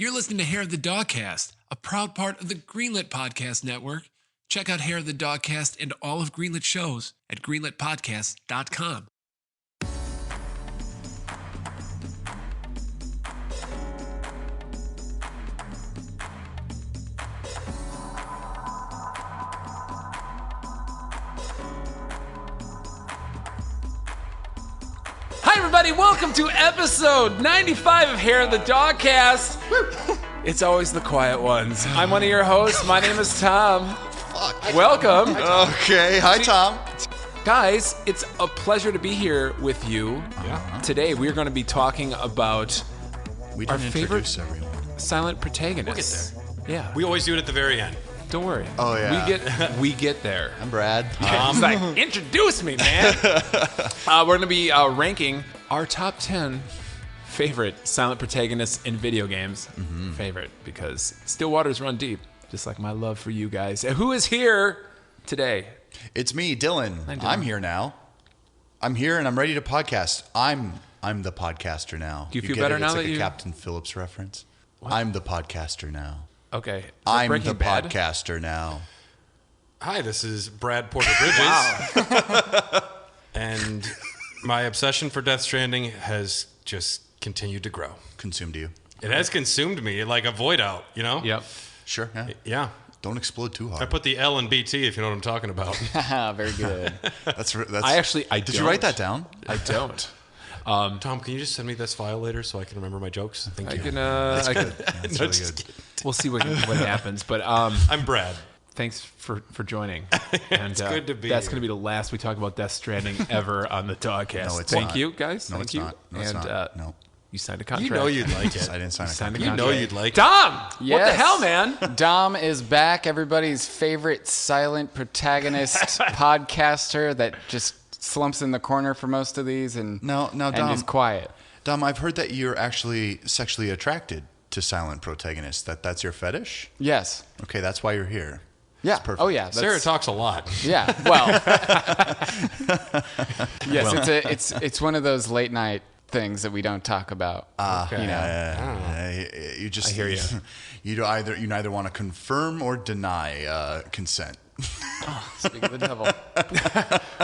You're listening to Hair of the Dogcast, a proud part of the Greenlit Podcast Network. Check out Hair of the Dogcast and all of Greenlit shows at greenlitpodcast.com. Hi, everybody. Welcome to episode 95 of Hair of the Dogcast. It's always the quiet ones. I'm one of your hosts. My name is Tom. Welcome. Okay. Hi, Tom. Guys, it's a pleasure to be here with you. Today, we're going to be talking about We our didn't favorite introduce everyone. silent protagonists. We'll get there. Yeah. We always do it at the very end. Don't worry. Oh, yeah. We get there. I'm Brad. It's like, introduce me, man. We're going to be ranking our top 10 favorite silent protagonists in video games. Favorite, because still waters run deep, just like my love for you guys. And who is here today? It's me, Dylan. Hi, Dylan. I'm here now. I'm here and I'm ready to podcast. I'm the podcaster now. Do you feel get better it? now It's that like you- a Captain Phillips reference. I'm the podcaster now. Okay. Is that I'm Breaking the Bad? podcaster now. Hi, this is Brad Porter Bridges. And my obsession for Death Stranding has just continued to grow. Consumed you. It has consumed me like a void out, you know? Yep. Sure. Yeah. Yeah. Don't explode too I hard. put the L in BT if you know what I'm talking about. Very good. That's. Did you write that down? I don't. Tom, can you just send me this file later so I can remember my jokes? Thank I you. can. That's I good. can Yeah, that's No, really just good. we'll see what happens. But I'm Brad. thanks for joining. And It's good to be That's here. going to be the last we talk about Death Stranding ever on the Dogcast. No, it's Thank not. you, guys. No, Thank it's you. not. No, it's and not. No. you signed a You contract. know you'd like it. I didn't sign a signed a contract. You know you'd like it. Dom, what the Yes. hell, man? Dom is back, everybody's favorite silent protagonist podcaster that just slumps in the corner for most of these and Now, Dom. is quiet. Dom, I've heard that you're actually sexually attracted to silent protagonists. That's your fetish? Yes. Okay, that's why you're here. Yeah. perfect. Oh yeah. Sarah talks a lot. Yeah. Well. Yes, it's one of those late night things that we don't talk about. Okay. You know. You just I hear you. You neither want to confirm or deny consent. Speak of the devil.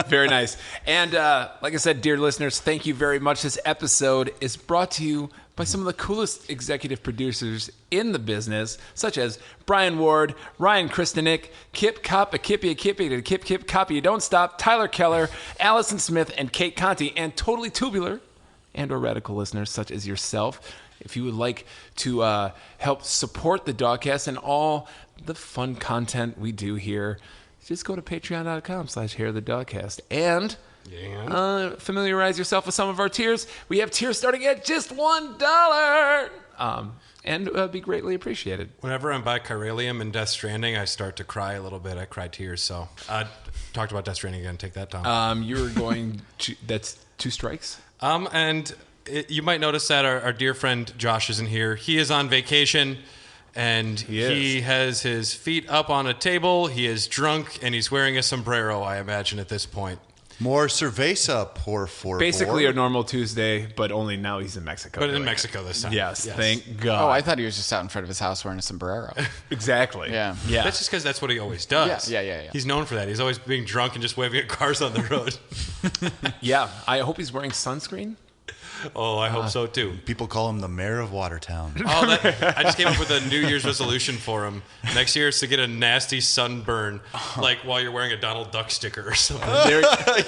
Very nice. And like I said, dear listeners, thank you very much. This episode is brought to you by some of the coolest executive producers in the business, such as Brian Ward, Ryan Kristenik, Kip Kopp, a Kippy, to Kip Copy, You Don't Stop, Tyler Keller, Allison Smith, and Kate Conti, and Totally Tubular and or radical listeners such as yourself. If you would like to help support the Dogcast and all the fun content we do here, just go to patreon.com/hairofthedogcast and familiarize yourself with some of our tiers. We have tiers starting at just $1, and be greatly appreciated. Whenever I'm by Chiralium in Death Stranding, I start to cry a little bit. I cry tears. So talked about Death Stranding again. Take that, Tom. You're going to, that's 2 strikes. You might notice that our dear friend Josh isn't here. He is on vacation, and he has his feet up on a table. He is drunk, and he's wearing a sombrero, I imagine, at this point. More cerveza, por favor. Basically a normal Tuesday, but only now he's in Mexico. But in doing Mexico this time. Yes, thank God. Oh, I thought he was just out in front of his house wearing a sombrero. Exactly. Yeah. Yeah. That's just because that's what he always does. Yeah. He's known for that. He's always being drunk and just waving at cars on the road. Yeah. I hope he's wearing sunscreen. Oh, I hope so, too. People call him the mayor of Watertown. I just came up with a New Year's resolution for him. Next year is to get a nasty sunburn, like while you're wearing a Donald Duck sticker or something.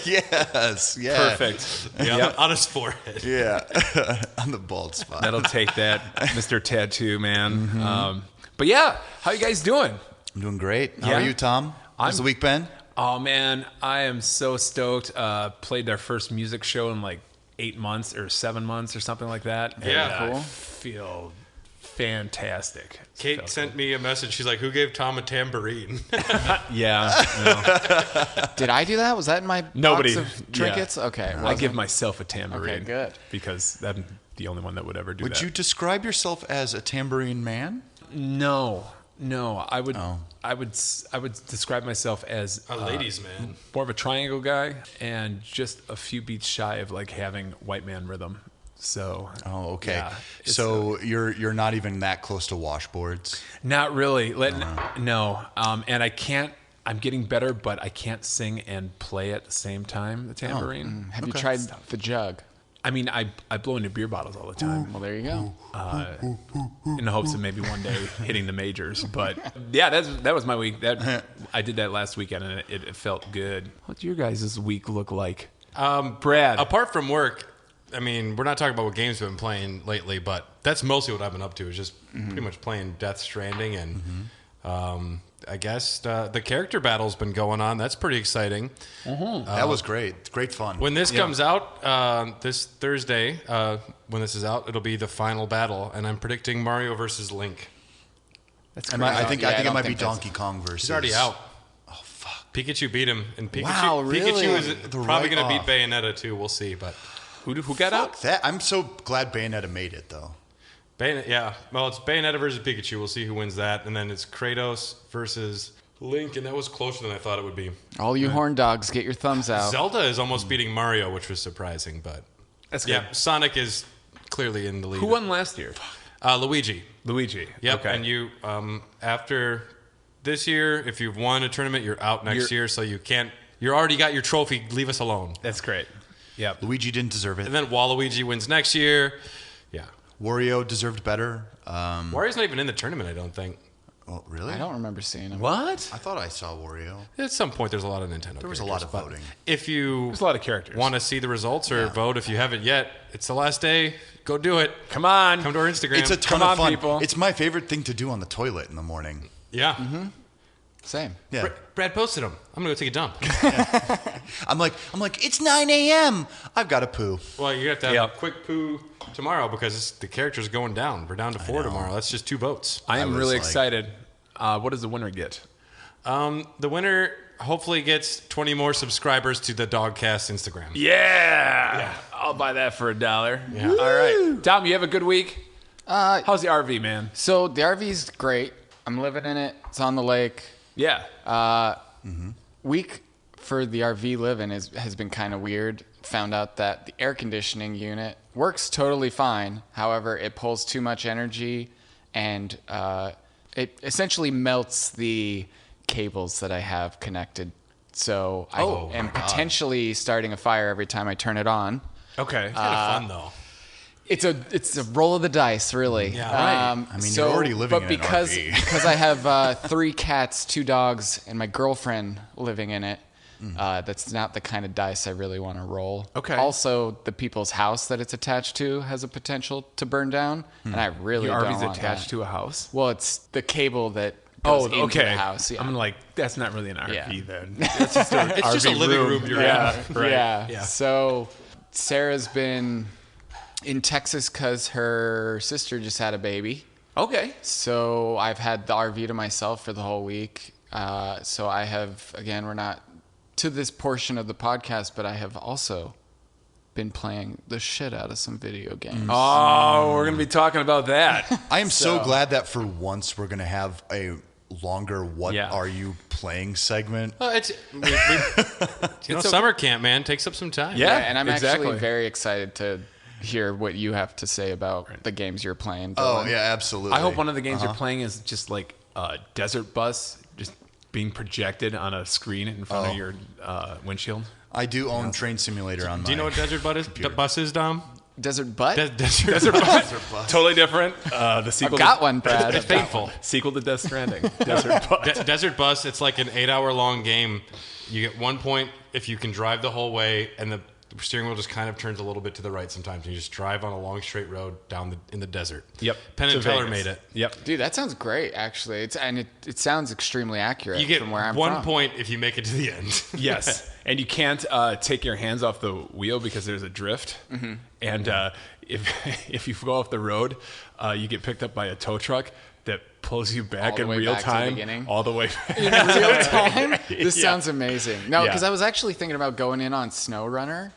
Yes. Yeah. Perfect. Yeah, on his forehead. Yeah. On the bald spot. That'll take that, Mr. Tattoo Man. But yeah, how you guys doing? I'm doing great. How Yeah. are you, Tom? How's the week been? Oh man, I am so stoked. Played their first music show in like 8 months or 7 months or something like that. Yeah. And Cool. I feel fantastic. Kate sent me a message. She's like, "Who gave Tom a tambourine?" Yeah. No. Did I do that? Was that in my Nobody. box of trinkets? Yeah. Okay. I wasn't. give myself a tambourine. Okay, good. Because I'm the only one that would ever do Would that. you describe yourself as a tambourine man? No. I would. Oh. I would describe myself as A ladies' man. more of a triangle guy and just a few beats shy of like having white man rhythm. So. Oh, okay. Yeah, so you're not even that close to washboards. Not really. No. And I can't. I'm getting better, but I can't sing and play at the same time. The tambourine. Have you tried the jug? I mean, I blow into beer bottles all the time. Well, there you go. In the hopes of maybe one day hitting the majors. But yeah, that was my week. I did that last weekend, and it felt good. What's your guys' week look like? Brad. Apart from work, I mean, we're not talking about what games we've been playing lately, but that's mostly what I've been up to, is just pretty much playing Death Stranding. And I guess the character battle's been going on. That's pretty exciting. That was great. Great fun. When this comes out, this Thursday, when this is out, it'll be the final battle, and I'm predicting Mario versus Link. That's I think it might be think that's- Donkey Kong versus. He's already out. Oh fuck! Pikachu beat him, and Pikachu, Wow, really? Pikachu is The probably going to write-off. beat Bayonetta too. We'll see, but Who got out? Fuck that! I'm so glad Bayonetta made it though. Yeah. Well, it's Bayonetta versus Pikachu. We'll see who wins that, and then it's Kratos versus Link, and that was closer than I thought it would be. All you horn dogs, get your thumbs out. Zelda is almost beating Mario, which was surprising, but That's good. yeah, Sonic is clearly in the lead. Who won last year? Luigi. Luigi. Yep. Okay. And you, after this year, if you've won a tournament, you're out next year, so you can't. You already got your trophy. Leave us alone. That's great. Yep. Luigi didn't deserve it. And then Waluigi wins next year. Yeah. Wario deserved better. Wario's not even in the tournament, I don't think. Well, really? I don't remember seeing him. What? I thought I saw Wario. At some point, there's a lot of Nintendo. There was a lot of characters, but voting. If you There's a lot of characters. want to see the results or vote, if you haven't yet, it's the last day. Go do it. Come on. Come to our Instagram. It's a ton Come of on, fun. people. It's my favorite thing to do on the toilet in the morning. Yeah. Same. Yeah. Brad posted them. I'm gonna go take a dump. I'm like, it's 9 a.m. I've got to poo. Well, you have to have Yep. a quick poo tomorrow because the character's going down. We're down to 4 tomorrow. That's just 2 votes. I am was really like- excited. What does the winner get? The winner hopefully gets 20 more subscribers to the Dogcast Instagram. Yeah. I'll buy that for $1. Yeah. All right. Tom, you have a good week? How's the RV, man? So the RV's great. I'm living in it. It's on the lake. Yeah. Week for the RV living has been kind of weird. Found out that the air conditioning unit works totally fine. However, it pulls too much energy, and it essentially melts the cables that I have connected. So I am potentially starting a fire every time I turn it on. Okay. Kind of fun, though. It's a roll of the dice, really. Yeah, right. I mean, you're already living in an because RV. because I have 3 cats, 2 dogs, and my girlfriend living in it. That's not the kind of dice I really want to roll. Okay. Also, the people's house that it's attached to has a potential to burn down, and I really Your don't RV's want attached that. to a house? Well, it's the cable that goes into okay. the house. Yeah. I'm like, that's not really an RV Yeah. then. That's just an It's just a RV living room you're yeah. in. Right. Yeah. So Sarah's been in Texas because her sister just had a baby. Okay. So I've had the RV to myself for the whole week. So I have, again, we're not to this portion of the podcast, but I have also been playing the shit out of some video games. Oh, we're going to be talking about that. I am so glad that for once we're going to have a longer "What Yeah. are you playing?" segment. Well, it's summer camp, man. Takes up some time. Yeah. And I'm exactly. actually very excited to hear what you have to say about the games you're playing. Oh Dylan. yeah, absolutely. I hope one of the games you're playing is just like a desert bus, just being projected on a screen in front of your windshield. I do own Train Simulator on my. Do you know what desert bus is, Dom? Desert Butt? Desert bus. Totally different. The sequel. I've got one, Brad. It's faithful. Sequel to Death Stranding. Desert Bus. Desert Bus, it's like an 8-hour long game. You get 1 point if you can drive the whole way, and the steering wheel just kind of turns a little bit to the right sometimes. And you just drive on a long straight road down in the desert. Yep. Penn and To Teller Vegas. made it. Yep. Dude, that sounds great, actually. It sounds extremely accurate You get from where I'm 1 from. point if you make it to the end. Yes, and you can't take your hands off the wheel because there's a drift. Mm-hmm. And if you go off the road, you get picked up by a tow truck that pulls you back All the in way real back to the time, beginning? all the way. In real time? This Yeah. sounds amazing. No, Yeah. because I was actually thinking about going in on SnowRunner,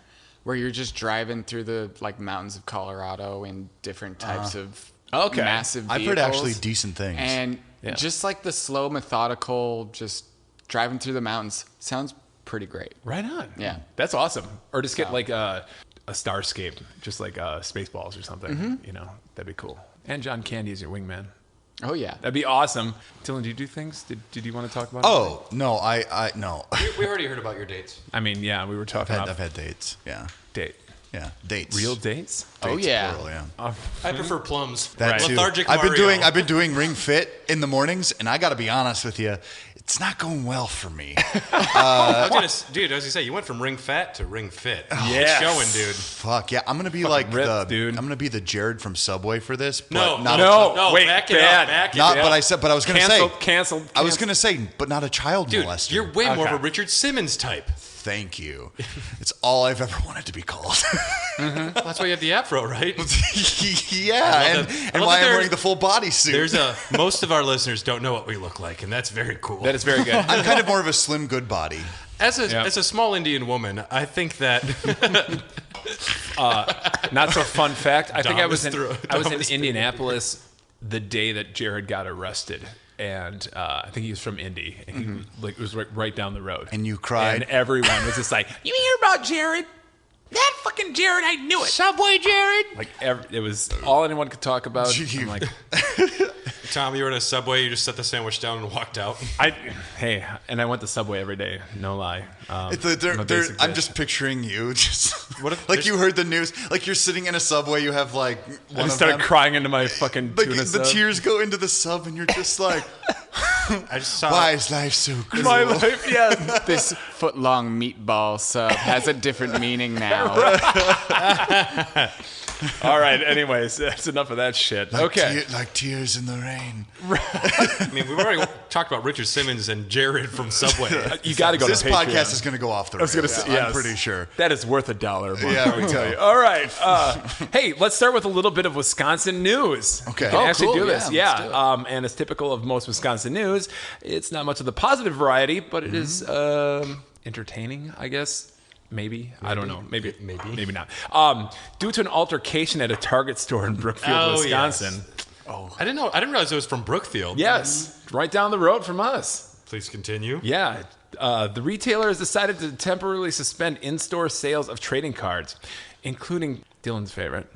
where you're just driving through the mountains of Colorado in different types of Okay. massive vehicles. I've heard actually decent things. And Yeah. just like the slow, methodical, just driving through the mountains sounds pretty great. Right on. Yeah. That's awesome. Or just get like a starscape, just like Spaceballs or something. You know, that'd be cool. And John Candy is your wingman. Oh yeah. That'd be awesome. Dylan, do you do things? Did you want to talk about it? Oh no, I no. We already heard about your dates. I mean, yeah, we were talking about I've had dates. Yeah, date. yeah, dates. Real dates? Oh Dates, yeah. plural, yeah. I prefer plums. That too. Lethargic I've Mario. been doing Ring Fit in the mornings, and I got to be honest with you, it's not going well for me. I was gonna say, you went from ring fat to ring fit. Yes. It's showing, dude. Fuck yeah, I'm gonna be ripped, dude. I'm gonna be the Jared from Subway for this. But No, not no, wait, back it bad. up, back it not. up. But I was gonna say. Canceled. I was gonna say, but not a child Dude, molester. you're way more of Okay. a Richard Simmons type. Thank you. It's all I've ever wanted to be called. That's why you have the afro, right? Yeah, and love that why I'm there- wearing the full bodysuit. Most of our listeners don't know what we look like, and that's very cool. That is very good. I'm kind of more of a slim good body. As a Yeah. as a small Indian woman, I think that Not so fun fact. I think I was in Thomas threw- Indianapolis the day that Jared got arrested, and I think he was from Indy, and he it was right down the road. And you cried? and everyone was just like, "You hear about Jared? That fucking Jared! I knew it." Subway Jared. Like it was all anyone could talk about. I'm like, Tom, you were in a Subway. You just set the sandwich down and walked out. hey, and I went to Subway every day. No lie. I'm a basic I'm bitch. just picturing you, just What if like there's- you heard the news, like you're sitting in a Subway, you have like I one just of started them, crying into my fucking like tuna the sub. tears go into the sub, and you're just like, I just saw. why is life so cruel? My life, yeah. This foot-long meatball sub has a different meaning now. All right. Anyways, that's enough of that shit. Like Okay. like tears in the rain. I mean, we've already talked about Richard Simmons and Jared from Subway. You got to go This to Patreon. podcast is going to go off the I was rails. going to say, yes. I'm pretty sure. That is worth $1 a month, Yeah, let me we tell know. you. All right. Hey, let's start with a little bit of Wisconsin news. Okay. We can Oh, actually cool. do this. Yeah, let's Yeah. do it. And as typical of most Wisconsin news, it's not much of the positive variety, but it is entertaining, I guess. Maybe. I don't know. Maybe not. Due to an altercation at a Target store in Brookfield, Oh, Wisconsin. yes. I didn't know. I didn't realize it was from Brookfield. Yes. Right down the road from us. Please continue. Yeah. The retailer has decided to temporarily suspend in-store sales of trading cards, including Dylan's favorite,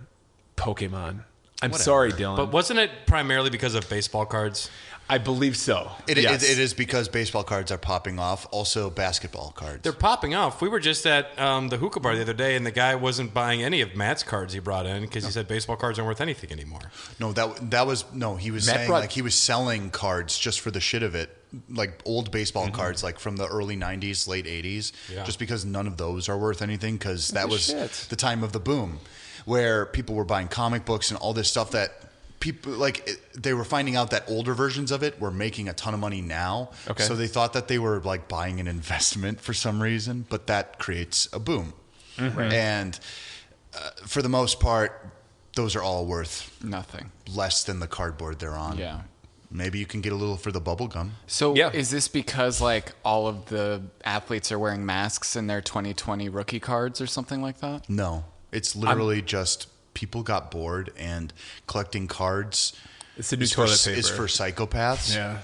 Pokemon. I'm sorry, Dylan. But wasn't it primarily because of baseball cards? I believe so. Yes. It is because baseball cards are popping off. Also, basketball cards. They're popping off. We were just at the hookah bar the other day, and the guy wasn't buying any of Matt's cards he brought in because he said baseball cards aren't worth anything anymore. No, that was no. He was Matt saying brought- like he was selling cards just for the shit of it, like old baseball cards, like from the early '90s, late '80s. Yeah. Just because none of those are worth anything, because that was shit. the time of the boom, where people were buying comic books and all this stuff that. People they were finding out that older versions of it were making a ton of money now. Okay. So they thought that they were like buying an investment for some reason, but that creates a boom. And for the most part, those are all worth Nothing. less than the cardboard they're on. Yeah. Maybe you can get a little for the bubble gum. So Yeah. is this because like all of the athletes are wearing masks in their 2020 rookie cards or something like that? No, it's literally just people got bored and collecting cards. It's the new is for, toilet paper. is for psychopaths. Yeah.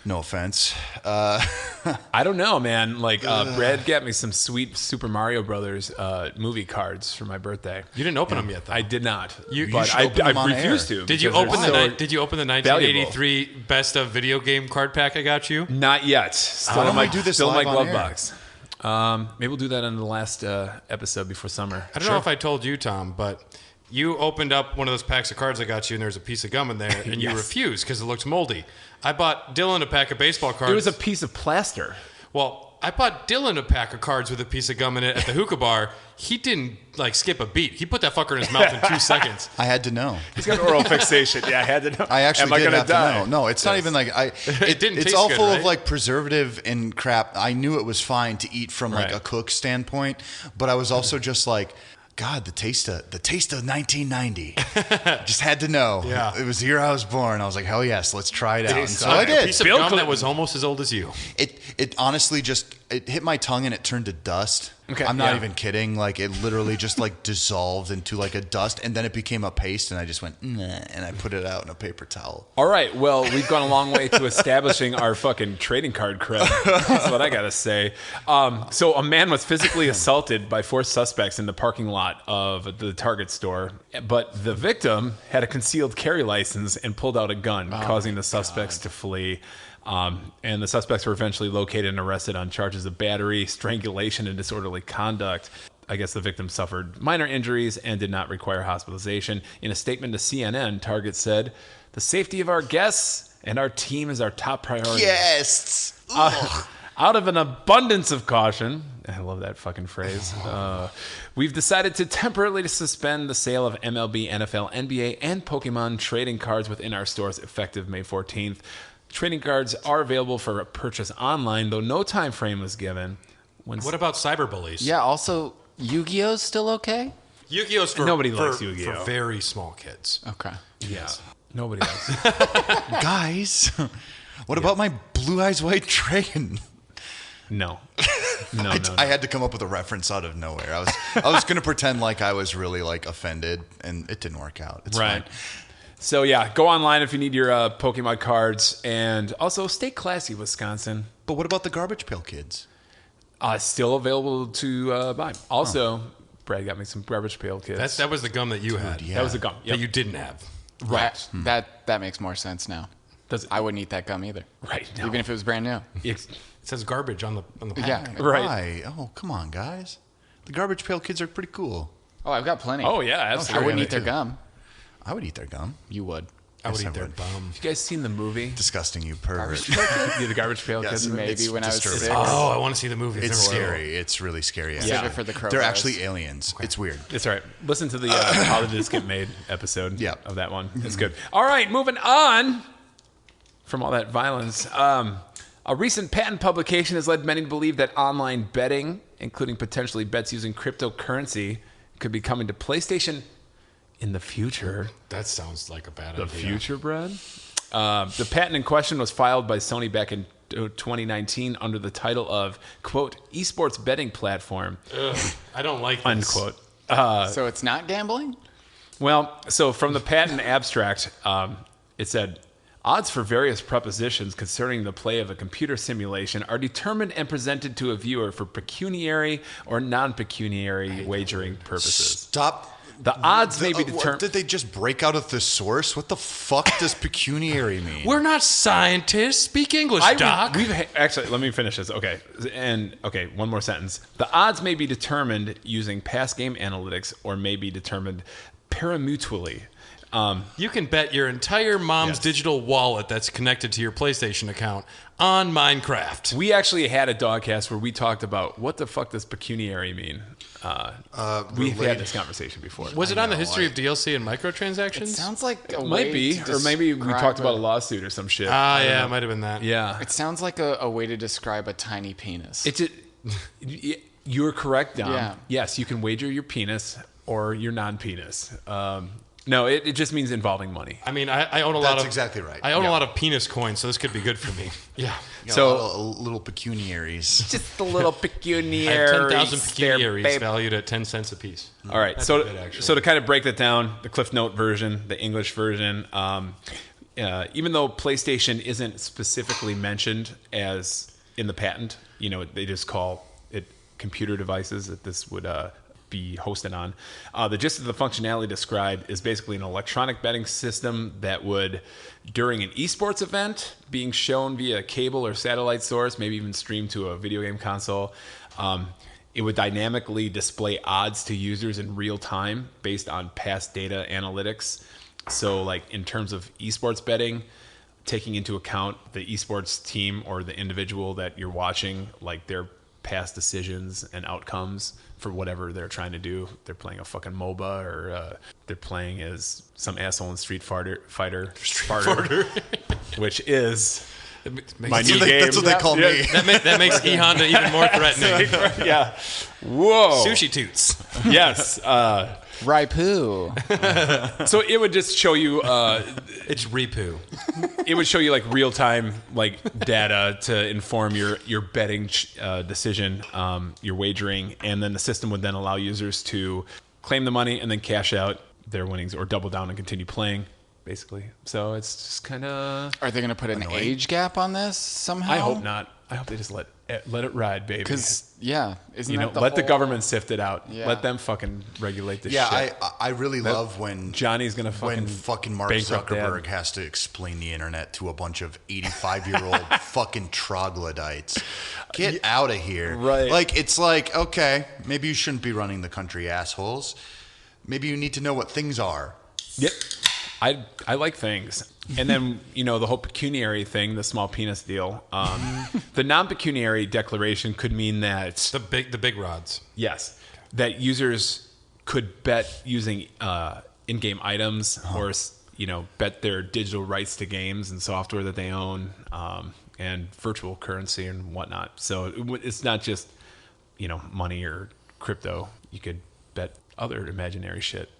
No offense. I don't know, man. Like, Brad got me some sweet Super Mario Brothers movie cards for my birthday. You didn't open them yet, though. I did not. You should open them on refused air. to. Did you because open they're so Did you open the valuable. 1983 best of video game card pack I got you? Not yet. Still Why in don't my we do this still in my live glove on air? box. Maybe we'll do that on the last episode before summer. I don't know if I told you, Tom, but you opened up one of those packs of cards I got you, and there's a piece of gum in there, and you Yes. refused because it looks moldy. I bought Dylan a pack of baseball cards. It was a piece of plaster. Well, I bought Dylan a pack of cards with a piece of gum in it at the hookah bar. He didn't like skip a beat. He put that fucker in his mouth in 2 seconds. I had to know. He's got oral fixation. Yeah, I had to know. I actually Am I did gonna have die? to know. No, it's not even like It didn't It's taste all good, full right? of like preservative and crap. I knew it was fine to eat from like Right. a cook standpoint, but I was also just like, God, the taste of 1990. Just had to know. Yeah. It was the year I was born. I was like, hell yes, let's try it out. And so A I did. piece of Bill gum Clinton. that was almost as old as you. It honestly just it hit my tongue and it turned to dust. Okay. I'm not Yeah. even kidding. Like it literally just like dissolved into like a dust, and then it became a paste, and I just went nah, and I put it out in a paper towel. All right. Well, we've gone a long way to establishing our fucking trading card cred. That's what I gotta say. So a man was physically assaulted by 4 suspects in the parking lot of the Target store, but the victim had a concealed carry license and pulled out a gun, causing the suspects to flee. And the suspects were eventually located and arrested on charges of battery, strangulation, and disorderly conduct. I guess the victim suffered minor injuries and did not require hospitalization. In a statement to CNN, Target said, "The safety of our guests and our team is our top priority." Yes. Out of an abundance of caution, I love that fucking phrase, we've decided to temporarily suspend the sale of MLB, NFL, NBA, and Pokemon trading cards within our stores effective May 14th. Trading cards are available for purchase online, though no time frame was given. What about cyberbullies? Yeah. Also, Yu-Gi-Oh's still okay? Yu-Gi-Oh's for Nobody likes Yu-Gi-Oh. for very small kids. Okay. Yeah, nobody else. Guys, what about my Blue Eyes White Dragon? No. I had to come up with a reference out of nowhere. I was going to pretend like I was really like offended, and it didn't work out. It's Right. fine. So yeah, go online if you need your Pokemon cards, and also stay classy, Wisconsin. But what about the Garbage Pail Kids? Still available to buy. Also, Brad got me some Garbage Pail Kids. That was the gum that you had. yeah. That was a gum. Yep. That you didn't have. Right. That makes more sense now. Does it? I wouldn't eat that gum either. Right. No. Even if it was brand new. It's- It says garbage on the pack. Yeah. right. Why? Oh, come on, guys. The Garbage Pail Kids are pretty cool. Oh, I've got plenty. Oh yeah, I absolutely. wouldn't eat their too. gum. I would eat their gum. You would. I would Yes, I eat their would. bum. You guys seen the movie? Disgusting, you pervert. Yeah, the Garbage Pail Yes. Kids. Maybe It's when I was disturbing. 6. Oh, I want to see the movie. It's Never will. scary. It's really scary. Save actually. it for the Crow They're Bros. actually aliens. It's weird. It's all right. Listen to the How Did This Get Made episode Yeah. of that one. It's good. All right, moving on from all that violence. A recent patent publication has led many to believe that online betting, including potentially bets using cryptocurrency, could be coming to PlayStation in the future. That sounds like a bad The idea. future, Brad? The patent in question was filed by Sony back in 2019 under the title of, quote, esports betting platform, Ugh, I don't like this. unquote. So it's not gambling? Well, so from the patent abstract, it said, odds for various propositions concerning the play of a computer simulation are determined and presented to a viewer for pecuniary or non-pecuniary wagering purposes. Stop. The odds may be What, determined. did they just break out of the source? What the fuck does pecuniary mean? We're not scientists. Speak English, Doc. Actually, let me finish this. Okay. One more sentence. The odds may be determined using past game analytics or may be determined parimutually. You can bet your entire mom's Yes. digital wallet that's connected to your PlayStation account on Minecraft. We actually had a Dogcast where we talked about what the fuck does pecuniary mean. We've had this conversation before. Was it on the know, history of DLC and microtransactions? It sounds like a It might way be, to or maybe we describe talked about a lawsuit or some shit. Yeah, it might have been that. Yeah. It sounds like a way to describe a tiny penis. It's you're correct, Dom. Yeah. Yes, you can wager your penis or your non-penis. No, it just means involving money. I mean, I own a lot That's of... exactly right. I own Yeah. a lot of penis coins, so this could be good for me. Yeah. You know, So- little pecuniaries. Just a little I pecuniary. have 10,000 pecuniaries valued at 10 cents a piece. All right, That's so good, actually. so to kind of break that down, the Cliff Note version, the English version, even though PlayStation isn't specifically mentioned as in the patent, they just call it computer devices that this would be hosted on. The gist of the functionality described is basically an electronic betting system that would, during an esports event, being shown via cable or satellite source, maybe even streamed to a video game console, it would dynamically display odds to users in real time based on past data analytics. So, like in terms of esports betting, taking into account the esports team or the individual that you're watching, like their past decisions and outcomes for whatever they're trying to do. They're playing a fucking MOBA or they're playing as some asshole in Street Fighter, which is My new game. That's what they call me. That makes E-Honda even more threatening. Yeah. Whoa. Sushi toots. Yes. Raipu. So it would just show you. It's Repu. It would show you like real time like data to inform your betting decision, your wagering, and then the system would then allow users to claim the money and then cash out their winnings or double down and continue playing, basically. So it's just kind of. Are they going to put an age gap on this somehow? I hope not. I hope they just let it ride, baby. Because isn't that let the government sift it out. Yeah. Let them fucking regulate this shit. Yeah, I really love when Johnny's gonna fucking Mark bankrupt Zuckerberg Dad. has to explain the internet to a bunch of 85-year-old fucking troglodytes. Get out of here. Right. Like, it's like, okay, maybe you shouldn't be running the country, assholes. Maybe you need to know what things are. Yep. I like things. And then, the whole pecuniary thing, the small penis deal. The non-pecuniary declaration could mean that... The big rods. Yes. That users could bet using in-game items or, bet their digital rights to games and software that they own and virtual currency and whatnot. So it's not just, money or crypto. You could bet other imaginary shit.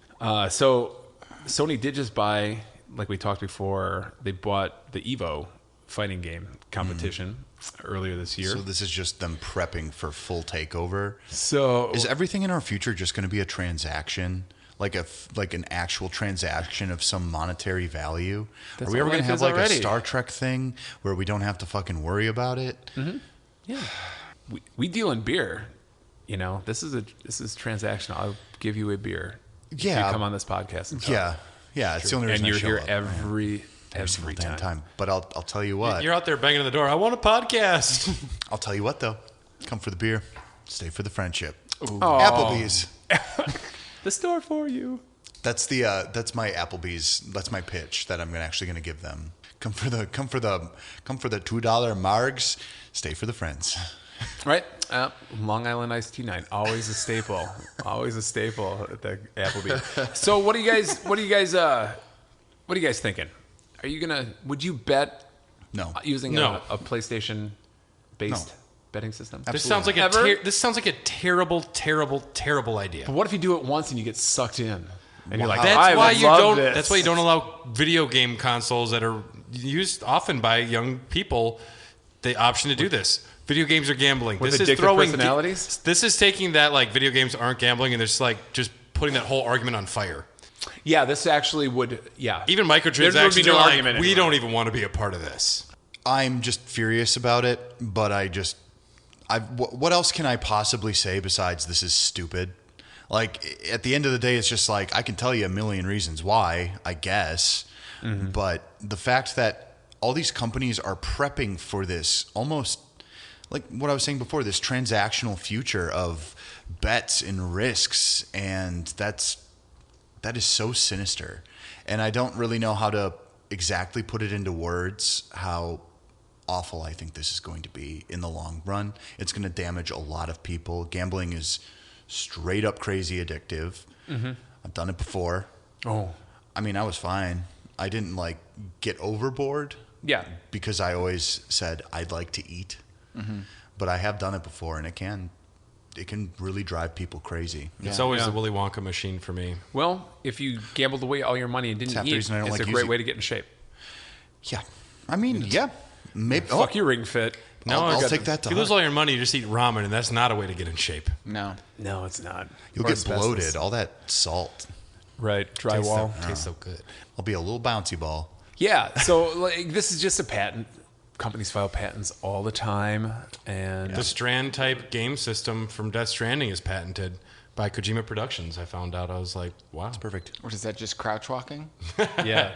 So Sony did just buy, like we talked before, they bought the Evo fighting game competition earlier this year. So this is just them prepping for full takeover. So Is everything in our future just going to be a transaction? Like an actual transaction of some monetary value? That's Are we ever what going to life have is like already. a Star Trek thing where we don't have to fucking worry about it? Mm-hmm. Yeah, we deal in beer. This is transactional. I'll give you a beer. If Yeah. you come on this podcast. And talk. Yeah. It's the only reason and I you're show here up. every single damn time. time. But I'll tell you what. You're out there banging on the door. I want a podcast. I'll tell you what though. Come for the beer. Stay for the friendship. Aw. Applebee's. The store for you. That's my Applebee's. That's my pitch that I'm actually going to give them. Come for the $2 margs. Stay for the friends. Right? Long Island iced tea night, always a staple. Always a staple at the Applebee's. So what are you guys thinking? Are you gonna? Would you bet? No. Using No. a PlayStation based No. betting system. This sounds like this sounds like a terrible, terrible, terrible idea. But what if you do it once and you get sucked in? And you're like, Wow. That's I why love this. That's why you don't allow video game consoles that are used often by young people the option to do this. Video games are gambling. With This is addictive throwing personalities? This is taking that like video games aren't gambling and there's like just putting that whole argument on fire. Yeah, this actually would. Yeah, Even There would be microtransactions no are like, argument we anymore. don't even want to be a part of this. I'm just furious about it, but what else can I possibly say besides this is stupid? Like, at the end of the day, it's just like, I can tell you a million reasons why, I guess. Mm-hmm. But the fact that all these companies are prepping for this almost, like what I was saying before, this transactional future of bets and risks, and that is so sinister. And I don't really know how to exactly put it into words how awful I think this is going to be in the long run. It's going to damage a lot of people. Gambling is straight up crazy addictive. Mm-hmm. I've done it before. Oh, I mean, I was fine. I didn't get overboard. yeah. Because I always said I'd like to eat. Mm-hmm. But I have done it before, and it can really drive people crazy. It's always the Willy Wonka machine for me. Well, if you gambled away all your money and didn't half the eat, reason I don't it's like a great using- way to get in shape. Yeah. I mean, yeah. Maybe. Fuck your Ring Fit. I'll take that to If you lose heart. all your money, you just eat ramen, and that's not a way to get in shape. No. No, it's not. You'll Or get asbestos. bloated. All that salt. Right, drywall. Tastes so good. I'll be a little bouncy ball. Yeah, so this is just a patent. Companies file patents all the time, and The Strand type game system from Death Stranding is patented by Kojima Productions. I found out. I was like, wow. That's Perfect. What is that, just crouch walking? yeah.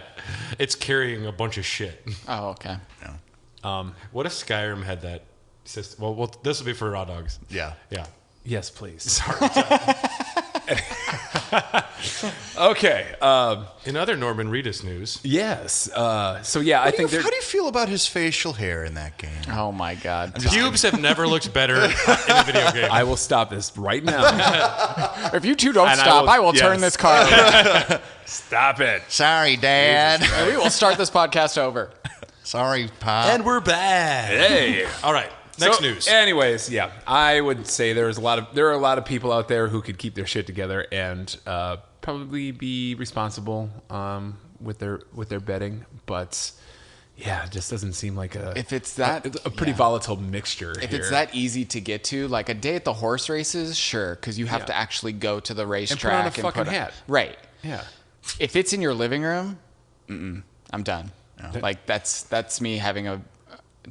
It's carrying a bunch of shit. Oh, okay. Yeah. What if Skyrim had that system? Well, this will be for Raw Dogs. Yeah. Yeah. Yes, please. Sorry. Okay. In other Norman Reedus news, Yes. So yeah, I think How they're. do you feel about his facial hair in that game? Oh, my God. pubes have never looked better in a video game. I will stop this right now. If you two don't And I stop, will- I will yes. turn this car over. Stop it. Sorry, Dad. We will start this podcast over. Sorry, Pop. And we're back. Hey. All right. Next So, news. Anyways, yeah, I would say there are a lot of people out there who could keep their shit together and probably be responsible with their betting, but yeah, it just doesn't seem like a pretty volatile mixture. If here. it's that easy to get to, like a day at the horse races, sure, because you have to actually go to the racetrack and put on a fucking hat. Right. Yeah. If it's in your living room, I'm done. Like that's me having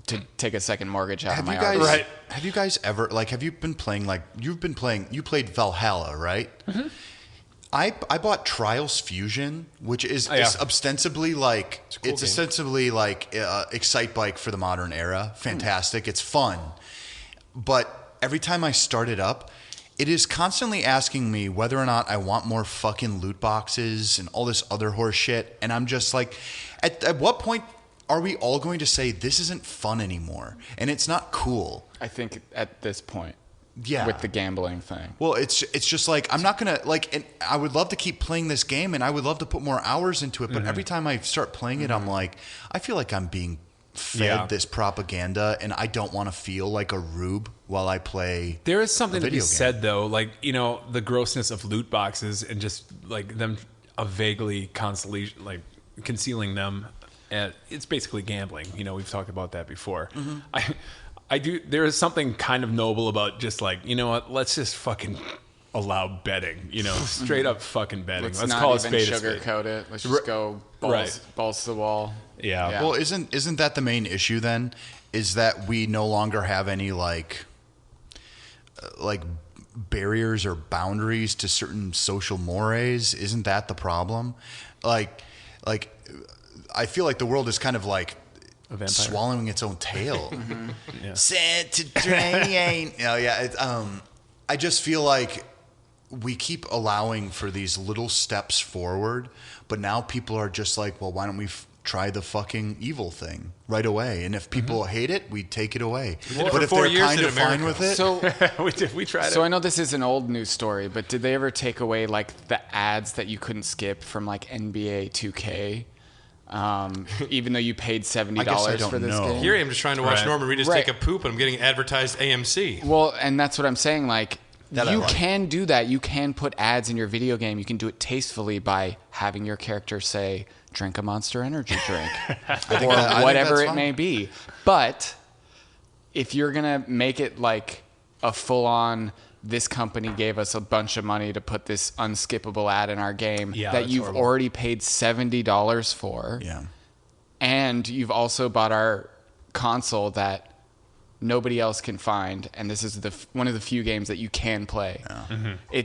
to take a second mortgage out of my RV. Right. Have you guys ever have you been playing you played Valhalla, right? Mm-hmm. I bought Trials Fusion, which is ostensibly Excite Bike for the modern era. Fantastic. It's fun. But every time I start it up, it is constantly asking me whether or not I want more fucking loot boxes and all this other horse shit. And I'm just like, at what point are we all going to say this isn't fun anymore? And it's not cool. I think at this point. Yeah. With the gambling thing. Well, it's just like, I'm not going to, and I would love to keep playing this game and I would love to put more hours into it. But every time I start playing it, I'm like, I feel like I'm being fed this propaganda and I don't want to feel like a rube while I play. There is something to be game. said, though, like, the grossness of loot boxes and just like them vaguely concealing them. And it's basically gambling. We've talked about that before. Mm-hmm. I do. There is something kind of noble about just like, you know what? Let's just fucking allow betting. Straight up fucking betting. Let's not call it even spade a spade. sugarcoat it. Let's just go balls to the wall. Yeah. Well, isn't that the main issue then? Is that we no longer have any like barriers or boundaries to certain social mores? Isn't that the problem? Like I feel like the world is kind of like swallowing its own tail. Set to drain. I just feel like we keep allowing for these little steps forward, but now people are just like, well, why don't we try the fucking evil thing right away? And if people hate it, we take it away. But if they're kind of fine with it, so we tried it. So I know this is an old news story, but did they ever take away like the ads that you couldn't skip from like NBA 2K? Even though you paid $70 for this game. Here I am just trying to watch Norman Reedus take a poop and I'm getting advertised AMC. Well, and that's what I'm saying. Like, you can do that. You can put ads in your video game. You can do it tastefully by having your character say, drink a Monster Energy drink. or whatever it may be. But if you're going to make it like a full-on, this company gave us a bunch of money to put this unskippable ad in our game that you've already paid $70 for. Yeah. And you've also bought our console that nobody else can find, and this is one of the few games that you can play. Yeah. Mm-hmm.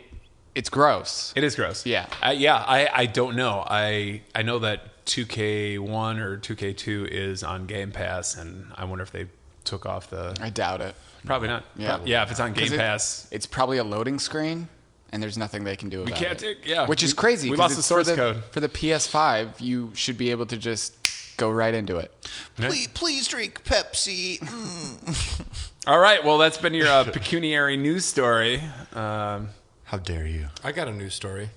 It's gross. It is gross. Yeah. I don't know. I know that 2K1 or 2K2 is on Game Pass, and I wonder if they took off the... I doubt it. Probably not. Yeah, if it's on Game Pass. It's probably a loading screen, and there's nothing they can do about it. Which is crazy. We lost the source code. For the PS5, you should be able to just go right into it. Please drink Pepsi. All right, well, that's been your pecuniary news story. How dare you? I got a news story.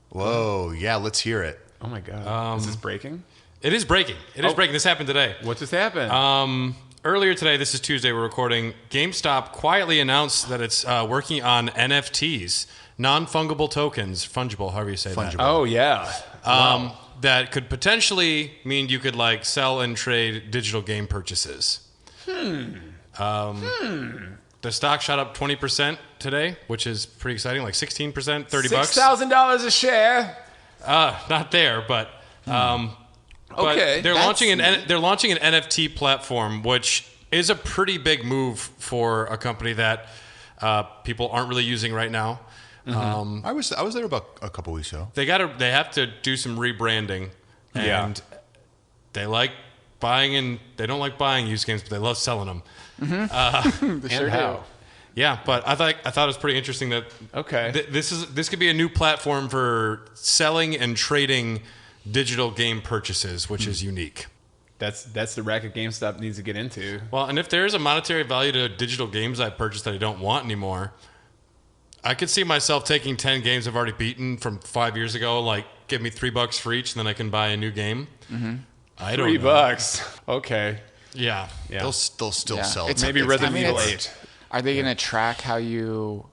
Whoa, yeah, let's hear it. Oh, my God. Is this breaking? It is breaking. It is breaking. This happened today. What just happened? Earlier today, this is Tuesday, we're recording, GameStop quietly announced that it's working on NFTs, non-fungible tokens, fungible, however you say that. Oh, yeah. That could potentially mean you could like sell and trade digital game purchases. The stock shot up 20% today, which is pretty exciting, like 16%, $30. $6,000 a share. Not there, but... But okay, they're launching an NFT platform, which is a pretty big move for a company that people aren't really using right now. I was there about a couple weeks ago. They have to do some rebranding, and they like buying and they don't like buying used games, but they love selling them. They sure do. Yeah, but I thought it was pretty interesting that this could be a new platform for selling and trading digital game purchases, which is unique. That's the racket GameStop needs to get into. Well, and if there is a monetary value to digital games I purchased that I don't want anymore, I could see myself taking 10 games I've already beaten from 5 years ago, like give me $3 for each, and then I can buy a new game. I don't know. $3. Okay. Yeah. Yeah. They'll still sell. It's- Maybe it's- Resident I mean, Evil it's- 8. Are they going to track how you,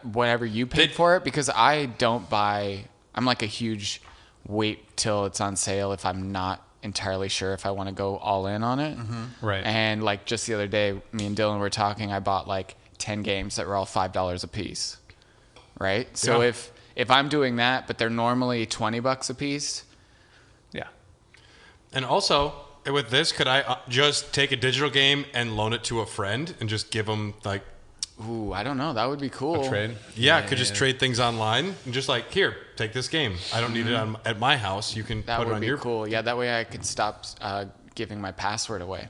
whatever you paid for it? Because I don't buy, I'm like a huge wait till it's on sale if I'm not entirely sure if I want to go all in on it. Right. And like just the other day, me and Dylan were talking, I bought like 10 games that were all $5 a piece. Right? So Yeah. if I'm doing that, but they're normally $20 a piece. Yeah. And also, with this, could I just take a digital game and loan it to a friend and just give them like, Ooh, I don't know. That would be cool. Trade. I could just trade things online and just like, here, take this game. I don't need it at my house. You can That put it would on be your cool. Yeah, that way I could stop giving my password away.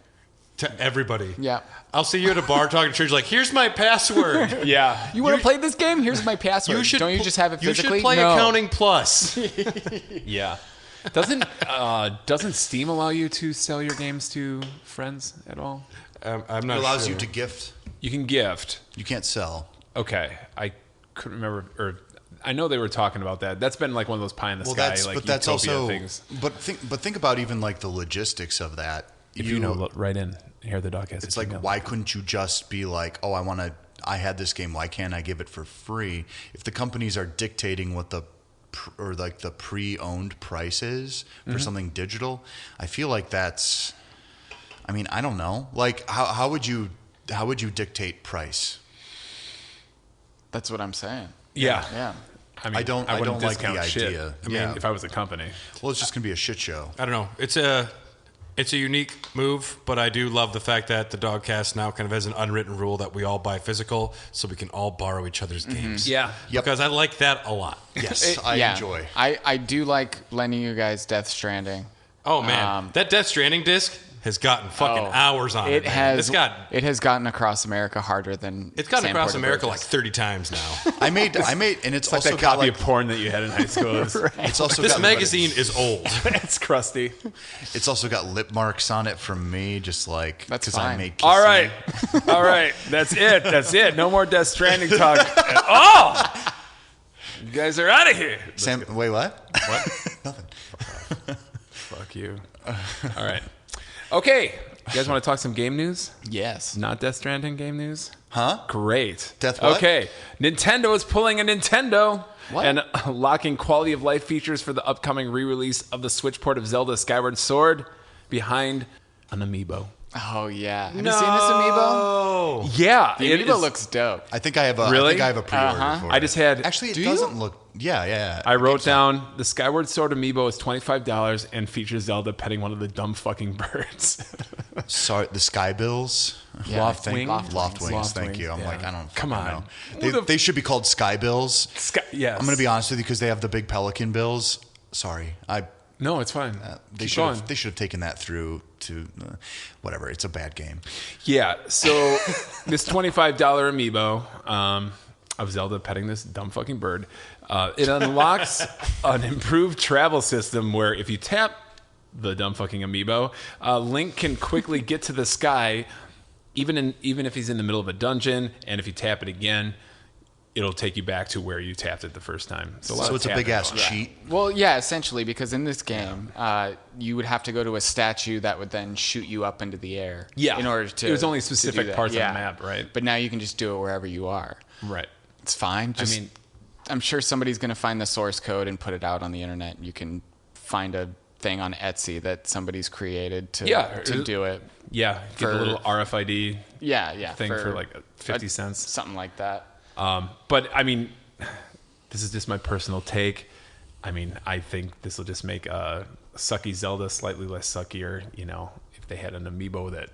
to everybody. Yeah. I'll see you at a bar talking to church like, here's my password. Yeah. You want to play this game? Here's my password. Don't you just have it physically? You should play No. Accounting Plus. Yeah. Doesn't Steam allow you to sell your games to friends at all? I'm It not allows sure. you to gift. You can gift. You can't sell. Okay. I couldn't remember, or I know they were talking about that. That's been like one of those pie in the sky, like that's utopia also. things. But think about even like the logistics of that. If you know, right in here, the Dogcast. It's like, why couldn't you just be like, oh, I had this game. Why can't I give it for free? If the companies are dictating what the pre-owned price is for something digital, I feel like that's. I mean, I don't know. Like, how would you dictate price? That's what I'm saying. Yeah. Yeah. I mean, I don't wouldn't like the discount shit. idea. I mean, Yeah. if I was a company. Well, it's just gonna be a shit show. I don't know. It's a unique move, but I do love the fact that the Dogcast now kind of has an unwritten rule that we all buy physical, so we can all borrow each other's games. Yeah. Yep. Because I like that a lot. Yes, I Yeah. enjoy. I do like lending you guys Death Stranding. Oh man, that Death Stranding disc has gotten fucking hours on it. It man. has. It's It has gotten across America harder than. gotten San across Puerto America like Burgess. 30 times now. I made, and it's Like also that got copy like, of porn that you had in high school. it's also This got, magazine is old. It's crusty. It's also got lip marks on it from me, just like That's because I fine. made. All right. All right. That's it. That's it. No more Death Stranding talk at all. You guys are out of here. Sam, wait, what? What? Nothing. Fuck you. All right. Okay. You guys want to talk some game news? Yes. Not Death Stranding game news? Huh? Great. Death what? Okay. Nintendo is pulling a Nintendo What? and locking quality of life features for the upcoming re-release of the Switch port of Zelda Skyward Sword behind an amiibo. Oh yeah. Have you seen this amiibo? Yeah. The it amiibo is- looks dope. I think I have a. Really? I think I have a pre-order for it. I just had... Actually, it Do you? doesn't look. Yeah. I wrote down the Skyward Sword amiibo is $25 and features Zelda petting one of the dumb fucking birds. Sorry, the Sky Bills. Yeah, Loftwing? Loftwings. Thank you. I'm yeah. like, I don't. Come fucking on. know. Who the- They should be called Sky Bills. Yes. I'm gonna be honest with you because they have the big pelican bills. Sorry, No, it's fine. they Keep should going. have. They should have taken that through to whatever. It's a bad game. Yeah, so this $25 amiibo of Zelda petting this dumb fucking bird, it unlocks an improved travel system where if you tap the dumb fucking amiibo, Link can quickly get to the sky, even if he's in the middle of a dungeon, and if you tap it again, it'll take you back to where you tapped it the first time. So it's a big ass cheat. cheat. Well, yeah, essentially, because in this game, you would have to go to a statue that would then shoot you up into the air. Yeah, In order to. it was only to do specific that. parts Yeah. on the map, right? But now you can just do it wherever you are. Right. It's fine. Just, mean- I'm sure somebody's going to find the source code and put it out on the internet. You can find a thing on Etsy that somebody's created to do it. Yeah, get a For- little RFID Yeah. thing for like 50 cents. Something like that. But I mean, this is just my personal take. I mean, I think this will just make sucky Zelda slightly less suckier. You know, if they had an amiibo that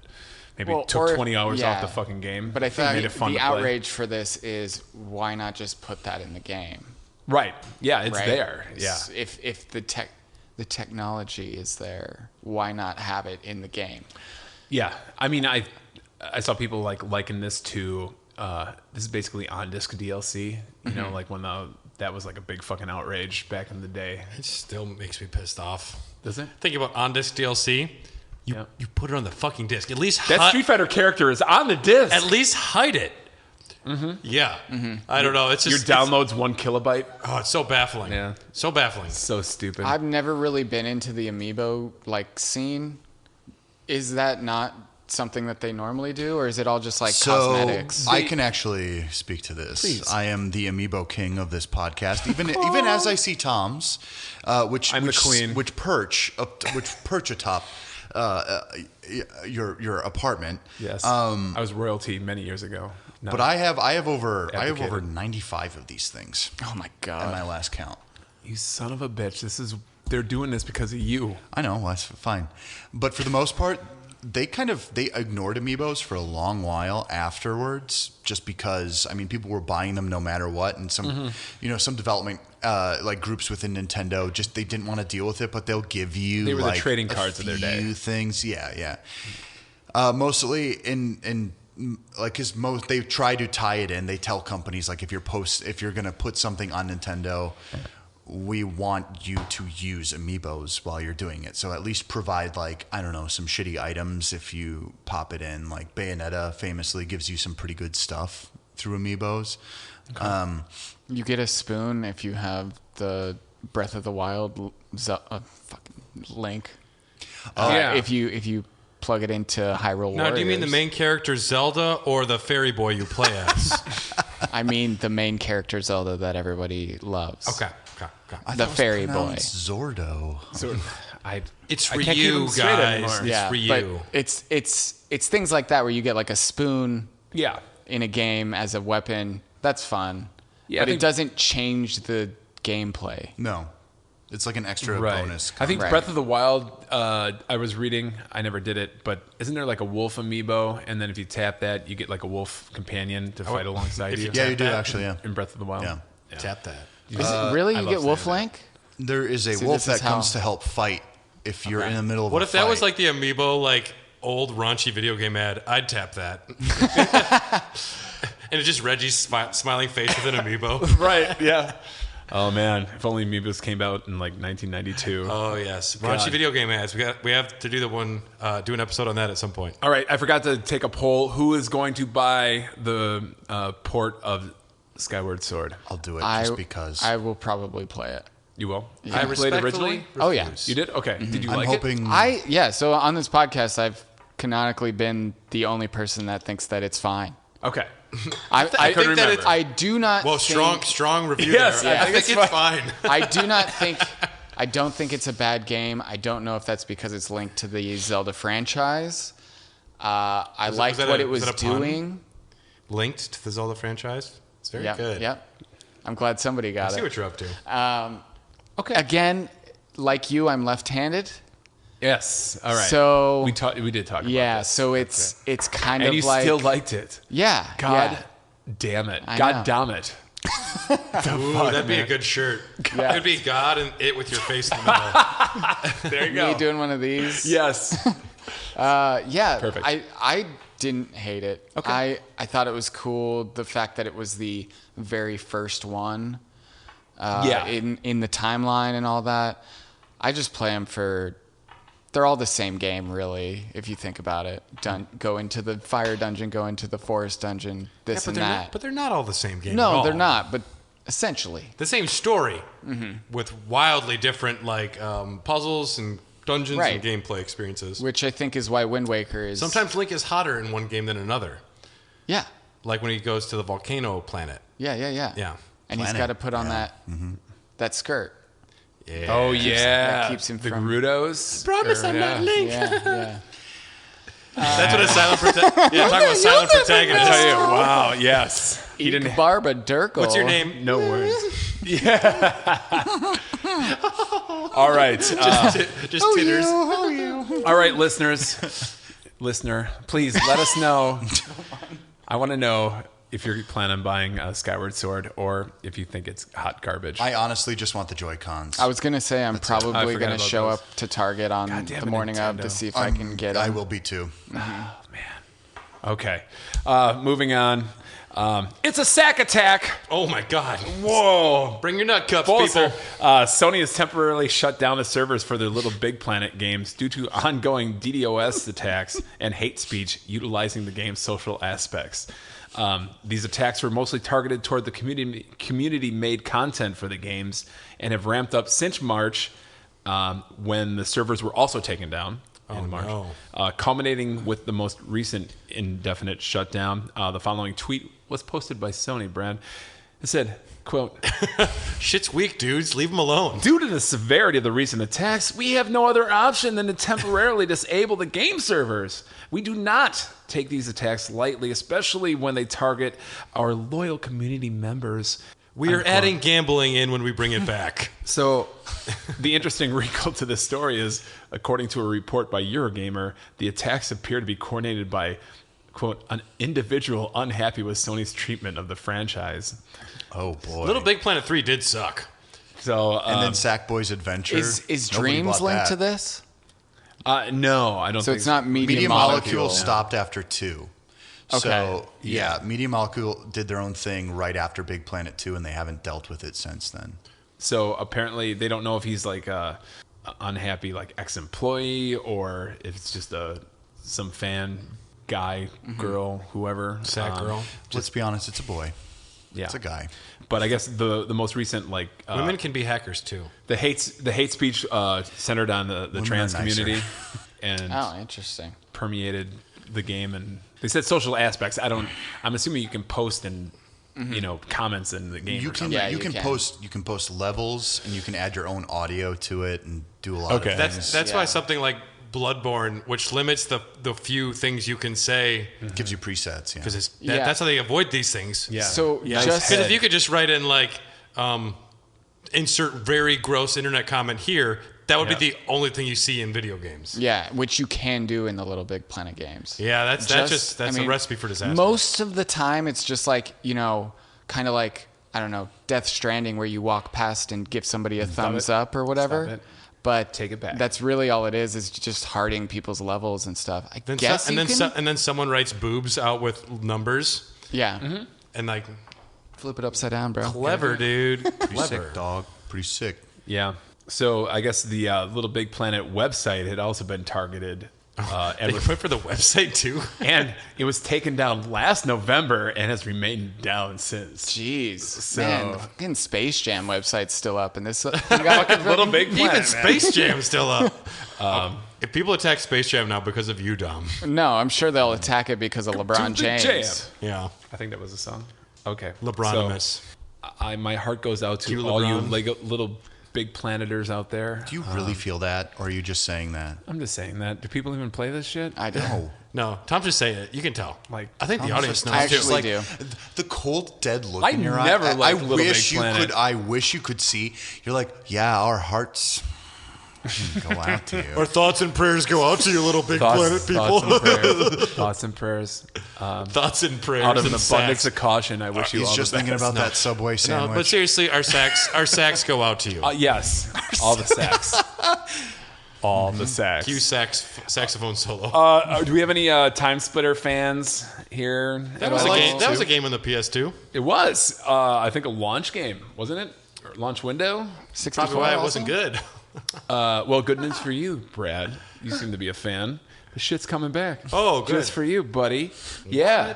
maybe Well, took or if- 20 hours yeah. off the fucking game, But I think made it fun the to play. outrage for this is why not just put that in the game? Right? Yeah, it's Right? there. Yeah. If the technology is there, why not have it in the game? Yeah, I mean, I saw people liken this to this is basically on disc DLC. You know, like when that was like a big fucking outrage back in the day. It still makes me pissed off. Does it? Think about on disc DLC. You put it on the fucking disc. At least That Street Fighter character is on the disc. at least hide it. Yeah. I don't know. It's Your just download's 1 kilobyte. it's so baffling. Yeah. So baffling. So stupid. I've never really been into the amiibo scene. Is that not something that they normally do, or is it all just cosmetics? I can actually speak to this. Please. I am the amiibo king of this podcast. Even as I see Tom's, which I'm the queen. which perch atop your apartment. Yes. I was royalty many years ago. No. But I have over Advocated. 95 of these things Oh my at god. my last count. You son of a bitch. They're doing this because of you. I know, that's fine. But for the most part, they ignored amiibos for a long while afterwards, just because people were buying them no matter what, and some some development groups within Nintendo they didn't want to deal with it, but they'll give you They were the trading cards of their day. few things, yeah. Mostly because they try to tie it in. They tell companies if you're going to put something on Nintendo, we want you to use amiibos while you're doing it. So at least provide some shitty items if you pop it in. Like Bayonetta famously gives you some pretty good stuff through amiibos. Okay. You get a spoon if you have the Breath of the Wild fucking Link. Yeah. If you plug it into Hyrule Now, Warriors. do you mean the main character Zelda or the fairy boy you play as? I mean the main character Zelda that everybody loves. Okay. I The thought it was fairy boy. pronounced Zordo. So It's I can't keep Ryu, them straight guys. anymore. It's Yeah, Ryu. but it's things like that where you get a spoon Yeah. in a game as a weapon. That's fun. Yeah, I but think- it doesn't change the gameplay. No. It's like an extra Right. bonus. I think Right. Breath of the Wild, I was reading, I never did it, but isn't there a wolf amiibo? And then if you tap that, you get a wolf companion to fight alongside if you. you Yeah, you do that. actually, yeah. In Breath of the Wild. Yeah. Tap that. Is it really? I You love get Wolf saying that. Link? There is a See, wolf this is that comes how- to help fight if you're in the middle of What a if that was fight. the amiibo, old raunchy video game ad? I'd tap that. And it's just Reggie's smiling face with an amiibo. Right, yeah. Oh, man. If only amiibos came out in 1992. Oh yes, raunchy God. video game ads. We have to do do an episode on that at some point. All right, I forgot to take a poll. Who is going to buy the port of Skyward Sword? I'll do it just because. I will probably play it. You will? I You played it originally? respectfully Oh, yeah. refuse. You did? Okay. Did you I'm like hoping. So on this podcast, I've canonically been the only person that thinks that it's fine. it? Okay. I couldn't that remember. I do not. Well, think, strong review Yes, there. yeah, I think it's fine. I do not think. I don't think it's a bad game. I don't know if that's because it's linked to the Zelda franchise. I liked what it was was that a pun? doing. Linked to the Zelda franchise. It's very good. Yep. I'm glad somebody I got see it. what you're up to. Okay. Again, like you, I'm left-handed. Yes. All right. So we did talk about yeah, this. so it's kind And of you like still liked it. yeah. God yeah. damn it. I God know. damn it. Ooh, that'd be a good shirt. Yeah. It'd be God and it with your face in the middle. There you go. Me doing one of these. Yes. Yeah. Perfect. I didn't hate it. Okay. I thought it was cool the fact that it was the very first one. Yeah. In the timeline and all that. I just play them for. They're all the same game, really, if you think about it. Go into the fire dungeon, go into the forest dungeon, this but and they're that. not, but they're not all the same game. at No, all. they're not. But essentially, The same story Mm-hmm. with wildly different puzzles and dungeons Right. and gameplay experiences. which I think is why Wind Waker is. Sometimes Link is hotter in one game than another. Yeah. Like when he goes to the volcano planet. Yeah. Yeah. And he's Planet. got to put on Yeah. that skirt. Yeah. Oh, yeah. that keeps him the from- Gerudos. Promise I'm not Link. Yeah. That's what a silent protagonist. Yeah, talk about silent I protagonist. tell you, wow, yes. He didn't. Barba Durkle. What's your name? No words. Yeah. All right. Just titters. All right, listener, please let us know. I want to know if you're planning on buying a Skyward Sword or if you think it's hot garbage. I honestly just want the Joy-Cons. I was gonna say I'm I probably forgot gonna about show those. up to Target on God damn the it, morning of Nintendo. to see if I can get I them. will be too. Oh, man. Okay. Moving on. It's a sack attack. Oh my God! Whoa. Bring your nut cups, Bullseye. people. Sony has temporarily shut down the servers for their Little Big Planet games due to ongoing DDoS attacks and hate speech utilizing the game's social aspects. These attacks were mostly targeted toward the community-made content for the games and have ramped up since March, when the servers were also taken down in March, culminating with the most recent indefinite shutdown. The following tweet was posted by Sony, Brad. It said, quote, Shit's weak, dudes. Leave them alone. "Due to the severity of the recent attacks, we have no other option than to temporarily disable the game servers. We do not take these attacks lightly, especially when they target our loyal community members." We are adding gambling in when we bring it back. So, the interesting wrinkle to this story is, according to a report by Eurogamer, the attacks appear to be coordinated by, quote, an individual unhappy with Sony's treatment of the franchise. Oh boy. Little Big Planet 3 did suck. So, And then Sackboy's Adventure. Is Nobody Dreams bought linked that. to this? no, I don't So think it's not Media, Media Molecule. Molecule stopped after 2. Okay. So, yeah, Media Molecule did their own thing right after Big Planet 2, and they haven't dealt with it since then. So apparently they don't know if he's like a unhappy like ex-employee or if it's just some fan guy, girl, whoever. Sad girl. Let's be honest, it's a boy. Yeah. It's a guy. But I guess the most recent like Women can be hackers too. the hate speech centered on the trans are nicer. community and Oh, interesting. permeated the game, and they said social aspects. I'm assuming you can post and comments in the game. You or can something. Yeah, you you can can. post levels, and you can add your own audio to it and do a lot Okay. of That's things. why something like Bloodborne, which limits the few things you can say, Gives you presets. Yeah. because Yeah. that's how they avoid these things. Yeah. So Yeah, just Because if you could just write in like insert very gross internet comment here, that would Yeah. be the only thing you see in video games. yeah, which you can do in the Little Big Planet games. Yeah, that's I a mean, recipe for disaster. Most of the time, it's just like, kind of like, I don't know, Death Stranding, where you walk past and give somebody a thumbs it. up or whatever. Stop it. But Take it back. That's really all it is just hearting people's levels and stuff. I then guess and you then can, and then someone writes boobs out with numbers yeah, and like flip it upside down, bro. clever, dude. Pretty Clever. sick, dog. Pretty sick. Yeah. So I guess the Little Big Planet website had also been targeted. They went for the website too. And it was taken down last November and has remained down since. Jeez, man, the fucking Space Jam website's still up, and this thing got Little Big Planet, Even man. Space Jam's still up. If people attack Space Jam now because of you, Dom. No, I'm sure they'll attack it because of LeBron To the James. jam. Yeah. I think that was a song. Okay. LeBronimus. So, my heart goes out to You, all you LeBron. Little Big Planeters out there. Do you really feel that, or are you just saying that? I'm just saying that. Do people even play this shit? I don't. No. No, Tom's just saying it. You can tell. Like, I think the audience knows I too. actually do. The cold, dead look I in your never eye. liked Little wish Big you Planet. could. I wish you could see. You're like, yeah, our hearts go out to you. Our thoughts and prayers go out to you, little big Thoughts and prayers. Thoughts and prayers. Out of an and abundance sacks. of caution, I wish you He's all just the thinking best. about that Subway No, sandwich. but seriously, our sacks go out to you. Yes, all the sax. All the sax. Cue saxophone solo. Do we have any Time Splitter fans here? that was a game. That was a game on the PS2. It was, I think, a launch game, wasn't it? Or launch window? 64 Probably why it also? wasn't good. Well, good news for you, Brad. You seem to be a fan. The shit's coming back. Oh, good. Just for you, buddy. Yeah.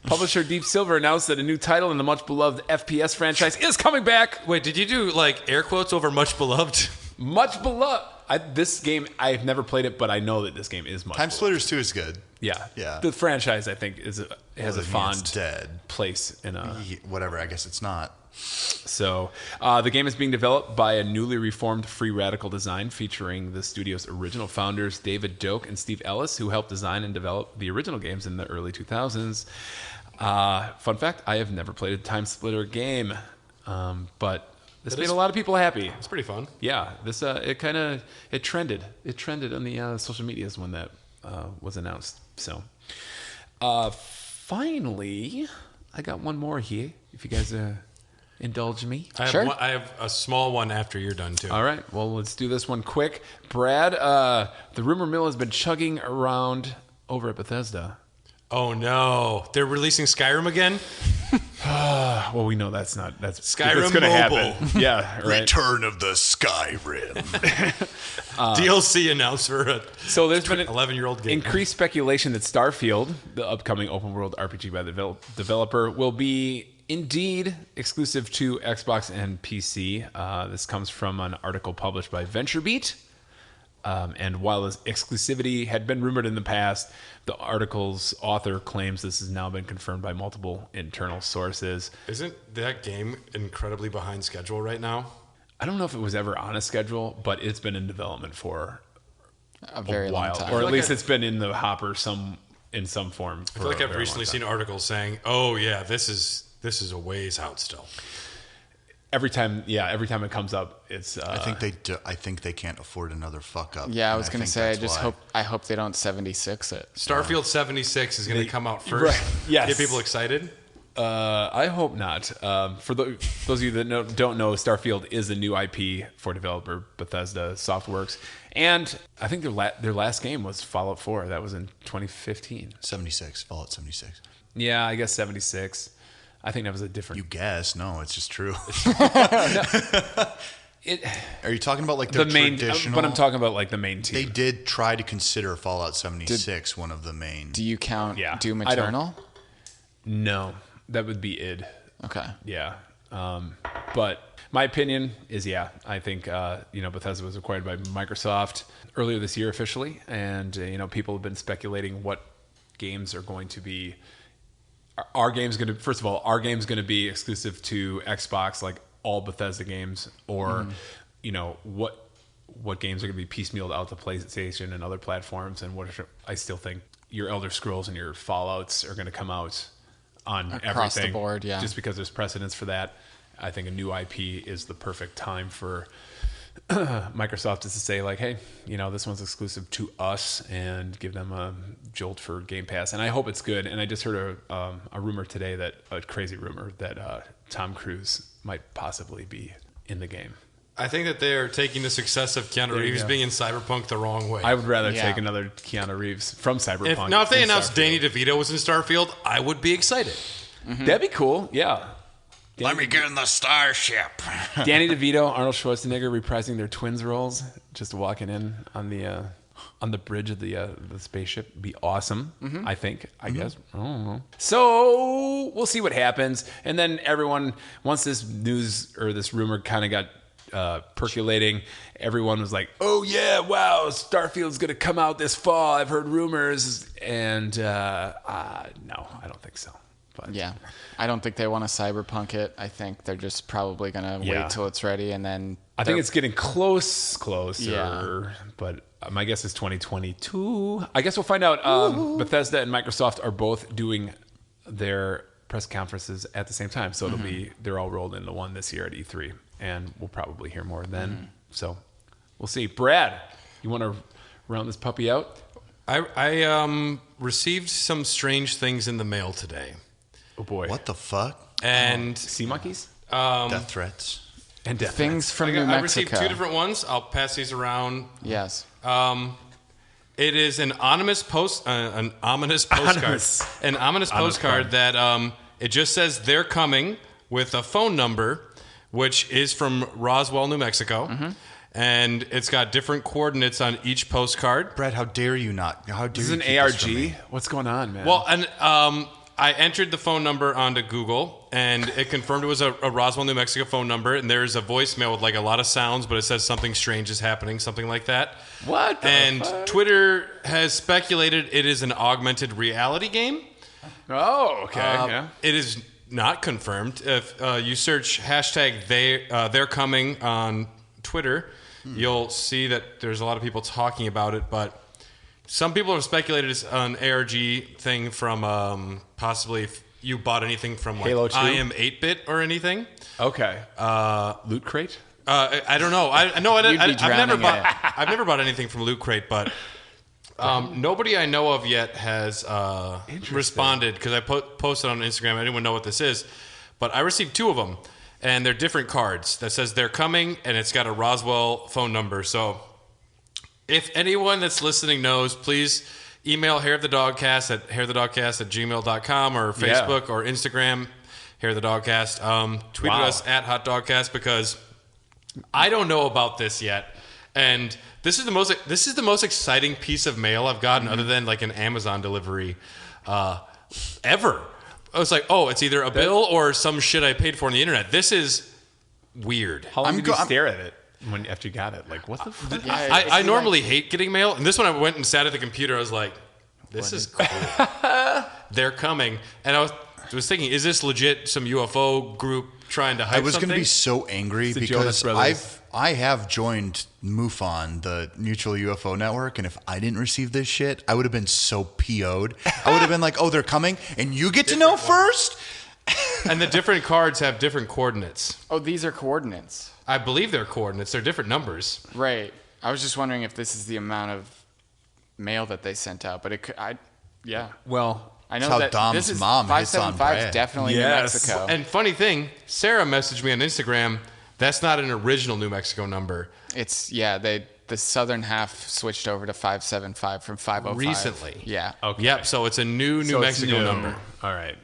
Publisher Deep Silver announced that a new title in the much beloved FPS franchise is coming back. Wait, did you do like air quotes over much beloved? Much beloved. This game, I've never played it, but I know that this game is much Time beloved. Splitters 2 is good. Yeah. Yeah. The franchise, I think, has a Doesn't mean fond it's dead. place in a. Whatever. I guess it's not. So, the game is being developed by a newly reformed Free Radical Design featuring the studio's original founders, David Doak and Steve Ellis, who helped design and develop the original games in the early 2000s. Fun fact, I have never played a Time Splitter game, but this made a lot of people happy. It's pretty fun. Yeah, this it trended. It trended on the social medias when that was announced. So, finally, I got one more here. If you guys indulge me. Sure. I have a small one after you're done too. All right. Well, let's do this one quick. Brad, the rumor mill has been chugging around over at Bethesda. Oh no, they're releasing Skyrim again. Well, we know that's Skyrim going to Mobile. happen. Yeah, right. Return of the Skyrim. DLC announced for a So there's been an 11-year-old game. increased speculation that Starfield, the upcoming open world RPG by the developer, will be indeed exclusive to Xbox and PC. This comes from an article published by VentureBeat. And while this exclusivity had been rumored in the past, the article's author claims this has now been confirmed by multiple internal sources. Isn't that game incredibly behind schedule right now? I don't know if it was ever on a schedule, but it's been in development for A very a long while, time. or at like least it's been in the hopper in some form. I feel like I've recently seen articles saying, "Oh yeah, this is a ways out still." Every time it comes up, it's. I think they can't afford another fuck up. Yeah, I and was going to think say, that's why. I hope they don't 76 it. Starfield 76 is going to come out first. Right, yes. Get people excited. I hope not. For those of you that don't know, Starfield is a new IP for developer Bethesda Softworks, and I think their last game was Fallout 4. That was in 2015. 76, Fallout 76. Yeah, I guess 76. I think that was a different. You guess? No, it's just true. It, Are you talking about like their the main, traditional? but I'm talking about like the main team. They did try to consider Fallout 76 one of the main. Do you count Yeah, Doom I don't- Eternal? No, that would be id. Okay. Yeah. But my opinion is, I think, Bethesda was acquired by Microsoft earlier this year officially. And, people have been speculating what games are going to be. Our game's going to be exclusive to Xbox, like all Bethesda games, or, what games are going to be piecemealed out to PlayStation and other platforms. And I still think your Elder Scrolls and your Fallouts are going to come out on Across everything, the board, yeah. just because there's precedence for that. I think a new IP is the perfect time for Microsoft is to say, like, hey, this one's exclusive to us, and give them a jolt for Game Pass. And I hope it's good. And I just heard a rumor today, a crazy rumor, that Tom Cruise might possibly be in the game. I think that they're taking the success of Keanu Reeves go. being in Cyberpunk the wrong way. I would rather Yeah. take another Keanu Reeves from Cyberpunk. If they in announced Starfield. Danny DeVito was in Starfield, I would be excited. That'd be cool. Yeah. Let me get in the starship. Danny DeVito, Arnold Schwarzenegger reprising their twins roles, just walking in on the bridge of the spaceship, be awesome. I think. I guess. I don't know. So we'll see what happens, and then everyone, once this news or this rumor kind of got percolating, everyone was like, "Oh yeah, wow, Starfield's gonna come out this fall. I've heard rumors," and no, I don't think so. But Yeah. I don't think they want to cyberpunk it. I think they're just probably going to Yeah. wait till it's ready and then... I think it's getting closer. Yeah. But my guess is 2022. I guess we'll find out. Bethesda and Microsoft are both doing their press conferences at the same time, so they're all rolled into one this year at E3, and we'll probably hear more then. So we'll see. Brad, you want to round this puppy out? I received some strange things in the mail today. Oh boy! What the fuck? And Sea monkeys Death threats. and death Things from New I received Mexico. 2 different ones. I'll pass these around. Yes. It is an ominous postcard. Ominous. An ominous postcard that it just says they're coming with a phone number, which is from Roswell, New Mexico. And it's got different coordinates on each postcard. Brad, how dare you not? How dare This is you an keep this from me? ARG. What's going on, man? Well, and I entered the phone number onto Google, and it confirmed it was a Roswell, New Mexico phone number. And there's a voicemail with like a lot of sounds, but it says something strange is happening, something like that. what? The And fuck? Twitter has speculated it is an augmented reality game. Oh, okay. Yeah. It is not confirmed. If you search hashtag they're coming on Twitter, you'll see that there's a lot of people talking about it, but some people have speculated it's an ARG thing from possibly if you bought anything from like Halo 2? I Am 8-Bit or anything. Okay. Loot Crate? I don't know. I know. You'd be I've never drowning in bought. I've never bought anything from Loot Crate, but nobody I know of yet has responded because I posted on Instagram. I didn't know what this is, but I received 2 of them, and they're different cards that says they're coming, and it's got a Roswell phone number. So, if anyone that's listening knows, please email hairofthedogcast@gmail.com or Facebook or Instagram, Hair of the Dogcast. Tweet at us at Hot Dogcast because I don't know about this yet. And this is the most exciting piece of mail I've gotten other than like an Amazon delivery ever. I was like, oh, it's either a bill or some shit I paid for on the internet. This is weird. How long did you stare at it after you got it? Like, what the fuck? I normally hate getting mail. And this one I went and sat at the computer. I was like, this is cool. They're coming. And I was thinking, is this legit some UFO group trying to hype something? I was going to be so angry because I have joined MUFON, the Mutual UFO Network, and if I didn't receive this shit, I would have been so PO'd. I would have been like, oh, they're coming, and you get to know first? And the different cards have different coordinates. Oh, these are coordinates. I believe they're coordinates. They're different numbers. Right. I was just wondering if this is the amount of mail that they sent out, but it could, Well, I know how that Dom's this is mom hits on 575 is Brad. definitely New Mexico. And funny thing, Sarah messaged me on Instagram. That's not an original New Mexico number. It's the southern half switched over to 575 from 505 recently. Yeah. Okay. Yep. So it's a New Mexico number. All right.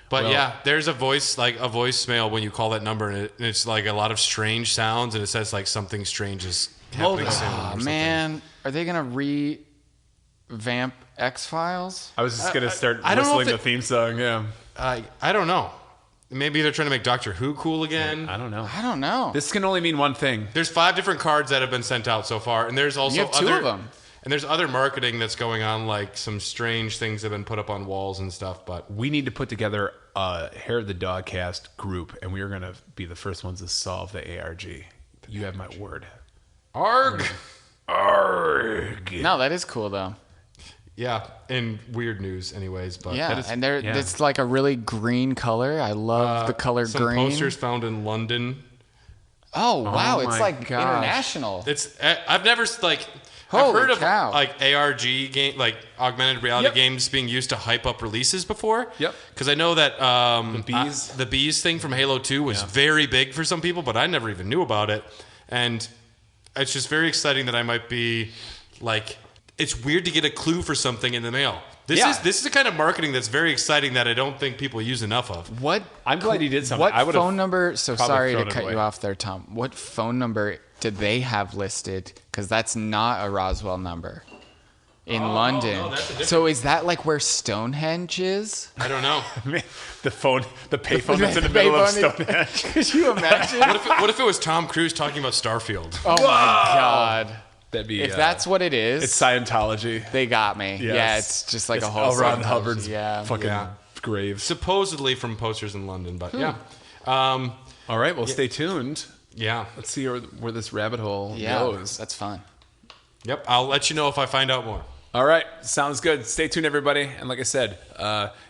But there's a voicemail when you call that number, and it's like a lot of strange sounds, and it says like something strange is happening soon. Oh man, are they gonna revamp X-Files? I was just going to start I don't know whistling if the theme song, yeah. I don't know. Maybe they're trying to make Doctor Who cool again. I don't know. I don't know. This can only mean one thing. There's 5 different cards that have been sent out so far, and there's also You have 2 of them. And there's other marketing that's going on, like some strange things have been put up on walls and stuff. But We need to put together a Hair of the Dogcast group, and we are going to be the first ones to solve the ARG. You have my word. ARG. No, that is cool though. Yeah, in weird news, anyways. But it's like a really green color. I love the color some green. posters found in London. Oh wow, it's my like gosh. international. I've never I've Holy heard of cow. like ARG game, like augmented reality games being used to hype up releases before. Yep. Because I know that The bees thing from Halo 2 was very big for some people, but I never even knew about it. And it's just very exciting that I might be like, it's weird to get a clue for something in the mail. This is the kind of marketing that's very exciting that I don't think people use enough of. I'm glad you did something. What I would've phone number? So probably sorry to thrown it cut away. you off there, Tom. What phone number did they have listed? Because that's not a Roswell number in London. no, that's a different- So is that like where Stonehenge is? I don't know. the payphone that's in the middle of payphone Stonehenge. Could you imagine? What if it was Tom Cruise talking about Starfield? Oh my God! That'd be If that's what it is, it's Scientology. they got me. Yes. Yeah, it's just like It's a whole L. Ron Scientology. Hubbard's fucking Yeah. grave. Supposedly from posters in London, but yeah. All right, well, stay tuned. Yeah. Let's see where this rabbit hole Yeah, goes. that's fun. Yep. I'll let you know if I find out more. All right, sounds good. Stay tuned, everybody. And like I said,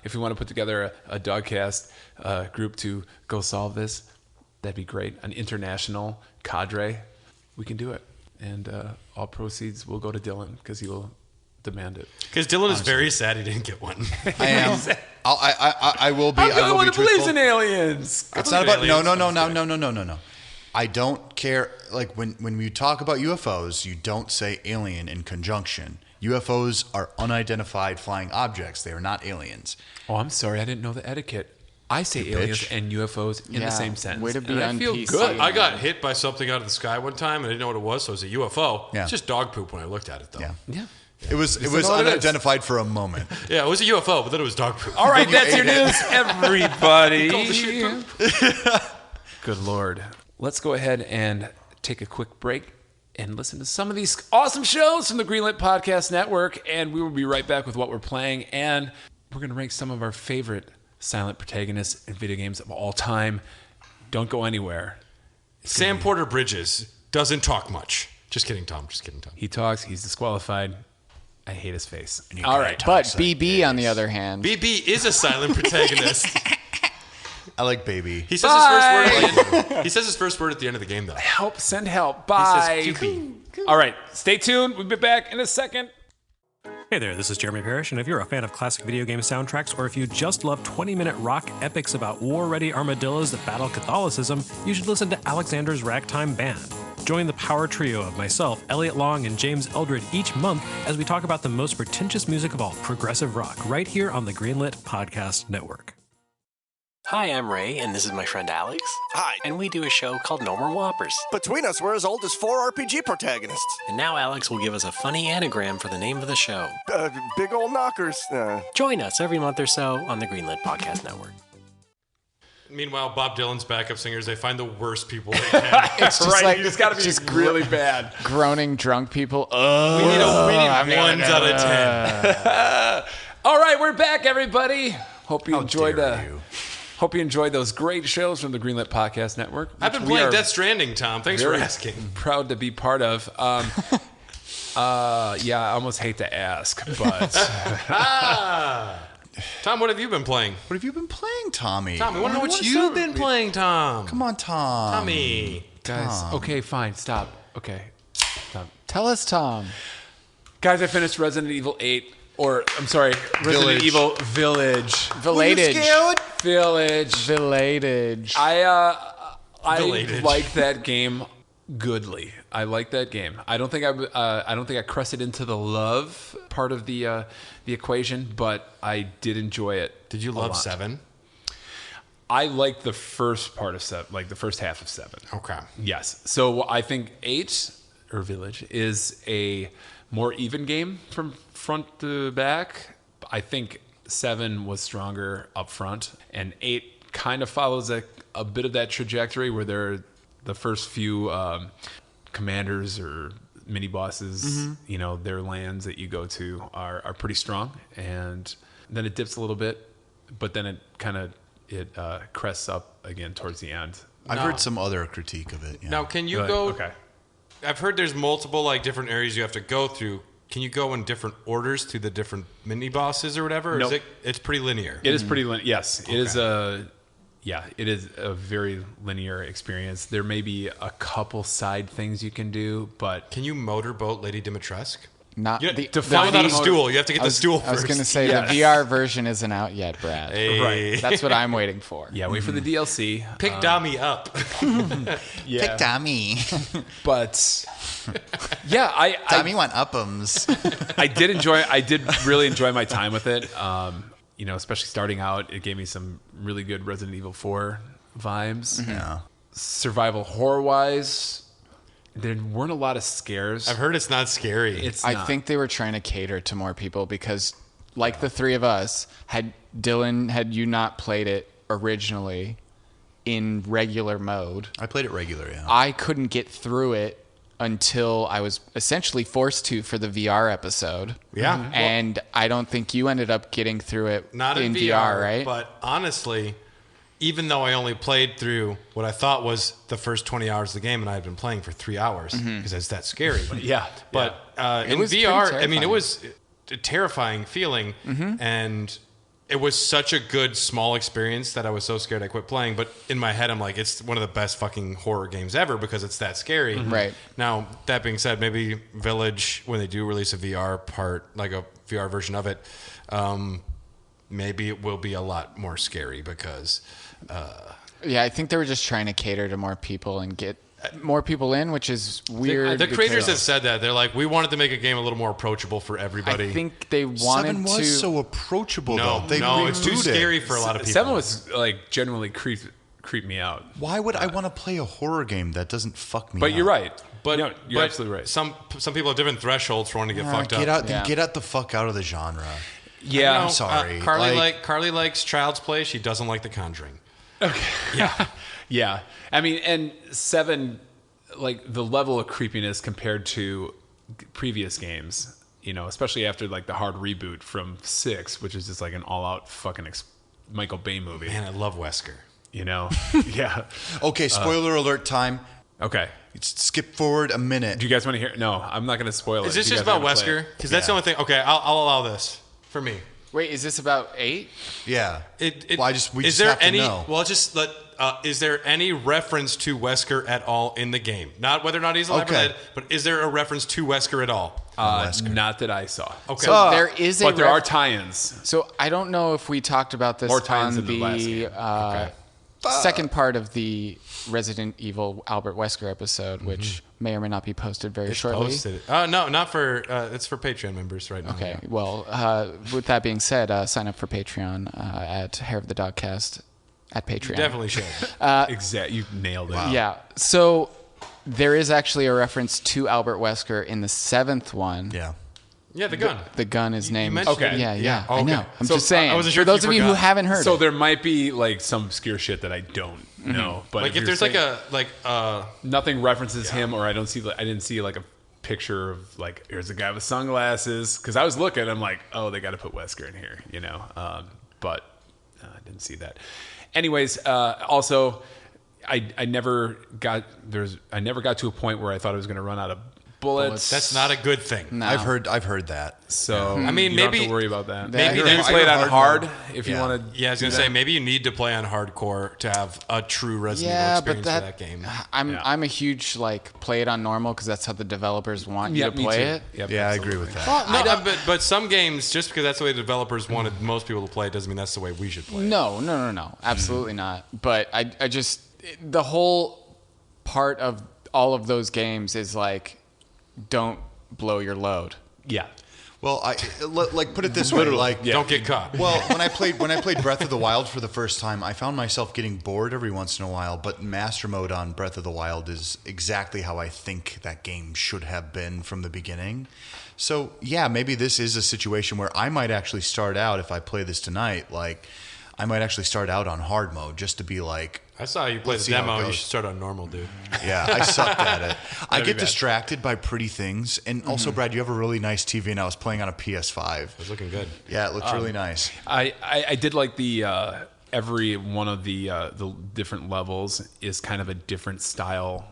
if we want to put together a Dogcast group to go solve this, that'd be great. An international cadre, we can do it. And all proceeds will go to Dylan because he will demand it. Because Dylan is very sad he didn't get one. I am. I will be. I'm the I only will one be who believes truthful. in aliens. It's not about no. I don't care. Like when we talk about UFOs, you don't say alien in conjunction. UFOs are unidentified flying objects. They are not aliens. Oh, I'm sorry. I didn't know the etiquette. I say aliens bitch. and UFOs in the same sentence. Way to be and I on feel PC. good. I got hit by something out of the sky one time, and I didn't know what it was, so it was a UFO. Yeah. It's just dog poop when I looked at it, though. Yeah. Yeah. It was know what it is. unidentified for a moment. Yeah, it was a UFO, but then it was dog poop. All right, you that's your ate it. news, everybody. Called the shit poop. Good Lord. Let's go ahead and take a quick break and listen to some of these awesome shows from the Greenlit Podcast Network. And we will be right back with what we're playing. And we're going to rank some of our favorite silent protagonists in video games of all time. Don't go anywhere. Sam Porter Bridges doesn't talk much. Just kidding, Tom. He talks. He's disqualified. I hate his face. All right, But BB, on the other hand, BB is a silent protagonist. I like baby. He says his first word at the end. He says his first word at the end of the game, though. Help, send help. Bye. He says QB. All right, stay tuned. We'll be back in a second. Hey there, this is Jeremy Parrish, and if you're a fan of classic video game soundtracks, or if you just love 20-minute rock epics about war-ready armadillos that battle Catholicism, you should listen to Alexander's Ragtime Band. Join the power trio of myself, Elliot Long, and James Eldred each month as we talk about the most pretentious music of all, progressive rock, right here on the Greenlit Podcast Network. Hi, I'm Ray, and this is my friend Alex. Hi. And we do a show called No More Whoppers. Between us, we're as old as 4 RPG protagonists. And now Alex will give us a funny anagram for the name of the show. Big old knockers. Join us every month or so on the Greenlit Podcast Network. Meanwhile, Bob Dylan's backup singers, they find the worst people they can. It's just like you just got to be just really bad. groaning drunk people. We need ones out of 10. All right, we're back, everybody. Hope you enjoyed. dare you. Hope you enjoyed those great shows from the Greenlit Podcast Network. I've been which we playing are Death Stranding, Tom. Thanks for very asking. Proud to be part of. Yeah, I almost hate to ask, but Tom, what have you been playing? What have you been playing, Tommy? Tom, we want to know what you've been playing, Tom. Come on, Tom. Tommy. guys, okay, fine, stop. Okay, stop. Tell us, Tom. Guys, I finished Resident Evil 8. Or, I'm sorry, Resident Village. Evil Village. VIIIage. Village. VIIIage. I VIIIage. like that game goodly. I like that game. I don't think I crested into the love part of the equation, but I did enjoy it. Did you a love lot. 7? I like the first part of 7, like the first half of 7. Okay. Yes. So I think 8 or Village is a more even game from front to back. I think 7 was stronger up front, and 8 kind of follows a bit of that trajectory where they're the first few commanders or mini bosses, you know, their lands that you go to are pretty strong, and then it dips a little bit, but then it kind of crests up again towards the end. I've heard some other critique of it. Yeah. Now, can you Really? go... Okay. I've heard there's multiple like different areas you have to go through. Can you go in different orders to the different mini bosses or whatever? Or Nope. is it's pretty linear? It is pretty linear. Yes, it is it is a very linear experience. There may be a couple side things you can do, but Can you motorboat Lady Dimitrescu? Not You, the, to the fly without a V- stool, you have to get the stool first. I was going to say Yes. the VR version isn't out yet, Brad. Hey. Right. That's what I'm waiting for. yeah, wait for the DLC. Pick Dami up. Yeah, Pick Tommy. but yeah, Tommy want uppums. I did really enjoy my time with it. You know, especially starting out, it gave me some really good Resident Evil 4 vibes. Yeah. Survival horror wise, there weren't a lot of scares. I've heard it's not scary. It's I not. think they were trying to cater to more people because, like the three of us, had you not played it originally in regular mode, I played it regular, yeah. I couldn't get through it until I was essentially forced to for the VR episode. Yeah. Mhm. And I don't think you ended up getting through it Not in VR, VR, right? But honestly, even though I only played through what I thought was the first 20 hours of the game, and I had been playing for 3 hours because it's that scary. Yeah, But in was pretty VR, I mean, terrifying. it was a terrifying feeling, and it was such a good small experience that I was so scared I quit playing. But in my head, I'm like, it's one of the best fucking horror games ever because it's that scary. Right. Now, that being said, maybe Village, when they do release a VR part, like a VR version of it, maybe it will be a lot more scary because... Yeah, I think they were just trying to cater to more people and get more people in, which is weird. The creators because have said that. They're like, we wanted to make a game a little more approachable for everybody. I think they wanted 7 was to. so approachable, no, though. They it's too rebooted. scary for a lot of people. 7 was like genuinely creep me out. Why would I want to play a horror game that doesn't fuck me But up? you're right. But No, you're but absolutely right. Some people have different thresholds for wanting to get fucked get up. out, Yeah. get out the fuck out of the genre. Yeah, No, I'm sorry. Carly likes Child's Play. She doesn't like The Conjuring. Yeah. I mean, and 7, like the level of creepiness compared to previous games, you know, especially after like the hard reboot from 6, which is just like an all-out fucking Michael Bay movie. Man, I love Wesker. You know? Yeah. Okay, spoiler alert time. Okay. Skip forward a minute. Do you guys want to hear? No, I'm not going to spoil it. Is this if you just guys about haven't played Wesker? it. Because that's the only thing. Okay, I'll allow this for me. Wait, is this about 8? Yeah. It, Well, we is just there have to any? know. Well, just let. Is there any reference to Wesker at all in the game? Not whether or not he's alive or Okay. dead, but is there a reference to Wesker at all? Wesker. Not that I saw. Okay. So there is a. But there are ref- tie-ins. So I don't know if we talked about this More tie-ins on than the last game. the second part of the Resident Evil Albert Wesker episode, which may or may not be posted very shortly. Posted. No, not for. It's for Patreon members right now. Okay. Yeah. Well, with that being said, sign up for Patreon at Hair of the Dogcast at Patreon. You definitely should. Exactly. You nailed it. Yeah. So there is actually a reference to Albert Wesker in the 7th one. Yeah. Yeah, the gun. The gun is named. mentioned Okay. it. Yeah, Yeah. I Okay. know. I'm So, just saying. I wasn't sure for if those you of you who forgot. haven't heard So it. there might be like some obscure shit that I don't know, but Like if you're there's like saying a nothing references him, or I didn't see like a picture of like here's a guy with sunglasses, because I was looking, I'm like, oh, they got to put Wesker in here, but I didn't see that. Anyways, also, I never got to a point where I thought I was going to run out of bullets. That's not a good thing. No. I've heard that. So I mean, you don't have maybe- to worry about that. maybe you there's- can play it I on heard hard if you Yeah. want to. Yeah, I was gonna say maybe you need to play on hardcore to have a true Resident Evil Yeah, but experience for that game. I'm a huge play it on normal because that's how the developers want you Yeah, to me play too. it. Yep, Yeah, I absolutely. agree with that. Well, no, but some games, just because that's the way the developers wanted most people to play, it doesn't mean that's the way we should play. No, absolutely not. But I just the whole part of all of those games is like, don't blow your load. Yeah. Well, like put it this way, like Don't get caught. Well, when I played Breath of the Wild for the first time, I found myself getting bored every once in a while. But Master Mode on Breath of the Wild is exactly how I think that game should have been from the beginning. So yeah, maybe this is a situation where I might actually start out, if I play this tonight, like I might actually start out on hard mode just to be like, I saw you play Let's the see how it demo. You goes. should start on normal, dude. yeah, I sucked at it. I get bad. distracted by pretty things. And also, Brad, you have a really nice TV, and I was playing on a PS5. It's looking good. Yeah, it looked really nice. I did like the every one of the different levels is kind of a different style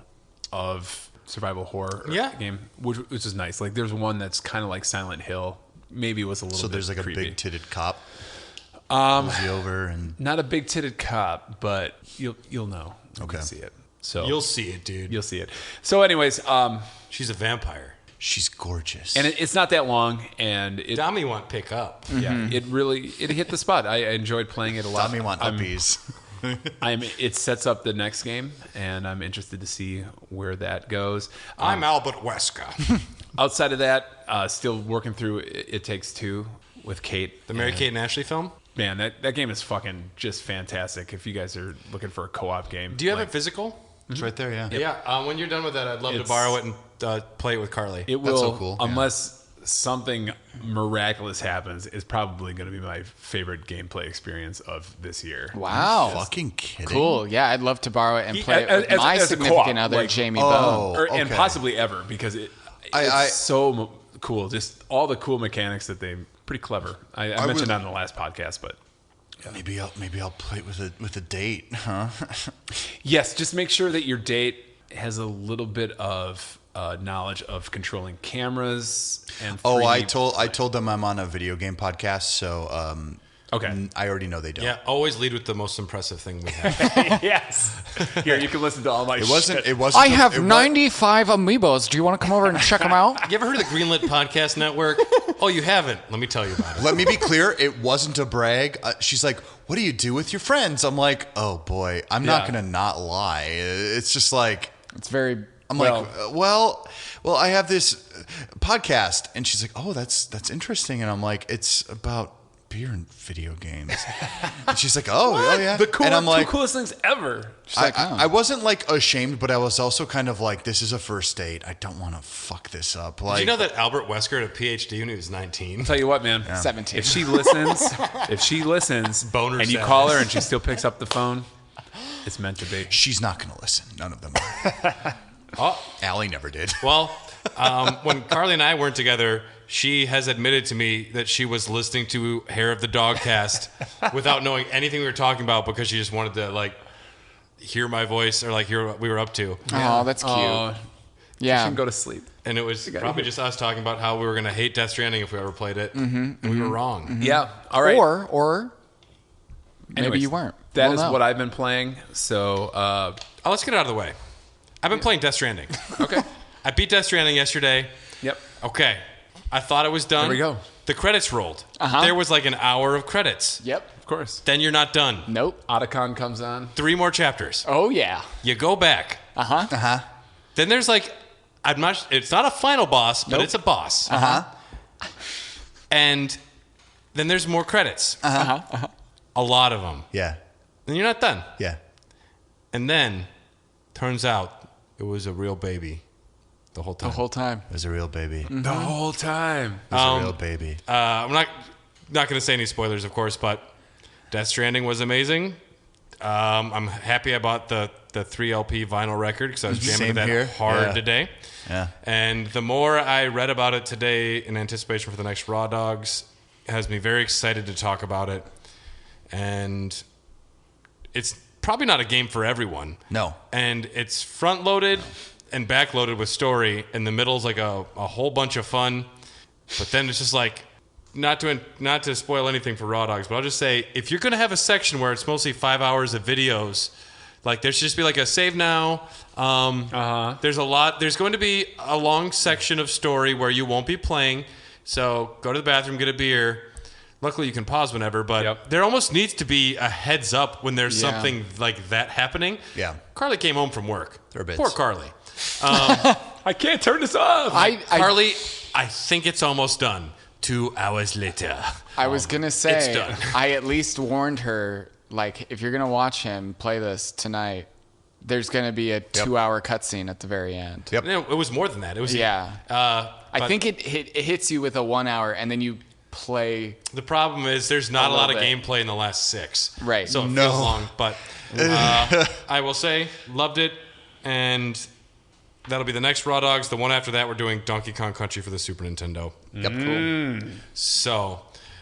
of survival horror Yeah. game, which is nice. Like there's one that's kind of like Silent Hill. Maybe it was a little. So bit there's like creepy. a big-titted cop. Pulls you over and Not a big titted cop, but you'll know. When Okay. you see it. So You'll see it, dude. you'll see it. So, anyways, She's a vampire. she's gorgeous. and it's not that long, and it Dami want pick up. yeah, it really hit the spot. I enjoyed playing it a lot. Tommy want I'm- uppies. It sets up the next game, and I'm interested to see where that goes. I'm Albert Wesker. Outside of that, still working through It Takes Two with Kate. The Mary-Kate and Ashley film. Man, that game is fucking just fantastic. If you guys are looking for a co-op game, Do you have it physical? It's right there, yeah. Yeah. When you're done with that, I'd love to It's- borrow it and play it with Carly. it will. so cool. Unless something miraculous happens, is probably going to be my favorite gameplay experience of this year. Wow. Fucking kidding. Cool. Yeah, I'd love to borrow it and play it with as- my as a significant co-op, other, like- Jamie Oh. Bone. And okay. possibly ever, because it's so cool. Just all the cool mechanics that they pretty clever. I mentioned would- that in the last podcast, but Maybe I'll play it with a date, huh? yes, just make sure that your date has a little bit of knowledge of controlling cameras and. Oh, 3D. I told them I'm on a video game podcast, so Okay. I already know they don't. Yeah, always lead with the most impressive thing we have. Yes. Here, you can listen to all my. It wasn't. shit. It wasn't. I have it wa- 95 amiibos. Do you want to come over and check them out? You ever heard of the Greenlit Podcast Network? Oh, you haven't? Let me tell you about it. Let me be clear. It wasn't a brag. She's like, "What do you do with your friends?" I'm like, "Oh boy, I'm not Yeah. gonna not lie." It's just like It's very. I'm Well- like, well, I have this podcast, and she's like, "Oh, that's interesting," and I'm like, "It's about beer and video games," and she's like, "Oh, yeah," The and I'm like, two coolest things ever. I wasn't like ashamed, but I was also kind of like, this is a first date. I don't want to fuck this up. Like, Did you know that Albert Wesker had a PhD when he was 19? Tell you what, man. 17. If she listens, Boner and you status. call her and she still picks up the phone, it's meant to be. she's not going to listen. None of them are. Oh, Allie never did. well, when Carly and I weren't together, she has admitted to me that she was listening to Hair of the Dogcast without knowing anything we were talking about because she just wanted to like hear my voice or like hear what we were up to. Oh, that's cute. Oh, yeah. she can go to sleep. And it was probably just us talking about how we were going to hate Death Stranding if we ever played it. And we were wrong. Yeah. All right. Or maybe Anyways, you weren't. That We'll is know. what I've been playing. So, Oh, let's get it out of the way. I've been playing Death Stranding. okay. I beat Death Stranding yesterday. Yep. Okay. I thought it was done. There we go. the credits rolled. There was like an hour of credits. Yep. Of course. Then you're not done. Nope. Otacon comes on. 3 more chapters. Oh yeah. You go back. Then there's like, it's not a final boss, but it's a boss. And then there's more credits. A lot of them. Yeah. And you're not done. Yeah. And then, turns out, it was a real baby the whole time. The whole time. It was a real baby. It The whole time. was a real baby. I'm not going to say any spoilers, of course, but Death Stranding was amazing. I'm happy I bought the 3LP vinyl record because I was jamming Same that here. hard Yeah. today. Yeah. And the more I read about it today in anticipation for the next Raw Dogs, it has me very excited to talk about it. And it's probably not a game for everyone. No. And it's front-loaded and back-loaded with story. And the middle's like a whole bunch of fun. But then it's just like, not to spoil anything for Raw Dogs, but I'll just say, if you're going to have a section where it's mostly 5 hours of videos, like there should just be like a save now. There's going to be a long section of story where you won't be playing. So go to the bathroom, get a beer. Luckily, you can pause whenever, but there almost needs to be a heads up when there's something like that happening. Yeah. Carly came home from work. There are bits. Poor Carly. I can't turn this off. Carly, I think it's almost done. 2 hours later. I was gonna say, it's done. I at least warned her, like, if you're gonna watch him play this tonight, there's gonna be a 2-hour cutscene at the very end. Yep. No, it was more than that. It was I think it hits you with a 1 hour, and then you play. The problem is there's not a lot of bit. gameplay in the last 6. Right. So it feels long, but I will say, loved it, and that'll be the next Raw Dogs. The one after that, we're doing Donkey Kong Country for the Super Nintendo. Yep. Cool. So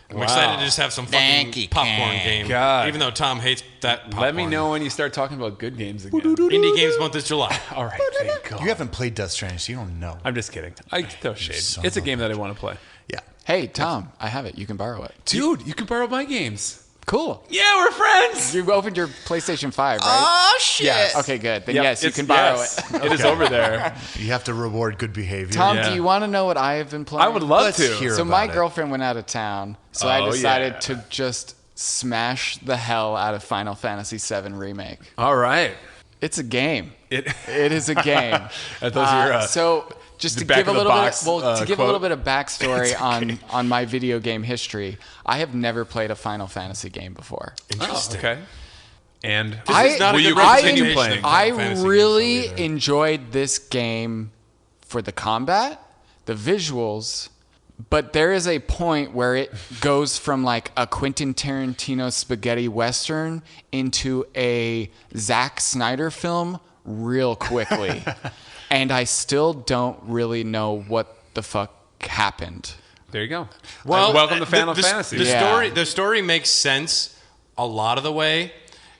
I'm excited to just have some fucking popcorn game. God. Even though Tom hates that popcorn. Let me know when you start talking about good games again. Indie Games Month is July. All right, thank God. You haven't played Death Stranding, so you don't know. I'm just kidding. I throw shade. Son It's a of game that I want to play. Yeah. Hey, Tom, I have it. You can borrow it. Dude, you can borrow my games. Cool. Yeah, we're friends. You opened your PlayStation 5, right? Oh, shit. Yes. Okay, good. Then Yep, yes, you it's- can borrow yes. it. It is over there. You have to reward good behavior. Tom, Yeah. do you want to know what I have been playing? I would love Let's to. hear So about my it. girlfriend went out of town, so I Oh, decided yeah. to just smash the hell out of Final Fantasy VII Remake. All right. It's a game. It is a game. I thought you were So just the to back give a of the little box, bit, to give a quote. little bit of backstory on my video game history, I have never played a Final Fantasy game before. Interesting. okay. And This is not a will good you representation continue of playing? Final I Fantasy games really either. enjoyed this game for the combat, the visuals, but there is a point where it goes from like a Quentin Tarantino spaghetti western into a Zack Snyder film real quickly. And I still don't really know what the fuck happened. There you go. Well, welcome to Final the Fantasy. The story makes sense a lot of the way,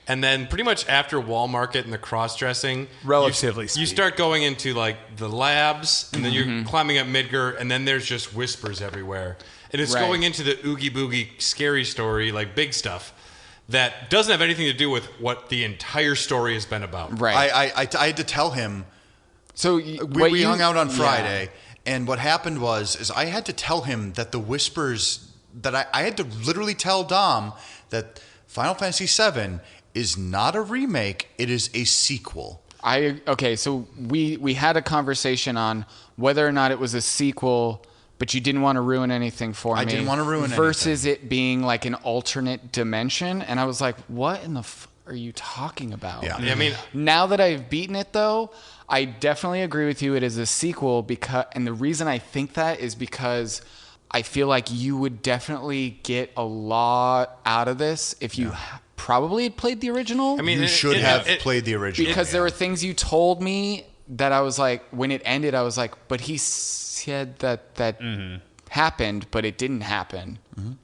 and then pretty much after Wall Market and the cross-dressing, Relatively you speaking. start going into like the labs, and then you're climbing up Midgar, and then there's just whispers everywhere, and it's Right. going into the oogie boogie scary story, like big stuff that doesn't have anything to do with what the entire story has been about. Right. I had to tell him. So We hung out on Friday, and what happened is I had to tell him that the whispers that I had to literally tell Dom that Final Fantasy VII is not a remake; it is a sequel. So we had a conversation on whether or not it was a sequel, but you didn't want to ruin anything for me. I didn't want to ruin versus it being like an alternate dimension, and I was like, "What in the are you talking about?" Yeah. I mean, Now that I've beaten it, though, I definitely agree with you. It is a sequel and the reason I think that is because I feel like you would definitely get a lot out of this if you probably had played the original. I mean, You should have played the original. Because there were things you told me that I was like, when it ended, I was like, but he said that happened, but it didn't happen.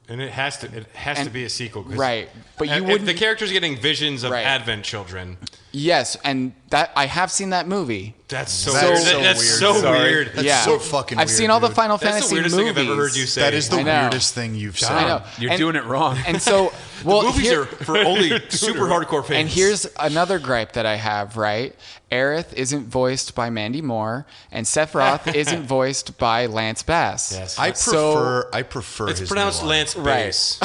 and it has to be a sequel, 'cause Right. But you if wouldn't. the character's getting visions of Right. Advent children. Yes, and that I have seen that movie. That's so That weird. is so That's weird. so Sorry. weird. That's so fucking I've weird, seen all the dude. Final That's Fantasy the weirdest movies. thing I've ever heard you say. That is the I know. weirdest thing you've said. I know. You're And- doing it wrong. And so, well, Movies here- are for only super hardcore fans. and here's another gripe that I have, right? Aerith isn't voiced by Mandy Moore, and Sephiroth isn't voiced by Lance Bass. Yes. I So- prefer It's his pronounced new line. Lance Right. Bass.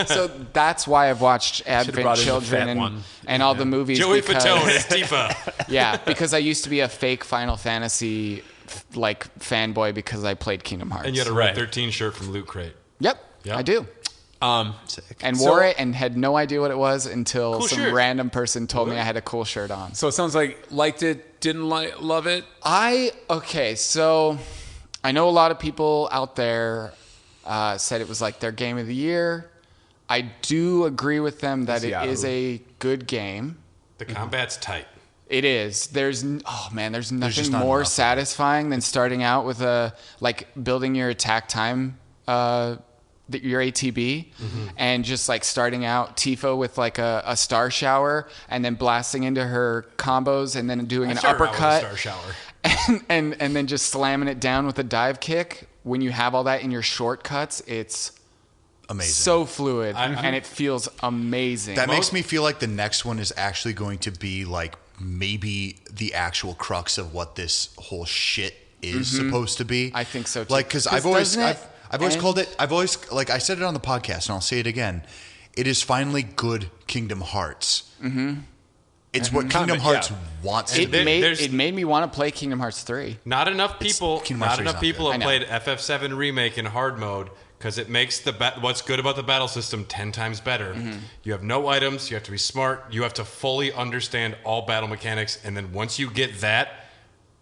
So that's why I've watched Advent brought in the Children fat one. and all the movies. Joey because, Fatone is Tifa. Yeah, because I used to be a fake Final Fantasy like fanboy because I played Kingdom Hearts. And you had a Right. Red 13 shirt from Loot Crate. Yep, Yep. I do. Sick. And So- wore it and had no idea what it was until Cool some shirt. random person told me I had a cool shirt on. So it sounds like liked it, didn't love it. So I know a lot of people out there said it was like their game of the year. I do agree with them that it Yahoo. is a good game. The combat's tight. It is. There's nothing just more not enough. satisfying than starting out with building your attack time, your ATB, and just like starting out Tifa with like a star shower, and then blasting into her combos, and then doing an Started out with a uppercut, Star shower. and then just slamming it down with a dive kick. When you have all that in your shortcuts, it's Amazing. so fluid, and it feels amazing. That makes me feel like the next one is actually going to be like maybe the actual crux of what this whole shit is supposed to be. I think so, too. Like, because 'Cause I've always doesn't it called it. I've always like I said it on the podcast, and I'll say it again. It is finally good Kingdom Hearts. Mm-hmm. It's what Kingdom Hearts wants to It be. There's- made me want to play Kingdom Hearts 3. Not enough people. Kingdom Hearts Not 3 is enough not people good. have I played know. FF7 remake in hard mode because it makes what's good about the battle system 10 times better. You have no items. You have to be smart. You have to fully understand all battle mechanics, and then once you get that,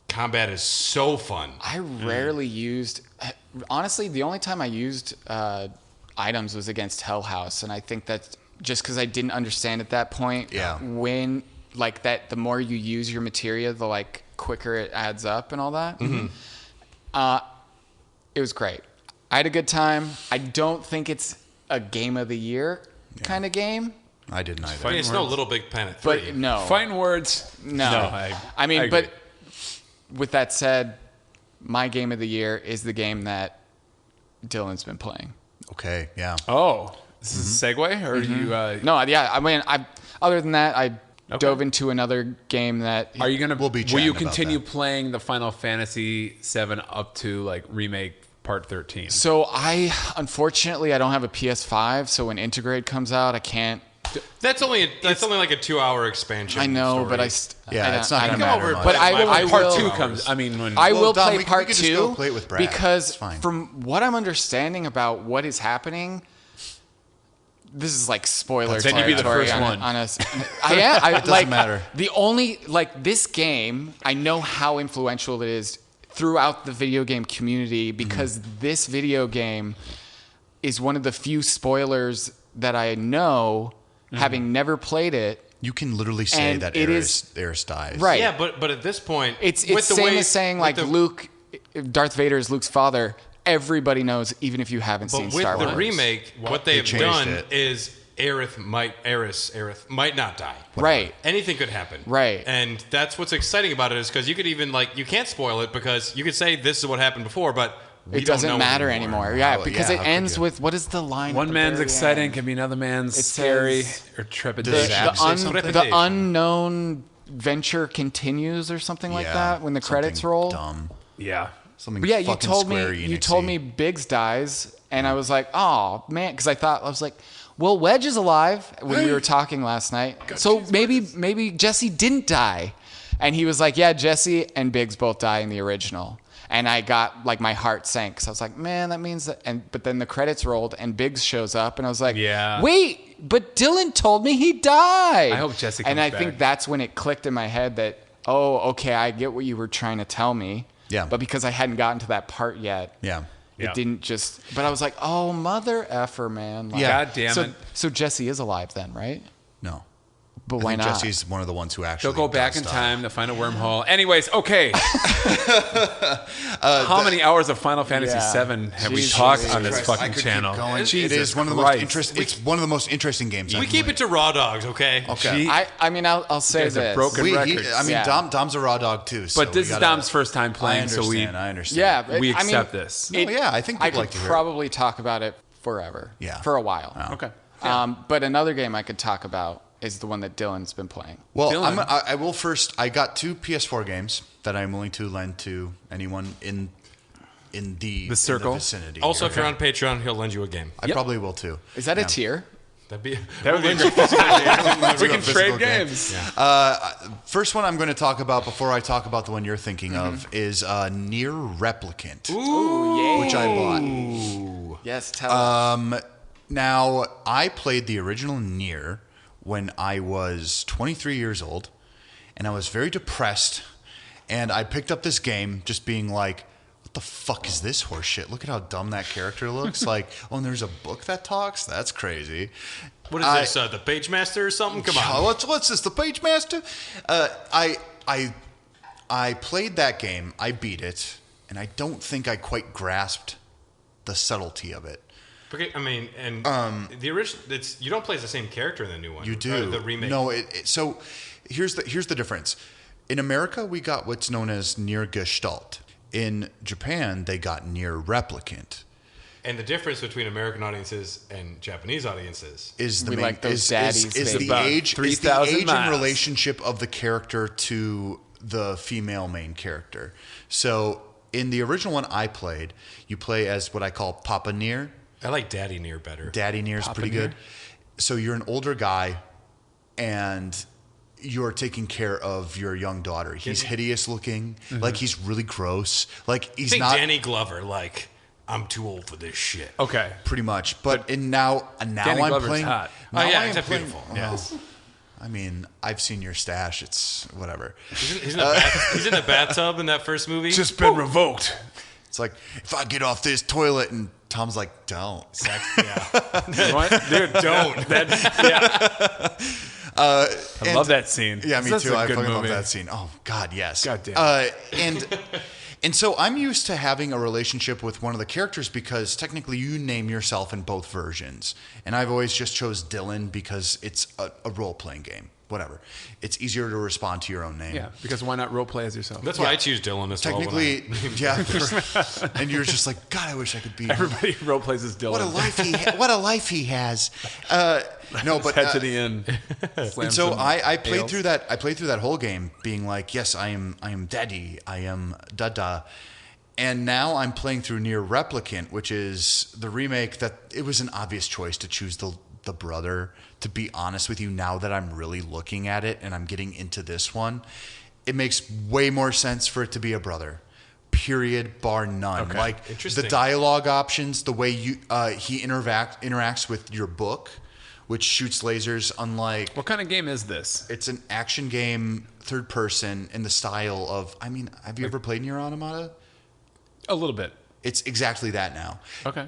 combat is so fun. I rarely used. Honestly, the only time I used items was against Hell House, and I think that's just because I didn't understand at that point. Yeah. When like that, the more you use your materia, the like quicker it adds up and all that. It was great. I had a good time. I don't think it's a game of the year kind of game, I didn't either. I mean, it's no Little Big Planet 3. but no, Fighting words. no. I mean, agree. but with that said, my game of the year is the game that Dylan's been playing. Okay, yeah. Oh, this is a segue, or do you? No, yeah. I mean, other than that, I dove into another game that. Are you gonna? We'll be will chatting you about continue that. playing the Final Fantasy VII up to like remake part 13? So unfortunately, I don't have a PS5. So when Integrate comes out, I can't. That's only like a 2-hour expansion. I know, story. but It's not I going don't to know. matter much. But I It's my will. part will- 2 comes. I mean, when I Well, will Dom, play we part could just 2 go play it with Brad. because It's fine. from what I'm understanding about what is happening, this is like spoiler Then you'd be the territory first on, one. on us. It doesn't matter. The only this game, I know how influential it is throughout the video game community because this video game is one of the few spoilers that I know, having never played it. You can literally say And that it Eris dies. Right. Yeah, but at this point, It's with the same way- as saying with like the- Luke, Darth Vader is Luke's father. Everybody knows, even if you haven't seen But with Star the Wars. remake, what they have changed done it. is Aerith might not die. Right. Anything could happen. Right. And that's what's exciting about it is because you could even you can't spoil it because you could say this is what happened before, but we It don't doesn't know matter anymore. Yeah, Well, because yeah, it how could ends you? with what is the line? at one the man's very exciting end? can be another man's It scary says- or The, trepidation. Zach say something? the unknown venture continues or something like Yeah, that when the credits something roll. Dumb. Yeah. Something But yeah, you fucking told Square me Enix-y. Biggs dies, and I was like, oh man, because I was like, well, Wedge is alive when we were talking last night, so maybe Jesse didn't die, and he was like, yeah, Jesse and Biggs both die in the original, and I got like my heart sank, so I was like, man, that means that, but then the credits rolled and Biggs shows up, and I was like, Yeah. wait, but Dylan told me he died. I hope Jesse and comes I think back. that's when it clicked in my head that, oh, okay, I get what you were trying to tell me. Yeah. But because I hadn't gotten to that part yet, Yeah. Yeah. it didn't just. But I was like, oh, mother effer, man. Like, God damn it. So Jesse is alive then, right? No. But I why think not? Jesse's one of the ones who actually They'll go back does in stuff. time to find a wormhole. Anyways, okay. How many hours of Final Fantasy VII have we Jesus talked on Christ, this I fucking could channel? Keep going. It Jesus is one of the Christ. most interesting. It's one of the most interesting games. We I've keep played. it to raw dogs, okay? Okay. I mean, I'll say guys are this. broken. records. Yeah. Dom's a raw dog too. So But this we is gotta- Dom's first time playing, so we I understand. Yeah, but, we I mean, accept this. No, yeah, I think I people could like to hear it. probably talk about it forever. Yeah. For a while. Okay. But another game I could talk about is the one that Dylan's been playing. Well, Dylan. I will first. I got 2 PS4 games that I'm willing to lend to anyone in the circle? in the vicinity. Also, here. if you're on Patreon, he'll lend you a game. I probably will too. Is that a tier? That'd be. That would be great. We can Physical trade game. games. First one I'm going to talk about before I talk about the one you're thinking of is Nier Replicant, which I bought. Yes, tell us. Now, I played the original Nier when I was 23 years old, and I was very depressed, and I picked up this game just being like, what the fuck is this horse shit? Look at how dumb that character looks. Like, oh, and there's a book that talks? That's crazy. What is this? The Page Master or something? Come on. What's this, the Page Master? I played that game, I beat it, and I don't think I quite grasped the subtlety of it. Okay, I mean, and the original, you don't play as the same character in the new one. You or do. the remake. No, so here's the difference. In America, we got what's known as Nier Gestalt. In Japan, they got Nier Replicant. And the difference between American audiences and Japanese audiences Is the We main, like those is, daddies, is baby. the About age 3,000 and miles. relationship of the character to the female main character. So in the original one I played, you play as what I call Papa Nier. I like Daddy Nier better. Daddy Nier's Papa pretty Nier? good. So you're an older guy, and you're taking care of your young daughter. He's hideous looking, like he's really gross, like he's Think not Danny Glover, like, I'm too old for this shit. Okay. pretty much. But now Danny I'm Glover's playing. hot. Now Oh, yeah, I am he's playing- beautiful. Yes. I mean, I've seen your stash. It's whatever. He's in the bathtub in that first movie. Just been revoked. It's like if I get off this toilet, and Tom's like, "Don't." What? Dude, don't. I love that scene. Yeah, me That's too. a I good fucking love movie. that scene. Oh God, yes. God damn And so I'm used to having a relationship with one of the characters because technically you name yourself in both versions, and I've always just chose Dylan because it's a role playing game. Whatever, it's easier to respond to your own name. Yeah, because why not role play as yourself? That's why I choose Dylan as well. Technically, yeah. And you're just like, God, I wish I could be. Everybody role plays as Dylan. What a life he! What a life he has. No, but Head to the end. Slam and so some I played ales. through that. I played through that whole game, being like, yes, I am Daddy. I am Dada. And now I'm playing through Nier Replicant, which is the remake. That it was an obvious choice to choose the brother. To be honest with you, now that I'm really looking at it and I'm getting into this one, it makes way more sense for it to be a brother. Period, bar none. Okay. Like Interesting. the dialogue options, the way he interacts with your book, which shoots lasers. Unlike What kind of game is this? it's an action game, third person, in the style of. I mean, have you ever played Nier Automata? A little bit. It's exactly that now. Okay.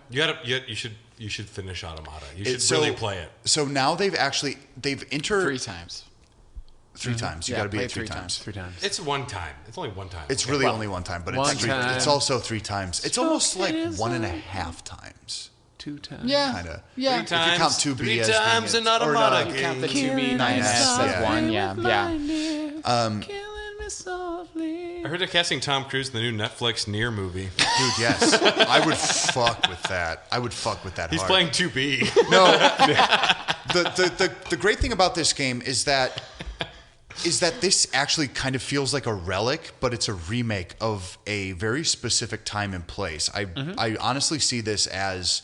You should finish Automata. You should It's really play it. So now they've entered 3 times. three times. You Yeah, got to beat play it 3 3 times. times. 3 times. It's one time. It's only one time. It's really only one time, but one it's time. it's also 3 times. It's almost like 1.5 times. 2 times. Yeah. Kinda. Yeah. Three times. If you count 2B three as being times it- in or Automata. not. You count the game. 2B, 9S Yeah. as 1, yeah. Killing me softly. I heard they're casting Tom Cruise in the new Netflix Nier movie. Dude, yes. I would fuck with that. I would fuck with that He's hard. playing 2B. No. The great thing about this game is that this actually kind of feels like a relic, but it's a remake of a very specific time and place. I honestly see this as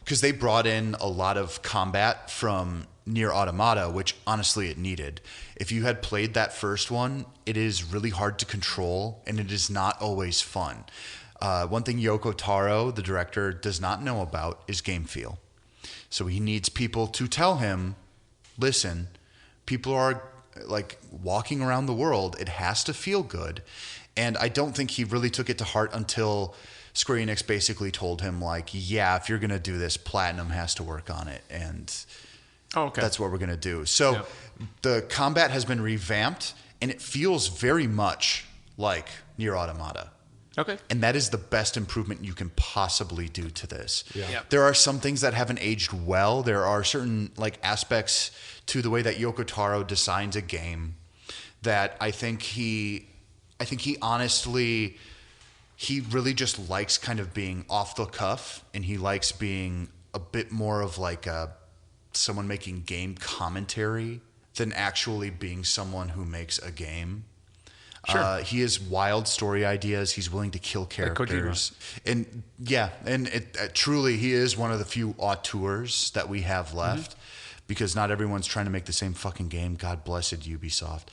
because they brought in a lot of combat from Nier Automata, which honestly it needed. If you had played that first one, it is really hard to control and it is not always fun. One thing Yoko Taro, the director, does not know about is game feel. So he needs people to tell him, listen, people are like walking around the world. It has to feel good. And I don't think he really took it to heart until Square Enix basically told him, like, yeah, if you're going to do this, Platinum has to work on it. And Oh, okay. That's what we're going to do. So the combat has been revamped, and it feels very much like Nier Automata. Okay. And that is the best improvement you can possibly do to this. Yeah. There are some things that haven't aged well. There are certain aspects to the way that Yoko Taro designs a game that I think he honestly, he really just likes kind of being off the cuff, and he likes being a bit more of someone making game commentary than actually being someone who makes a game. Sure. He has wild story ideas. He's willing to kill characters. And truly, he is one of the few auteurs that we have left because not everyone's trying to make the same fucking game. God blessed Ubisoft.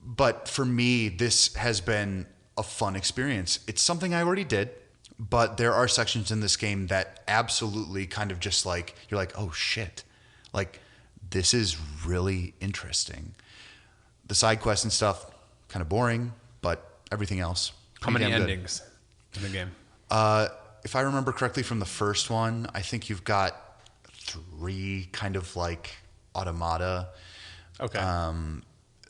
But for me, this has been a fun experience. It's something I already did, but there are sections in this game that absolutely kind of just you're like, oh shit. This is really interesting. The side quests and stuff, kind of boring, but everything else. How many damn good. endings in the game? If I remember correctly from the first one, I think you've got 3 kind of automata. Okay.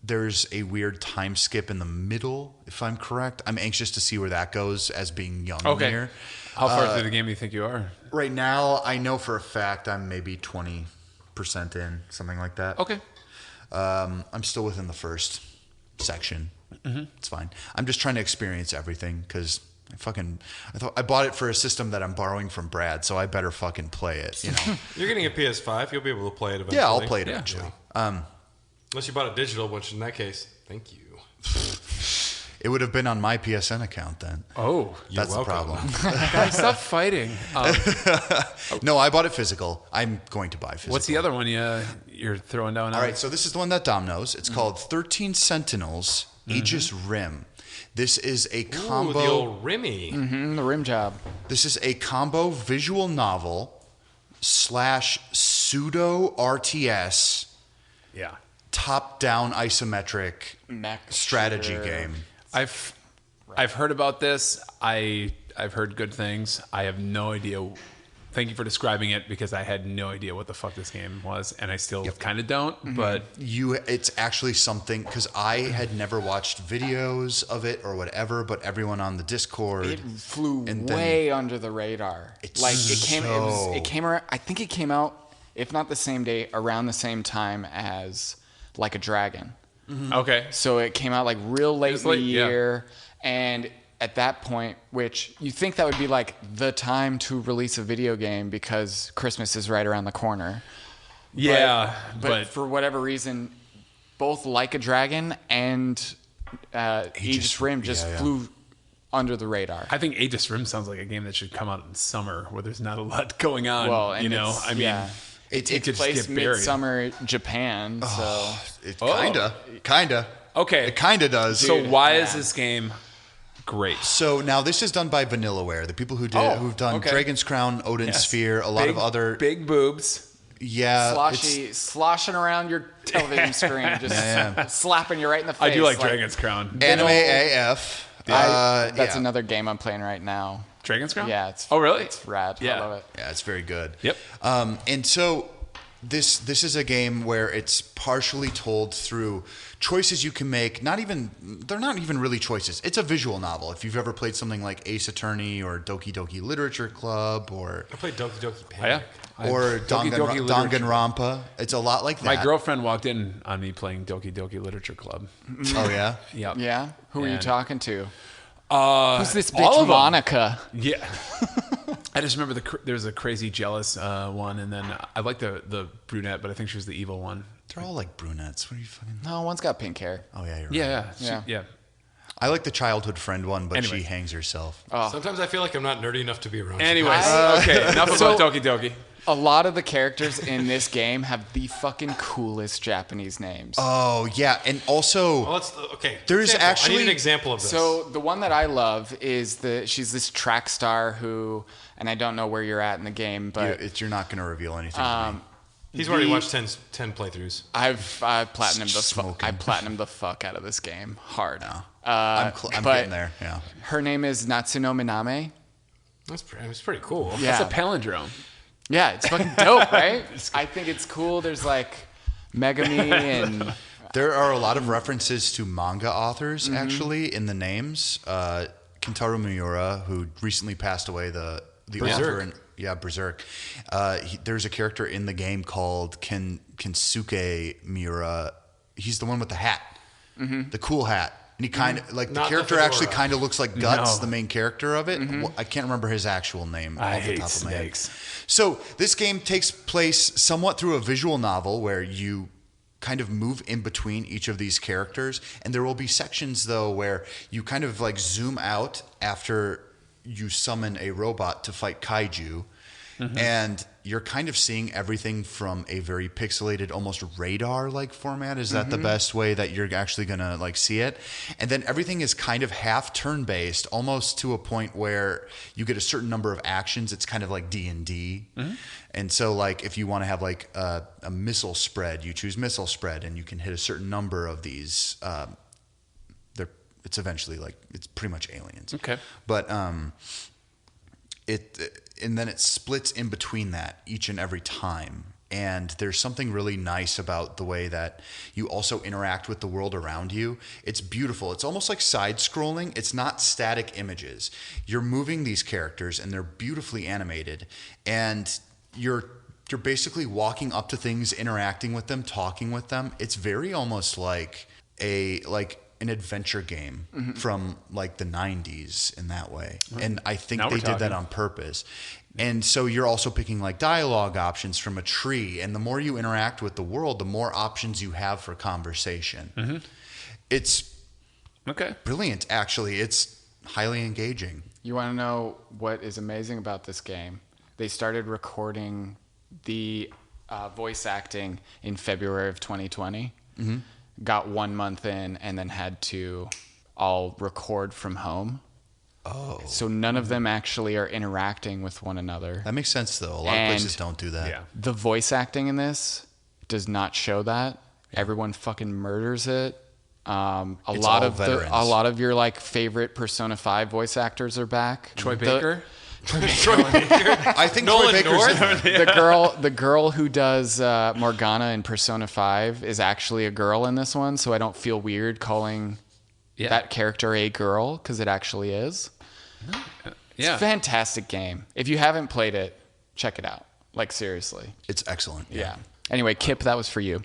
There's a weird time skip in the middle, if I'm correct. I'm anxious to see where that goes as being young here. How far through the game do you think you are? Right now, I know for a fact I'm maybe 20% in, something like that. Okay. I'm still within the first section. It's fine. I'm just trying to experience everything because I bought it for a system that I'm borrowing from Brad, so I better fucking play it. You're getting a PS5. You'll be able to play it eventually. Yeah, I'll play it eventually. Unless you bought a digital, which in that case, thank you. It would have been on my PSN account then. Oh, That's the problem. guys, stop fighting. No, I bought it physical. I'm going to buy physical. What's the other one you're throwing down? All right, so this is the one that Dom knows. It's called 13 Sentinels, Aegis Rim. This is a combo. Ooh, the old Rimmy. The rim job. This is a combo visual novel / pseudo RTS Yeah. top-down isometric Mech strategy shooter. game. I've heard about this. I've heard good things. I have no idea. Thank you for describing it because I had no idea what the fuck this game was, and I still kind of don't. But It's actually something because I had never watched videos of it or whatever, but everyone on the Discord It flew and then- way under the radar. It's It came around. I think it came out, if not the same day, around the same time as Like a Dragon. okay, So it came out real late in the late, yeah. year, and at that point, which you think that would be the time to release a video game because Christmas is right around the corner. yeah, But for whatever reason, both Like a Dragon and Aegis Rim just flew under the radar. I think Aegis Rim sounds like a game that should come out in summer where there's not a lot going on. Well, and It could just plays get buried. midsummer Japan, so It kinda. Okay. It kinda does. So why is this game great? So now this is done by Vanillaware, the people who've done okay. Dragon's Crown, Odin's Yes. Sphere, a lot of other big boobs. sloshing around your television screen, just slapping you right in the face. I do like Dragon's Crown. anime AF. That's another game I'm playing right now. Dragon's Crown? Yeah, it's really? It's rad. Yeah. I love it. Yeah, it's very good. Yep. And so this is a game where it's partially told through choices you can make. They're not even really choices. It's a visual novel. If you've ever played something like Ace Attorney or Doki Doki Literature Club or I played Doki Doki Panic. or Doki Doki Literature. Danganronpa, it's a lot like that. My girlfriend walked in on me playing Doki Doki Literature Club. Oh yeah. Yep. Yeah. Who are you And- talking to? Who's this all bitch, of 'em. Monica? Yeah. I just remember there was a crazy jealous one, and then I like the brunette, but I think she was the evil one. They're all like brunettes. What are you fucking? No, one's got pink hair. Oh yeah, you're right. Yeah. I like the childhood friend one, but Anyway. she hangs herself. Sometimes I feel like I'm not nerdy enough to be around. you. Anyways, okay, enough about Doki Doki. A lot of the characters in this game have the fucking coolest Japanese names. Oh yeah, and also Well, okay. There's example. I actually- need an example of this. So the one that I love is she's this track star who, and I don't know where you're at in the game, but you're not going to reveal anything. To me. he's already watched 10 playthroughs. I've platinumed Smoking. I platinumed the fuck out of this game hard. I'm but getting there. Yeah. Her name is Natsuno Miname. That's pretty cool. Yeah. That's a palindrome. Yeah, it's fucking dope, right? I think it's cool. There's like Megami and There are a lot of references to manga authors actually in the names. Kentaro Miura, who recently passed away, the author in Berserk. There's a character in the game called Kensuke Miura. He's the one with the hat, the cool hat. And he kind of like the character actually kind of looks like Guts, the main character of it. I can't remember his actual name off the top of my head. So this game takes place somewhat through a visual novel where you kind of move in between each of these characters, and there will be sections though where you kind of like zoom out after you summon a robot to fight kaiju. And you're kind of seeing everything from a very pixelated, almost radar-like format. Is that the best way that you're actually going to like see it? And then everything is kind of half turn-based, almost to a point where you get a certain number of actions. It's kind of like D&D. And so like if you want to have like a missile spread, you choose missile spread, and you can hit a certain number of these. It's eventually like, it's pretty much aliens. Okay. But and then it splits in between that each and every time. And there's something really nice about the way that you also interact with the world around you. It's beautiful. It's almost like side scrolling. It's not static images. You're moving these characters and they're beautifully animated, and you're basically walking up to things, interacting with them, talking with them. It's very almost like an adventure game from like the 90s in that way. And I think they did that on purpose. And so you're also picking like dialogue options from a tree. And the more you interact with the world, the more options you have for conversation. It's brilliant, actually. It's highly engaging. You want to know what is amazing about this game? They started recording the voice acting in February of 2020. Got 1 month in and then had to all record from home. Oh. So none of them actually are interacting with one another. That makes sense, though. A lot of places don't do that. Yeah. The voice acting in this does not show that. Everyone fucking murders it. A lot of your like favorite Persona 5 voice actors are back. Troy Baker? I think Troy Baker's the girl who does Morgana in Persona 5 is actually a girl in this one, so I don't feel weird calling that character a girl, because it actually is. It's a fantastic game. If you haven't played it, check it out. Like, seriously. It's excellent. Yeah. Anyway, Kip, that was for you.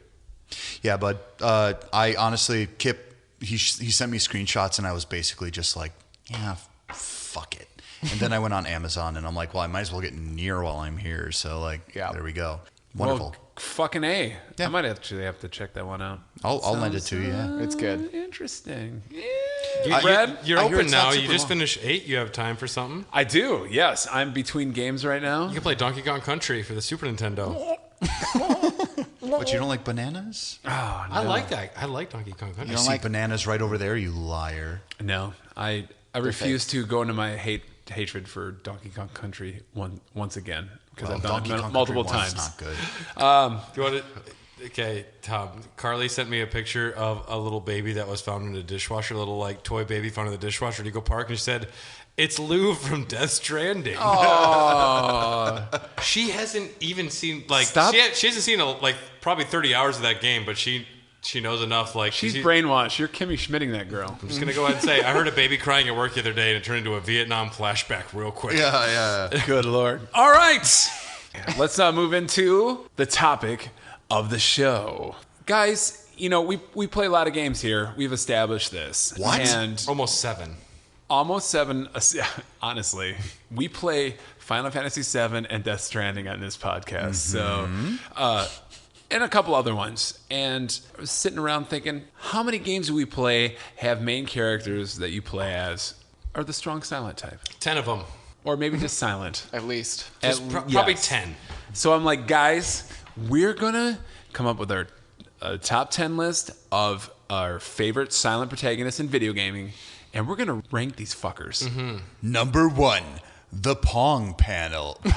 Yeah, bud. I honestly, Kip, he sent me screenshots, and I was basically just like, yeah, fuck it. And then I went on Amazon, and I'm like, well, I might as well get Nier while I'm here. So, like, there we go. Wonderful. Well, fucking A. Yeah. I might actually have to check that one out. I'll lend it to you. Yeah. It's good. Interesting. Brad, you're open now. You just finished 8. You have time for something? I do, yes. I'm between games right now. You can play Donkey Kong Country for the Super Nintendo. But you don't like bananas? Oh, no. I like that. I like Donkey Kong Country. I see bananas right over there, you liar. No, I refuse to go into my hatred for Donkey Kong Country once again, because I've done it multiple times. Not good. Do you want to? Okay, Tom. Carly sent me a picture of a little baby that was found in a dishwasher, a little like toy baby found in the dishwasher at Eagle Park, and she said, "It's Lou from Death Stranding." Oh, she hasn't even seen like Stop. She hasn't seen like probably 30 hours of that game, but she knows enough. Like she's brainwashed. You're Kimmy Schmitting that girl. I'm just gonna go ahead and say I heard a baby crying at work the other day, and it turned into a Vietnam flashback real quick. Yeah. Good Lord. All right, let's move into the topic of the show, guys. You know, we play a lot of games here. We've established this. What? And Almost 7. Honestly, we play Final Fantasy VII and Death Stranding on this podcast. So, and a couple other ones. And I was sitting around thinking, how many games do we play have main characters that you play as are the strong silent type? 10 of them. Or maybe just silent. At least. Probably 10. So I'm like, guys, we're going to come up with our top 10 list of our favorite silent protagonists in video gaming, and we're going to rank these fuckers. Number 1, the Pong paddle. The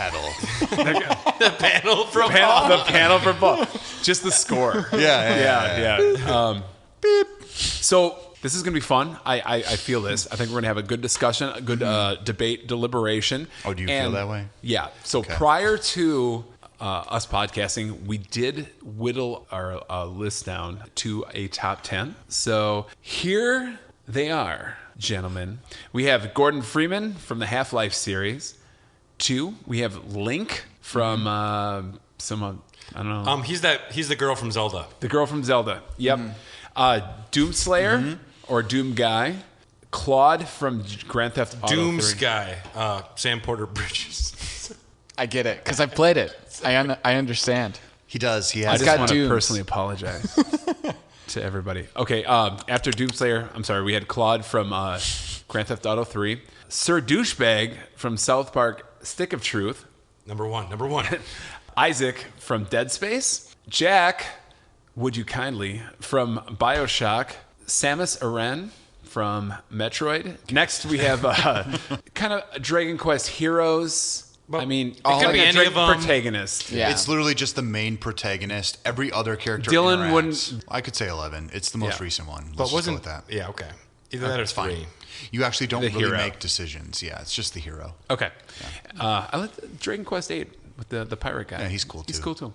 panel from The panel for Pong. Just the score. Yeah. Beep. So This is going to be fun. I feel this. I think we're going to have a good discussion, a good debate, deliberation. Oh, do you feel that way? Yeah. So prior to us podcasting, we did whittle our list down to a top 10. So here they are, gentlemen. We have Gordon Freeman from the Half-Life series. 2, we have Link from I don't know. He's the girl from Zelda. The girl from Zelda. Yep. Doomslayer or Doom Guy. Claude from Grand Theft Auto 3. Doomsky. Sam Porter Bridges. I get it because I played it. I understand. He does. He I has. just want to Dooms. personally apologize to everybody. Okay, after Doomslayer, I'm sorry, we had Claude from Grand Theft Auto 3. Sir Douchebag from South Park Stick of Truth. Number one. Isaac from Dead Space. Jack, would you kindly, from BioShock. Samus Aran from Metroid. Next, we have kind of Dragon Quest Heroes. Well, I mean, it could be any of them. Protagonist. Yeah. It's literally just the main protagonist. Every other character Dylan interacts. wouldn't- I could say 11. It's the most Yeah. recent one. Let's But just go wasn't with that. Yeah, okay. Either that or It's fine. 3. You actually don't The really hero. make decisions. Yeah, it's just the hero. Okay. I like Dragon Quest 8 with the pirate guy. Yeah, he's cool, He's too. cool too.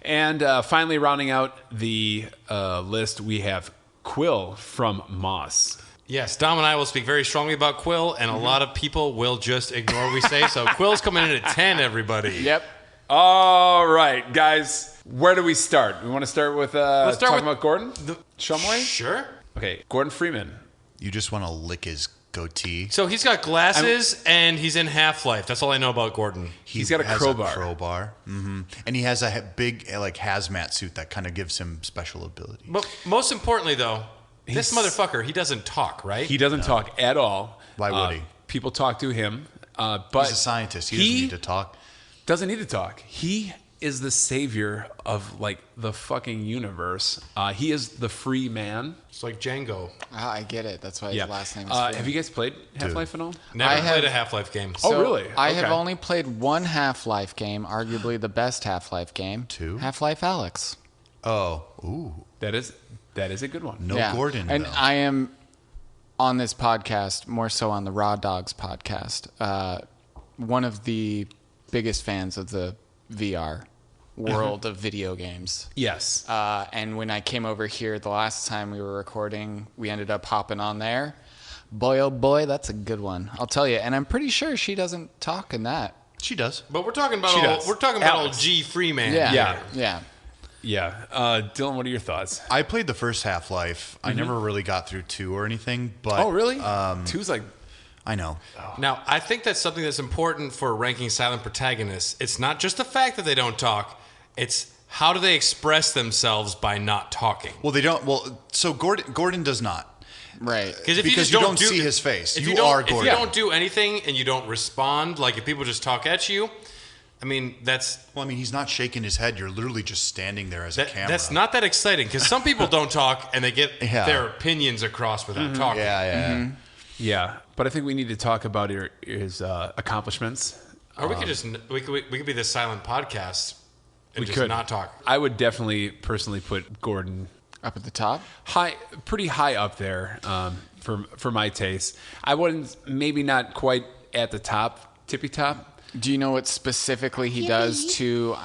And finally, rounding out the list, we have Quill from Moss. Yes, Dom and I will speak very strongly about Quill, and a lot of people will just ignore what we say. So Quill's coming in at 10, everybody. Yep. All right, guys. Where do we start? We want to start with start talking with about Gordon Shumway? Sure. Okay, Gordon Freeman. You just want to lick his goatee. So he's got glasses, and he's in Half-Life. That's all I know about Gordon. He's got a has crowbar. Mm-hmm. And he has a big hazmat suit that kind of gives him special ability. But most importantly, though, this motherfucker, he doesn't talk, right? He doesn't talk at all. Why would he? People talk to him, but He's a scientist. He doesn't need to talk. Doesn't need to talk. He is the savior of like the fucking universe. He is the free man. It's like Django. I get it. That's why his last name is Freeman. Have you guys played Half-Life at all? Never I played have- a Half-Life game. Oh, So, really? I have Okay. only played one Half-Life game, arguably the best Half-Life game. 2? Half-Life Alyx. Oh, ooh. That is a good one. No Gordon, And though. I am on this podcast, more so on the Raw Dogs podcast, one of the biggest fans of the VR world of video games. Yes. And when I came over here the last time we were recording, we ended up hopping on there. Boy, oh boy, that's a good one. I'll tell you. And I'm pretty sure she doesn't talk in that. She does. But we're talking about She does. we're talking about Alex. old G Freeman. Yeah. Yeah. Dylan, what are your thoughts? I played the first Half-Life. I never really got through 2 or anything. But Oh, really? Two's like I know. Now, I think that's something that's important for ranking silent protagonists. It's not just the fact that they don't talk, it's how do they express themselves by not talking. Well, they don't. Well, so Gordon does not. Right. Because if Because you you just don't see his face. if You don't- are If Gordon. you don't do anything and you don't respond, like if people just talk at you, I mean, that's Well, I mean, he's not shaking his head. You're literally just standing there as a camera. that's not that exciting. Because some people don't talk and they get Yeah. their opinions across without talking. Yeah. yeah, but I think we need to talk about his accomplishments. Or we could be the silent podcast and We just could not talk. I would definitely personally put Gordon Up at the top? pretty high up there for my taste. I wouldn't, maybe not quite at the top, tippy top. Do you know what specifically he does to?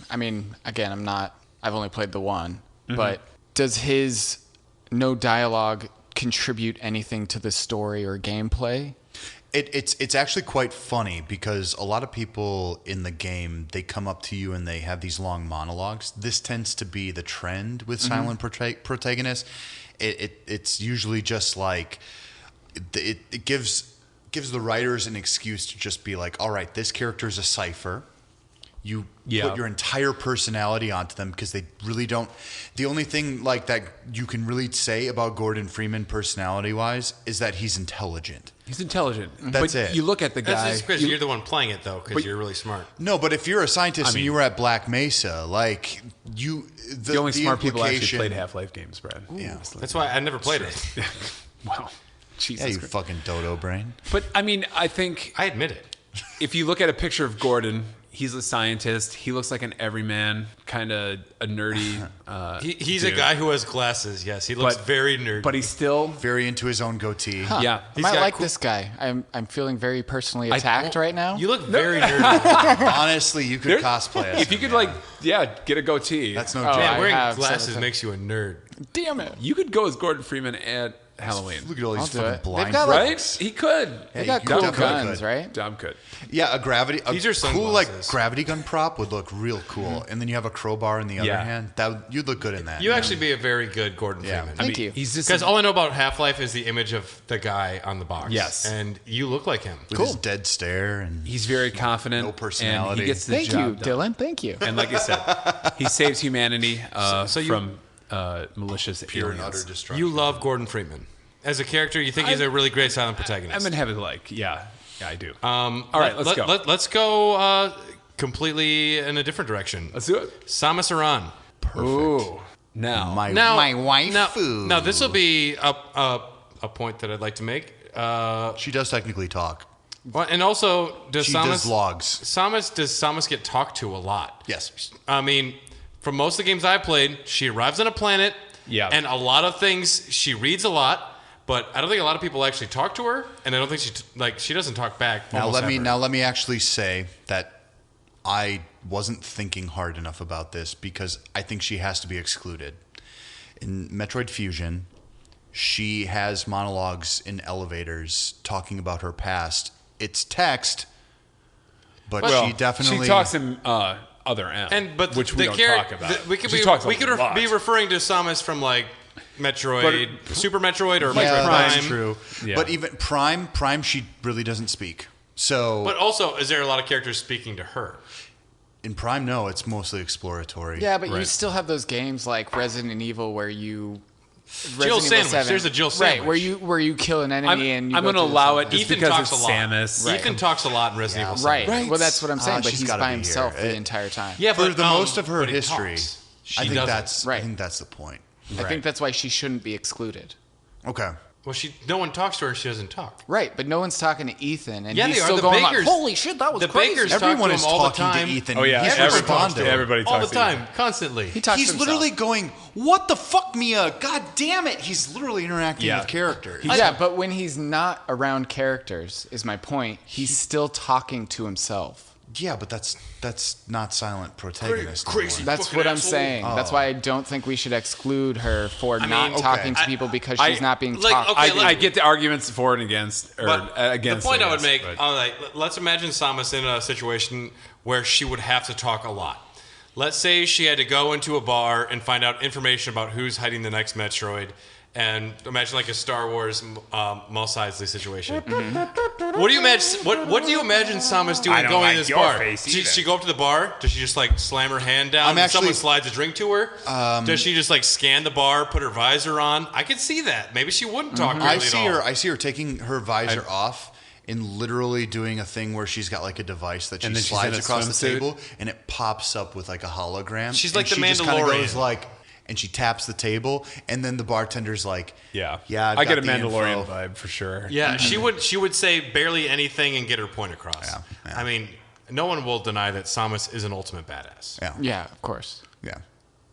I mean, again, I've only played the one, but does his no dialogue contribute anything to the story or gameplay? It's actually quite funny because a lot of people in the game, they come up to you and they have these long monologues. This tends to be the trend with silent protagonists. It's usually just like it gives the writers an excuse to just be like, all right, this character is a cipher. You put your entire personality onto them because they really don't. The only thing like that you can really say about Gordon Freeman personality-wise is that he's intelligent. He's intelligent. That's but it. You look at the guy. That's just because you're the one playing it, though, because you're really smart. No, but if you're a scientist I mean- and you were at Black Mesa, like you, the only smart people actually implication- played Half-Life games, Brad. Yeah. That's why I never played it. Wow. Jesus Yeah, you Christ. fucking dodo brain. But I mean, I think I admit it. if you look at a picture of Gordon, he's a scientist. He looks like an everyman, kind of a nerdy. He's dude. a guy who has glasses. Yes, he looks very nerdy. But he's still Very into his own goatee. yeah. I He's might got like cool- this guy. I'm feeling very personally attacked right now. You look very nerdy. Honestly, you could cosplay as If you him, could yeah. get a goatee. That's no Oh, joke. Man, I wearing have glasses some- makes you a nerd. Damn it. You could go as Gordon Freeman at Halloween. Look at all these I'll do fucking it. blind They've got, like, Right? He could. They got you cool definitely guns, could. right? Dom could. Yeah, These are cool like sunglasses. gravity gun prop would look real cool, and then you have a crowbar in the other Yeah. hand. You'd look good in that. You actually be a very good Gordon Yeah. Freeman. Thank you. He's just Because all I know about Half-Life is the image of the guy on the box. Yes. And you look like him. with his dead stare and he's very confident. No personality. And he gets the Thank you, job done. Dylan. Thank you. And like I said, he saves humanity So you- from malicious pure and aliens. utter destruction. You love Gordon Freeman. As a character, you think he's a really great silent protagonist. I'm in heaven yeah, I do. All right, let's go. Let's go completely in a different direction. Let's do it. Samus Aran. Ooh. Now, my wife. Now this will be a point that I'd like to make. She does technically talk. Well, and also, does She Samus does logs. Samus get talked to a lot? Yes. I mean, from most of the games I've played, she arrives on a planet. Yeah. And a lot of things she reads a lot, but I don't think a lot of people actually talk to her, and I don't think she doesn't talk back. Now almost ever. let me actually say that I wasn't thinking hard enough about this because I think she has to be excluded. In Metroid Fusion, she has monologues in elevators talking about her past. It's text, but she definitely she talks in other M, but which we the don't talk about. we could She be talks a we could lot. be referring to Samus from like Metroid, Super Metroid, or Metroid Yeah, Prime. that's true. Yeah. But even Prime, she really doesn't speak. So But also, is there a lot of characters speaking to her? in Prime, no, it's mostly exploratory. Yeah, but you Right. still have those games like Resident Evil where you Jill Resident Evil Sandwich. 7. There's a Jill Right, Sandwich. where you kill an enemy and you I'm go going to through allow this it just Ethan because talks it's a lot. Samus. Ethan talks a lot in Resident Evil 7. Right. Right. Well, that's what I'm saying. But she's he's gotta by be himself here. the entire time. Yeah, For but the most of her but he history, talks. I think doesn't. Right. I think that's the point. I think that's why she shouldn't be excluded. Okay. Well, no one talks to her. She doesn't talk. Right, but no one's talking to Ethan, and Yeah, he's they are. still The going Bakers- like, "Holy shit, that was the crazy!" Bakers talk Everyone to is him all the talking time. to Ethan. Oh yeah, He's everybody responding. everybody All talks the to time, constantly. He talks He's to himself. literally going, "What the fuck, Mia? God damn it!" He's literally interacting Yeah. with characters. Yeah, but when he's not around characters, is my point. He's still talking to himself. Yeah, but that's not silent protagonist. Crazy. anymore. That's Fucking what I'm asshole. saying. That's why I don't think we should exclude her for not okay. talking to people because she's not being like, talked. okay, I get the arguments for and against, or But against. the point I guess, would make, but- let's imagine Samus in a situation where she would have to talk a lot. Let's say she had to go into a bar and find out information about who's hiding the next Metroid, and imagine like a Star Wars Mos Eisley situation. What do you imagine? What do you imagine Samus doing I don't going like to this your bar? face Does either. she go up to the bar? Does she just like slam her hand down I'm and someone actually- slides a drink to her? Does she just like scan the bar, put her visor on? I could see that. Maybe she wouldn't talk really I at see all. her. I see her taking her visor off and literally doing a thing where she's got like a device that she And then she's slides in a across the swimsuit? table and it pops up with like a hologram. She's and like the she just kinda Mandalorian. goes like, and she taps the table, and then the bartender's like, yeah, I've I get got a the Mandalorian info." vibe for sure. Yeah, she would say barely anything and get her point across. Yeah. I mean, no one will deny that Samus is an ultimate badass. Yeah, Yeah, of course. yeah.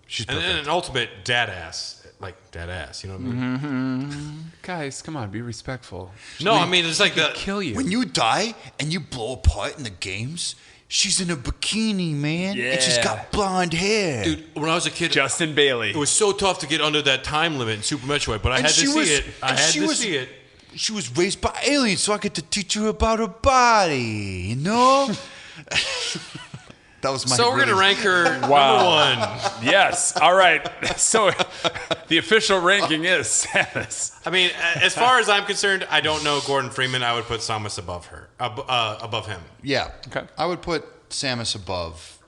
She's And perfect. an ultimate dad ass. Like dad ass, you know what I mean? Guys, come on, be respectful. No, I mean it's like the Kill you. When you die and you blow apart in the games, she's in a bikini, man, and she's Yeah. got blonde hair. dude. When I was a kid, Justin Bailey. it was so tough to get under that time limit in Super Metroid, but I And had to she see was- it. I and had she to was- see it. She was raised by aliens, so I get to teach her about her body. You know. That was my. So we're really- gonna rank her Wow. number one. Yes. All right. So the official ranking is Samus. I mean, as far as I'm concerned, I don't know Gordon Freeman. I would put Samus above her, above him. Yeah. Okay. I would put Samus above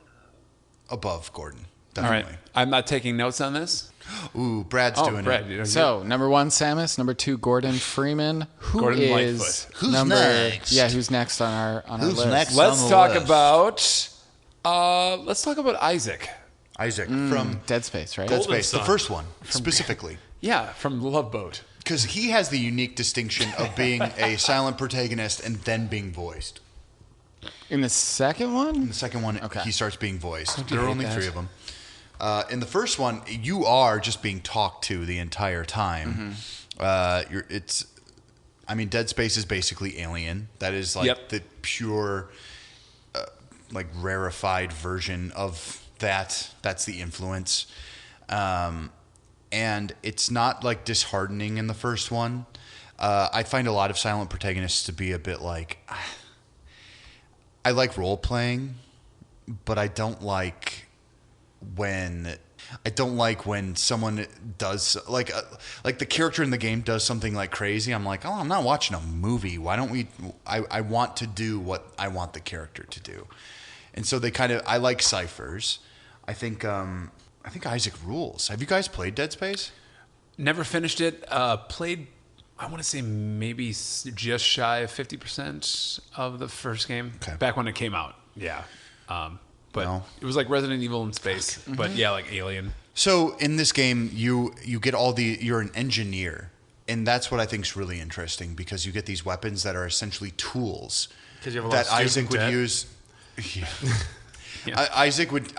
Gordon. All right. Definitely. I'm not taking notes on this. Ooh, Brad's doing Brad, it. you know, So, number 1, Samus. Number 2, Gordon Freeman. Who Gordon is Lightfoot. Who's number? next? Yeah, who's next on our Who's list? next? let's on the talk list. about. Let's talk about Isaac. Isaac from Dead Space, right? Dead Golden Space, the Sun. first one specifically, Yeah, from Love Boat. because he has the unique distinction of being a silent protagonist and then being voiced. In the second one? In the second one, Okay. he starts being voiced. you There are hate only that? 3 of them. In the first one, you are just being talked to the entire time. Dead Space is basically Alien. That is like Yep. the pure, rarefied version of that. That's the influence. And it's not like disheartening in the first one. I find a lot of silent protagonists to be a bit like, I like role playing, but I don't like when someone does like the character in the game does something like crazy. I'm like, oh, I'm not watching a movie. Why don't we? I want to do what I want the character to do, and so I like ciphers. I think Isaac rules. Have you guys played Dead Space? Never finished it. Played, I want to say maybe just shy of 50% of the first game. Okay. Back when it came out. Yeah. But No. it was like Resident Evil in space. But yeah, like Alien. So in this game, you get you're an engineer, and that's what I think is really interesting because you get these weapons that are essentially tools 'Cause you have a lot that of Isaac student would debt. use. Yeah. Isaac would.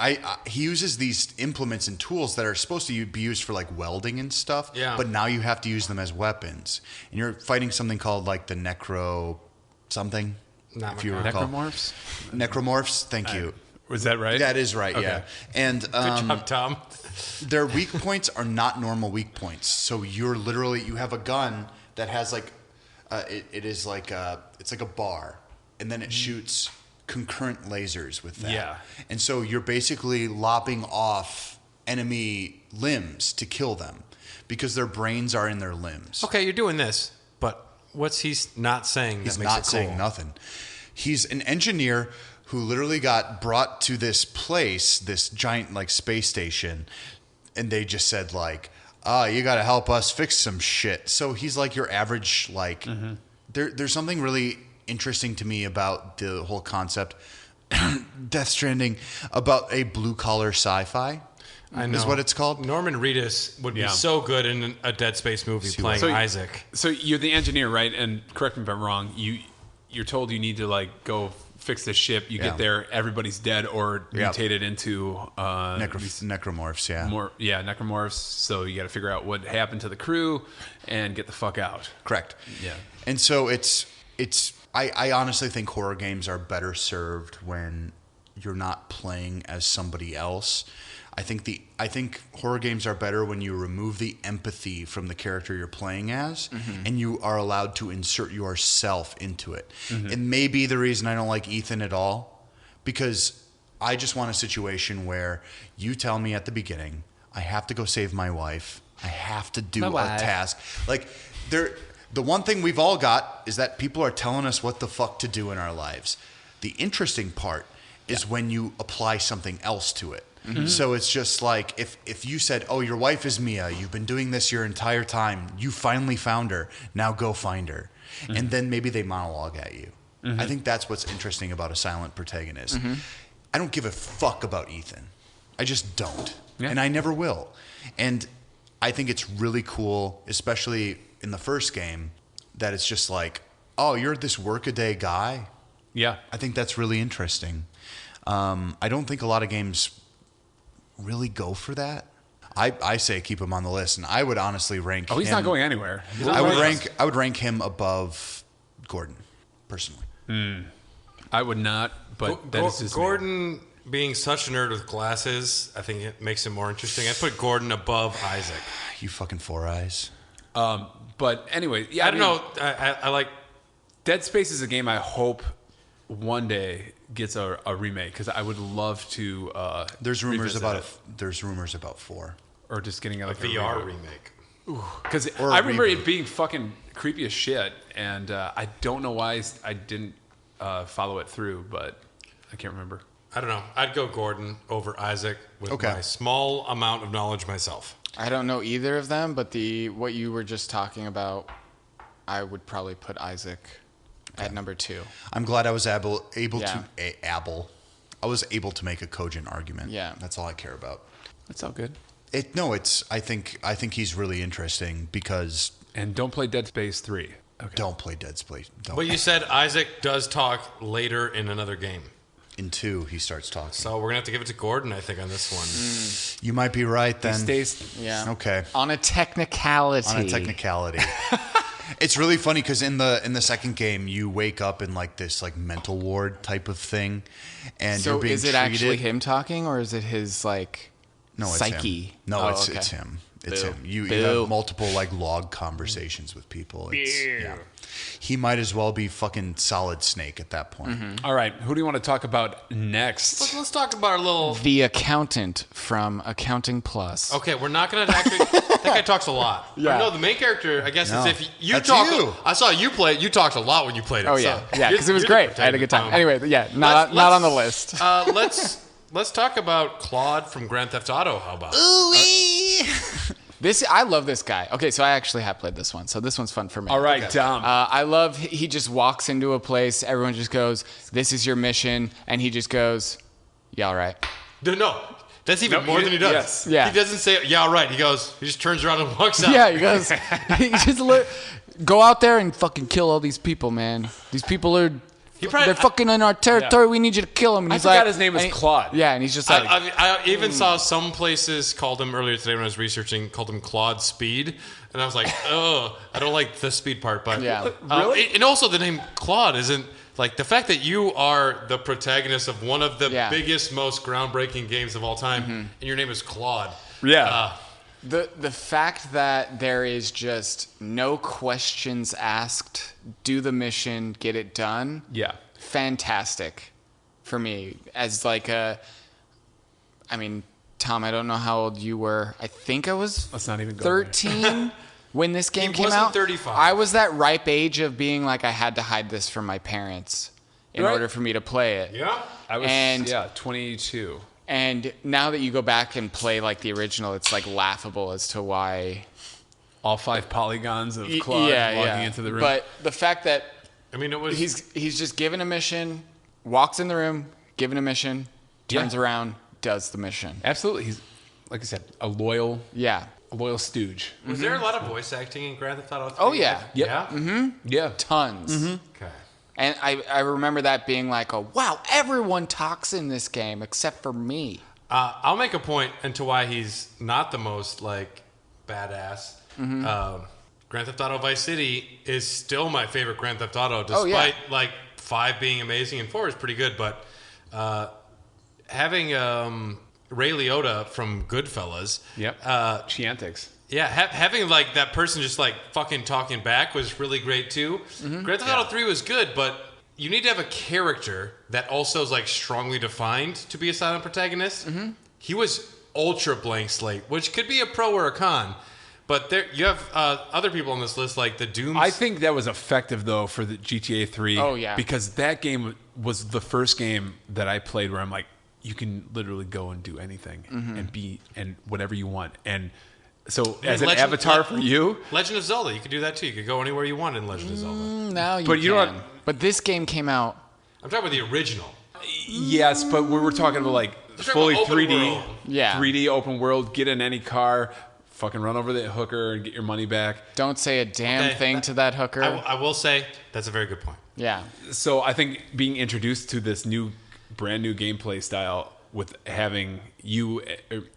He uses these implements and tools that are supposed to be used for like welding and stuff. Yeah. But now you have to use them as weapons, and you're fighting something called like the necro something. Not if you my- recall. Necromorphs? Necromorphs. Thank you. Was that right? That is right. Okay. Yeah. And Good job, Tom. their weak points are not normal weak points. So you have a gun that has like, it's like a bar, and then it shoots concurrent lasers with that. Yeah. And so you're basically lopping off enemy limbs to kill them because their brains are in their limbs. Okay, you're doing this, but what's he not saying? He's that makes not it cool? saying nothing. He's an engineer who literally got brought to this place, this giant like space station, and they just said like, you got to help us fix some shit. So he's like your average like. There's something really interesting to me about the whole concept, Death Stranding, about a blue collar sci-fi. I know. Is what it's called. Norman Reedus would be Yeah. so good in a Dead Space movie playing So- Isaac. So you're the engineer, right? And correct me if I'm wrong. You're told you need to like go fix this ship. You Yeah. get there, everybody's dead or Yeah. mutated into Necromorphs, yeah. necromorphs. So you got to figure out what happened to the crew and get the fuck out. Correct. Yeah. And so I honestly think horror games are better served when you're not playing as somebody else. I think horror games are better when you remove the empathy from the character you're playing as, and you are allowed to insert yourself into it. It may be the reason I don't like Ethan at all, because I just want a situation where you tell me at the beginning, I have to go save my wife. I have to do My a wife. task. Like the one thing we've all got is that people are telling us what the fuck to do in our lives. The interesting part is when you apply something else to it. So it's just like if you said, oh, your wife is Mia, you've been doing this your entire time, you finally found her, now go find her. And then maybe they monologue at you. I think that's what's interesting about a silent protagonist. I don't give a fuck about Ethan. I just don't. Yeah. And I never will. And I think it's really cool, especially in the first game, that it's just like, oh, you're this workaday guy? Yeah. I think that's really interesting. I don't think a lot of games really go for that. I say keep him on the list, and I would honestly rank Oh, he's him, not going anywhere. He's I not would going rank I would rank him above Gordon, personally. I would not, but that is just me. Gordon being such a nerd with glasses, I think it makes him more interesting. I put Gordon above Isaac. You fucking four eyes. But anyway, yeah, I don't know. I like. Dead Space is a game I hope one day gets a remake because I would love to. There's rumors revisit about it. there's rumors about 4. Or just getting like a VR remake. Because Or a I remember reboot. it being fucking creepy as shit, and I don't know why I didn't follow it through, but I can't remember. I don't know. I'd go Gordon over Isaac with Okay. my small amount of knowledge myself. I don't know either of them, but what you were just talking about, I would probably put Isaac at number 2. I'm glad I was able Yeah. I was able to make a cogent argument. Yeah. That's all I care about. That's all good. I think he's really interesting because And don't play Dead Space 3. Don't play Dead Space. Don't. But you said Isaac does talk later in another game. In 2, he starts talking. So we're going to have to give it to Gordon, I think, on this one. You might be right then. Yeah. Okay. On a technicality. It's really funny because in the second game, you wake up in like this like mental ward type of thing, and So you're being is it treated. actually him talking, or is it his like No, it's psyche? him. No, Oh, it's okay. him. It's Boo. him. You Boo. have multiple like log conversations with people. Yeah. He might as well be fucking Solid Snake at that point. All right, who do you want to talk about next? Let's talk about our little... The accountant from Accounting Plus. Okay, we're not going to actually... That guy talks a lot. Yeah. No, the main character, I guess, No. is if you That's talk... you. I saw you play it. You talked a lot when you played it. Oh so yeah, yeah, because it was you're the great. I had a good time. protagonist. Anyway, yeah, not on the list. Let's talk about Claude from Grand Theft Auto. How about? I love this guy. Okay, so I actually have played this one, so this one's fun for me. All right, Dom. I love he just walks into a place, everyone just goes, "This is your mission," and he just goes, "Yeah, all right." No, that's even No, more than he does. yes. Yeah. He doesn't say, yeah, all right. He just turns around and walks out. Yeah, he goes, he just go out there and fucking kill all these people, man. These people are they're fucking in our territory. We need you to kill them. And I he's forgot like, his name was and Claude. Yeah, and he's just like, I even saw some places called him earlier today when I was researching, called him Claude Speed. And I was like, oh, I don't like the speed part. But Yeah. Really? And also the name Claude isn't, like, the fact that you are the protagonist of one of the biggest, most groundbreaking games of all time, and your name is Claude. Yeah. The fact that there is just no questions asked, do the mission, get it done. Yeah. Fantastic for me as like I mean, Tom, I don't know how old you were. I think I was Let's not even go there. 13 when this game came wasn't out. 35. I was that ripe age of being like I had to hide this from my parents in Right. order for me to play it. Yeah. I was, And- 22. And now that you go back and play like the original, it's like laughable as to why All 5 polygons of Claude walking into the room. But the fact that I mean, it was... he's just given a mission, walks in the room, given a mission, turns around, does the mission. Absolutely. He's, like I said, a loyal Yeah. stooge. Was there a lot of voice acting in Grand Theft Auto 3? Oh, yeah. Yep. Yeah? Yeah. Tons. Okay. And I remember that being like, oh, wow, everyone talks in this game except for me. I'll make a point into why he's not the most, like, badass. Grand Theft Auto Vice City is still my favorite Grand Theft Auto, despite, like, 5 being amazing and 4 is pretty good. But having Ray Liotta from Goodfellas... Yep. Chiantix. Yeah, having like that person just like fucking talking back was really great too. Grand Theft Auto 3 was good, but you need to have a character that also is like strongly defined to be a silent protagonist. He was ultra blank slate, which could be a pro or a con. But there you have other people on this list like the Dooms. I think that was effective, though, for the GTA 3. Oh, yeah. Because that game was the first game that I played where I'm like, you can literally go and do anything and be and whatever you want. And so as an avatar for you... Legend of Zelda, you could do that too. You could go anywhere you want in Legend of Zelda. Now you But can. you know what? But this game came out. I'm talking about the original. Yes, but we were talking about like talking fully about open 3D. world. Yeah. 3D open world, get in any car, fucking run over the hooker and get your money back. Don't say a damn Okay, thing to that hooker. I will say that's a very good point. Yeah. So I think being introduced to this brand new gameplay style with having you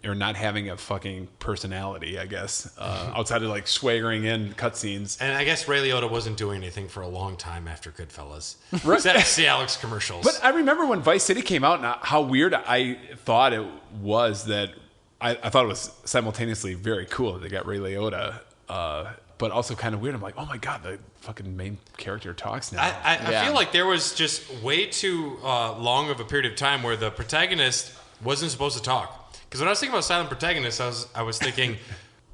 or not having a fucking personality, I guess, outside of like swaggering in cutscenes. And I guess Ray Liotta wasn't doing anything for a long time after Goodfellas. Except the Alex commercials. But I remember when Vice City came out, and how weird I thought it was that I thought it was simultaneously very cool that they got Ray Liotta, but also kind of weird. I'm like, oh my God, the fucking main character talks now. I feel like there was just way too long of a period of time where the protagonist wasn't supposed to talk. Because when I was thinking about silent protagonists, I was thinking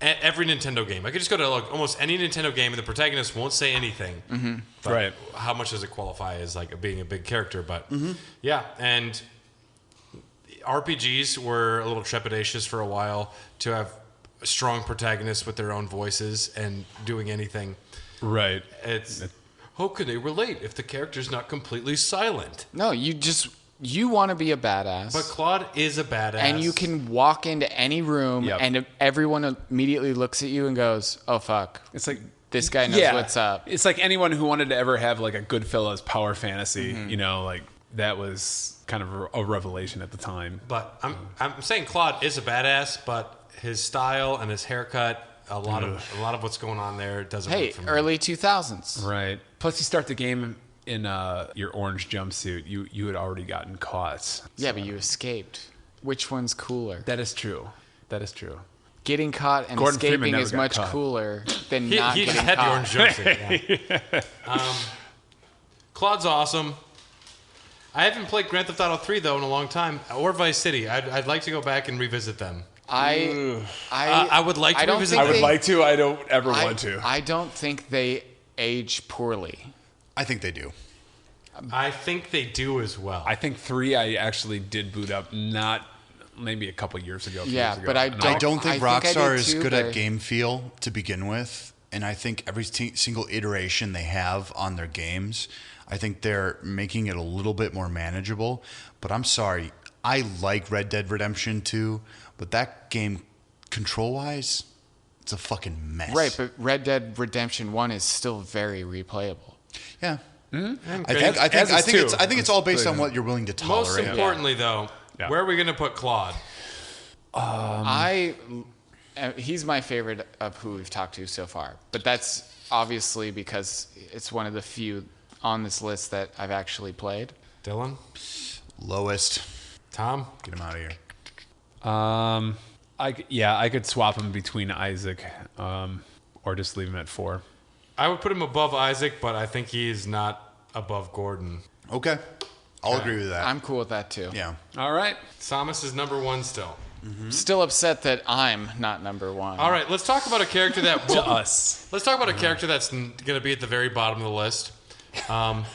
every Nintendo game. I could just go to like almost any Nintendo game and the protagonist won't say anything. But Right. how much does it qualify as like being a big character? But yeah, and RPGs were a little trepidatious for a while to have strong protagonists with their own voices and doing anything. Right. It's how can they relate if the character's not completely silent? No, you want to be a badass. But Claude is a badass. And you can walk into any room Yep. and everyone immediately looks at you and goes, oh, fuck. It's like this guy knows what's up. It's like anyone who wanted to ever have like a Goodfellas power fantasy, like that was kind of a revelation at the time. But I'm saying Claude is a badass, but his style and his haircut, a lot of what's going on there doesn't work for me. Early 2000s. Right. Plus, you start the game in your orange jumpsuit. You had already gotten caught. Yeah, but you escaped. Which one's cooler? That is true. Getting caught and Gordon Freeman escaping never is got much caught. cooler than He not just getting had the caught. orange jumpsuit. Yeah. Claude's awesome. I haven't played Grand Theft Auto 3 though in a long time, or Vice City. I'd like to go back and revisit them. I would like to revisit I them. would like to. I don't ever want to. I don't think they age poorly. I think they do. I think they do as well. I think 3 I actually did boot up, not maybe a couple years ago. Yeah, but I don't think I Rockstar did is too, good but- at game feel to begin with, and I think every single iteration they have on their games, I think they're making it a little bit more manageable. But I'm sorry, I like Red Dead Redemption 2, but that game, control-wise, it's a fucking mess. Right, but Red Dead Redemption 1 is still very replayable. Yeah. Mm-hmm. I think it's all based on what you're willing to tolerate. Most importantly, though, where are we going to put Claude? He's my favorite of who we've talked to so far, but that's obviously because it's one of the few on this list that I've actually played. Dylan? Lowest. Tom? Get him out of here. I could swap him between Isaac, or just leave him at 4. I would put him above Isaac, but I think he is not above Gordon. Okay. I'll agree with that. I'm cool with that too. Yeah. All right. Samus is number 1 still. Still upset that I'm not number 1. All right, let's talk about a character that will, Us. Let's talk about a character that's going to be at the very bottom of the list.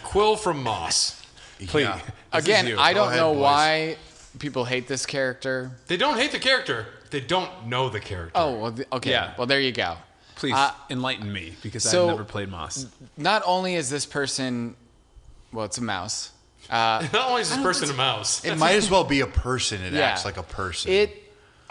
Quill from Moss. Please. Yeah. Again, you. I don't ahead, know boys. why people hate this character. They don't hate the character. They don't know the character. Oh, well, okay. Yeah. Well, there you go. Please enlighten me, because so- I've never played Moss. Not only is this person, well, it's a mouse. Not only is this person a mouse. It might as well be a person. It Yeah. acts like a person.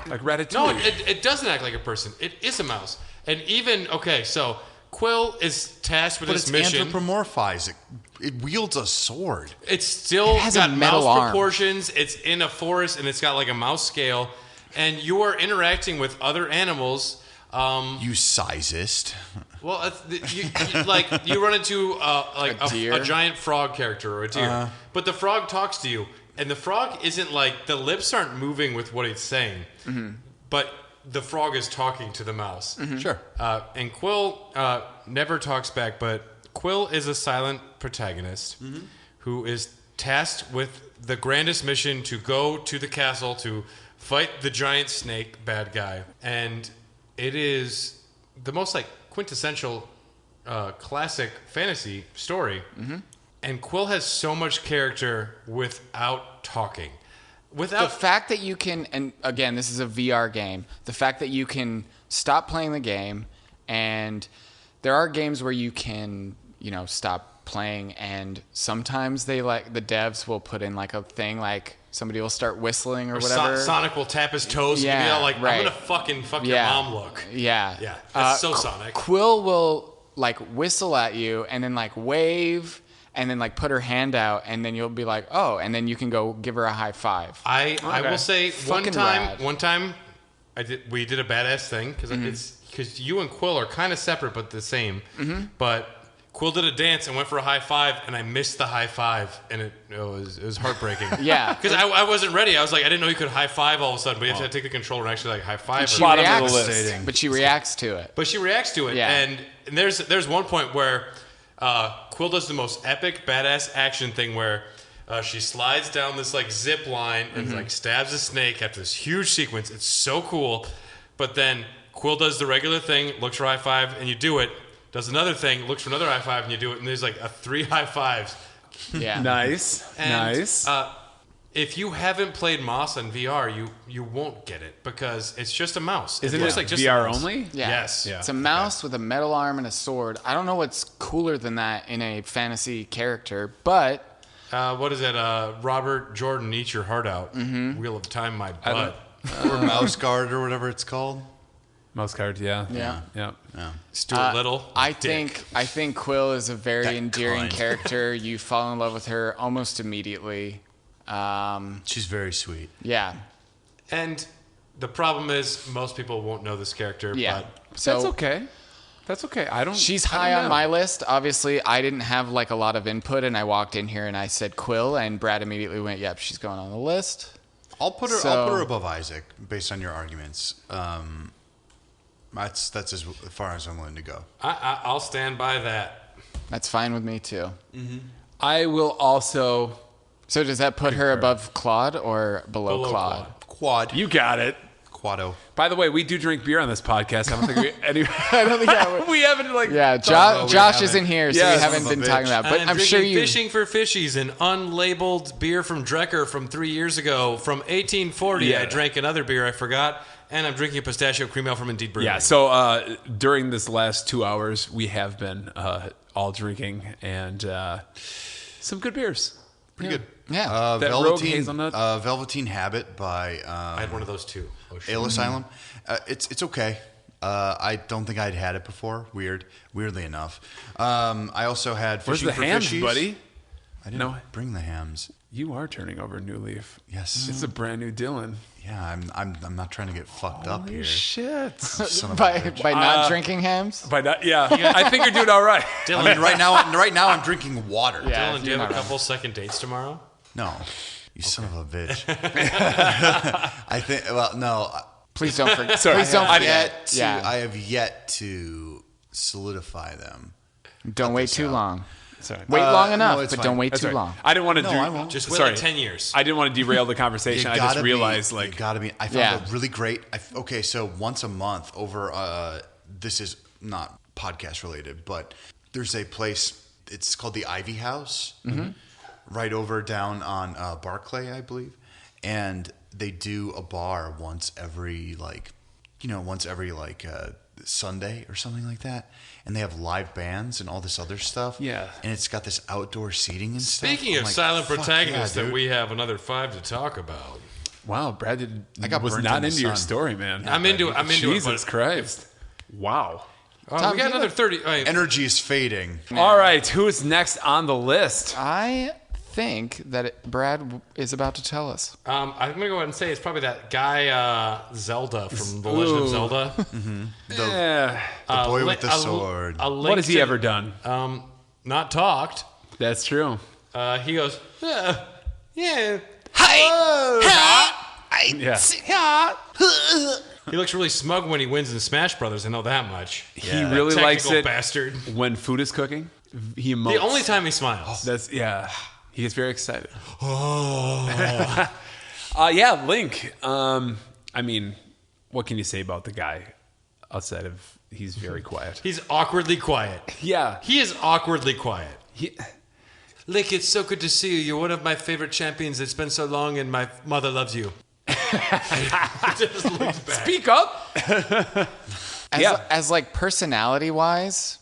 Like Ratatouille. No, it doesn't act like a person. It is a mouse. And even, so Quill is tasked with but this it's mission. anthropomorphized. It wields a sword. It's still It has a got metal mouse arm. proportions. It's in a forest, and it's got like a mouse scale. And you are interacting with other animals. You sizist. Well, you run into A deer? a giant frog character or a deer, but the frog talks to you, and the frog isn't like the lips aren't moving with what it's saying, but the frog is talking to the mouse. Sure. And Quill never talks back, but Quill is a silent protagonist who is tasked with the grandest mission to go to the castle to fight the giant snake bad guy, and it is the most like quintessential classic fantasy story. And Quill has so much character without talking. The fact that you can, and again, this is a VR game, the fact that you can stop playing the game, and there are games where you can, stop playing, and sometimes the devs will put in like a thing like somebody will start whistling or whatever. Sonic will tap his toes and Yeah, be all like, right. I'm going to fucking fuck your mom look. Yeah. Yeah, that's so Sonic. Quill will like whistle at you and then like wave and then like put her hand out and then you'll be like, oh, and then you can go give her a high five. I will say Fucking rad. one time we did a badass thing because you and Quill are kind of separate but the same. But Quill did a dance and went for a high five, and I missed the high five, and it was heartbreaking. Yeah. Because I wasn't ready. I was like, I didn't know you could high five all of a sudden, but you have to take the controller and actually like high five. She Bottom of reacts, the list. but she reacts to it. But she reacts to it, Yeah. and there's one point where Quill does the most epic badass action thing where she slides down this like zip line and like stabs a snake after this huge sequence. It's so cool, but then Quill does the regular thing, looks for high five, and you do it. Does another thing, looks for another high five, and you do it. And there's like 3 high fives. Yeah. Nice. And, Nice. If you haven't played Moss on VR, you won't get it because it's just a mouse. Isn't looks it like just a VR mouse. only? Yeah. Yes. Yeah. It's a mouse with a metal arm and a sword. I don't know what's cooler than that in a fantasy character, but What is it? Robert Jordan, Eat Your Heart Out. Wheel of Time, my butt. Or mouse guard or whatever it's called. Mouse card, yeah. Yeah. Stuart Little. I think Quill is a very That endearing cunt. character. You fall in love with her almost immediately. She's very sweet. Yeah. And the problem is most people won't know this character. Yeah. But So That's okay. That's okay. she's I don't high on know. my list. Obviously, I didn't have like a lot of input, and I walked in here and I said Quill, and Brad immediately went, "Yep, she's going on the list." I'll put her So- above Isaac based on your arguments. That's as far as I'm willing to go. I'll stand by that. That's fine with me too. I will also. So does that put her above Claude or below, Below Claude? Quad. You got it. Quado. By the way, we do drink beer on this podcast. I don't think we haven't like. Yeah, about it. Josh We isn't here, so Yes. we haven't Son of a been talking bitch. about it. But And I'm drinking sure you. Fishing for Fishies, an unlabeled beer from Drecker from 3 years ago. From 1840, Yeah. I drank another beer I forgot. And I'm drinking a pistachio cream ale from Indeed Brewing. Yeah. So during this last 2 hours, we have been all drinking and some good beers. Pretty good. Yeah. That Rogue Hazelnut. Velveteen Habit by I had one of those too. Oh, shit. Ale Asylum. It's okay. I don't think I'd had it before. Weirdly enough. I also had Where's Fishing the for hams, Fishies. buddy? I didn't No. bring the hams. You are turning over a new leaf. Yes. It's a brand new Dylan. Yeah, I'm not trying to get fucked up Holy here. shit. Son of a by bitch. not drinking hams. By that, yeah. I think you're doing all right. I mean, right now I'm drinking water. Yeah. Dylan, do you have a You're not couple second dates tomorrow? No, you son of a bitch. I think. Well, no. Please don't forget. Sorry. Please don't I forget. have yet to solidify them. Don't wait too long. Sorry. Wait long no, enough, it's but fine. don't wait That's too right. long. I didn't want to No, do. I won't. Just wait Sorry. like 10 years. I didn't want to derail the conversation. I just realized, you like, gotta be. I found Yeah. it really great. Okay, so once a month over. This is not podcast related, but there's a place. It's called the Ivy House, right over down on Barclay, I believe, and they do a bar once every Sunday or something like that, and they have live bands and all this other stuff. Yeah. and it's got this outdoor seating and stuff. Speaking I'm of like, silent fuck protagonists, yeah, that dude. we have another 5 to talk about. wow, Brad was burnt not in the into your sun. story, man. I'm into it. Jesus it. Christ. Wow. But, Tom, we got you another 30. Wait, Energy is fading. All right, who's next on the list? I think that Brad is about to tell us. I'm going to go ahead and say it's probably that guy Zelda from The Legend of Ooh. Zelda. Yeah. The boy Li- with the sword. What has he ever done? Not talked. That's true. He goes, yeah. Yeah. He looks really smug when he wins in Smash Brothers. I know that much. He really likes Technical it bastard. when food is cooking. He emotes. The only time he smiles. That's he gets very excited. Yeah, Link. I mean, what can you say about the guy outside of he's very quiet? He's awkwardly quiet. Yeah. He is awkwardly quiet. He, Link, it's so good to see you. You're one of my favorite champions. It's been so long, and my mother loves you. Just looks back. speak up. As like personality wise,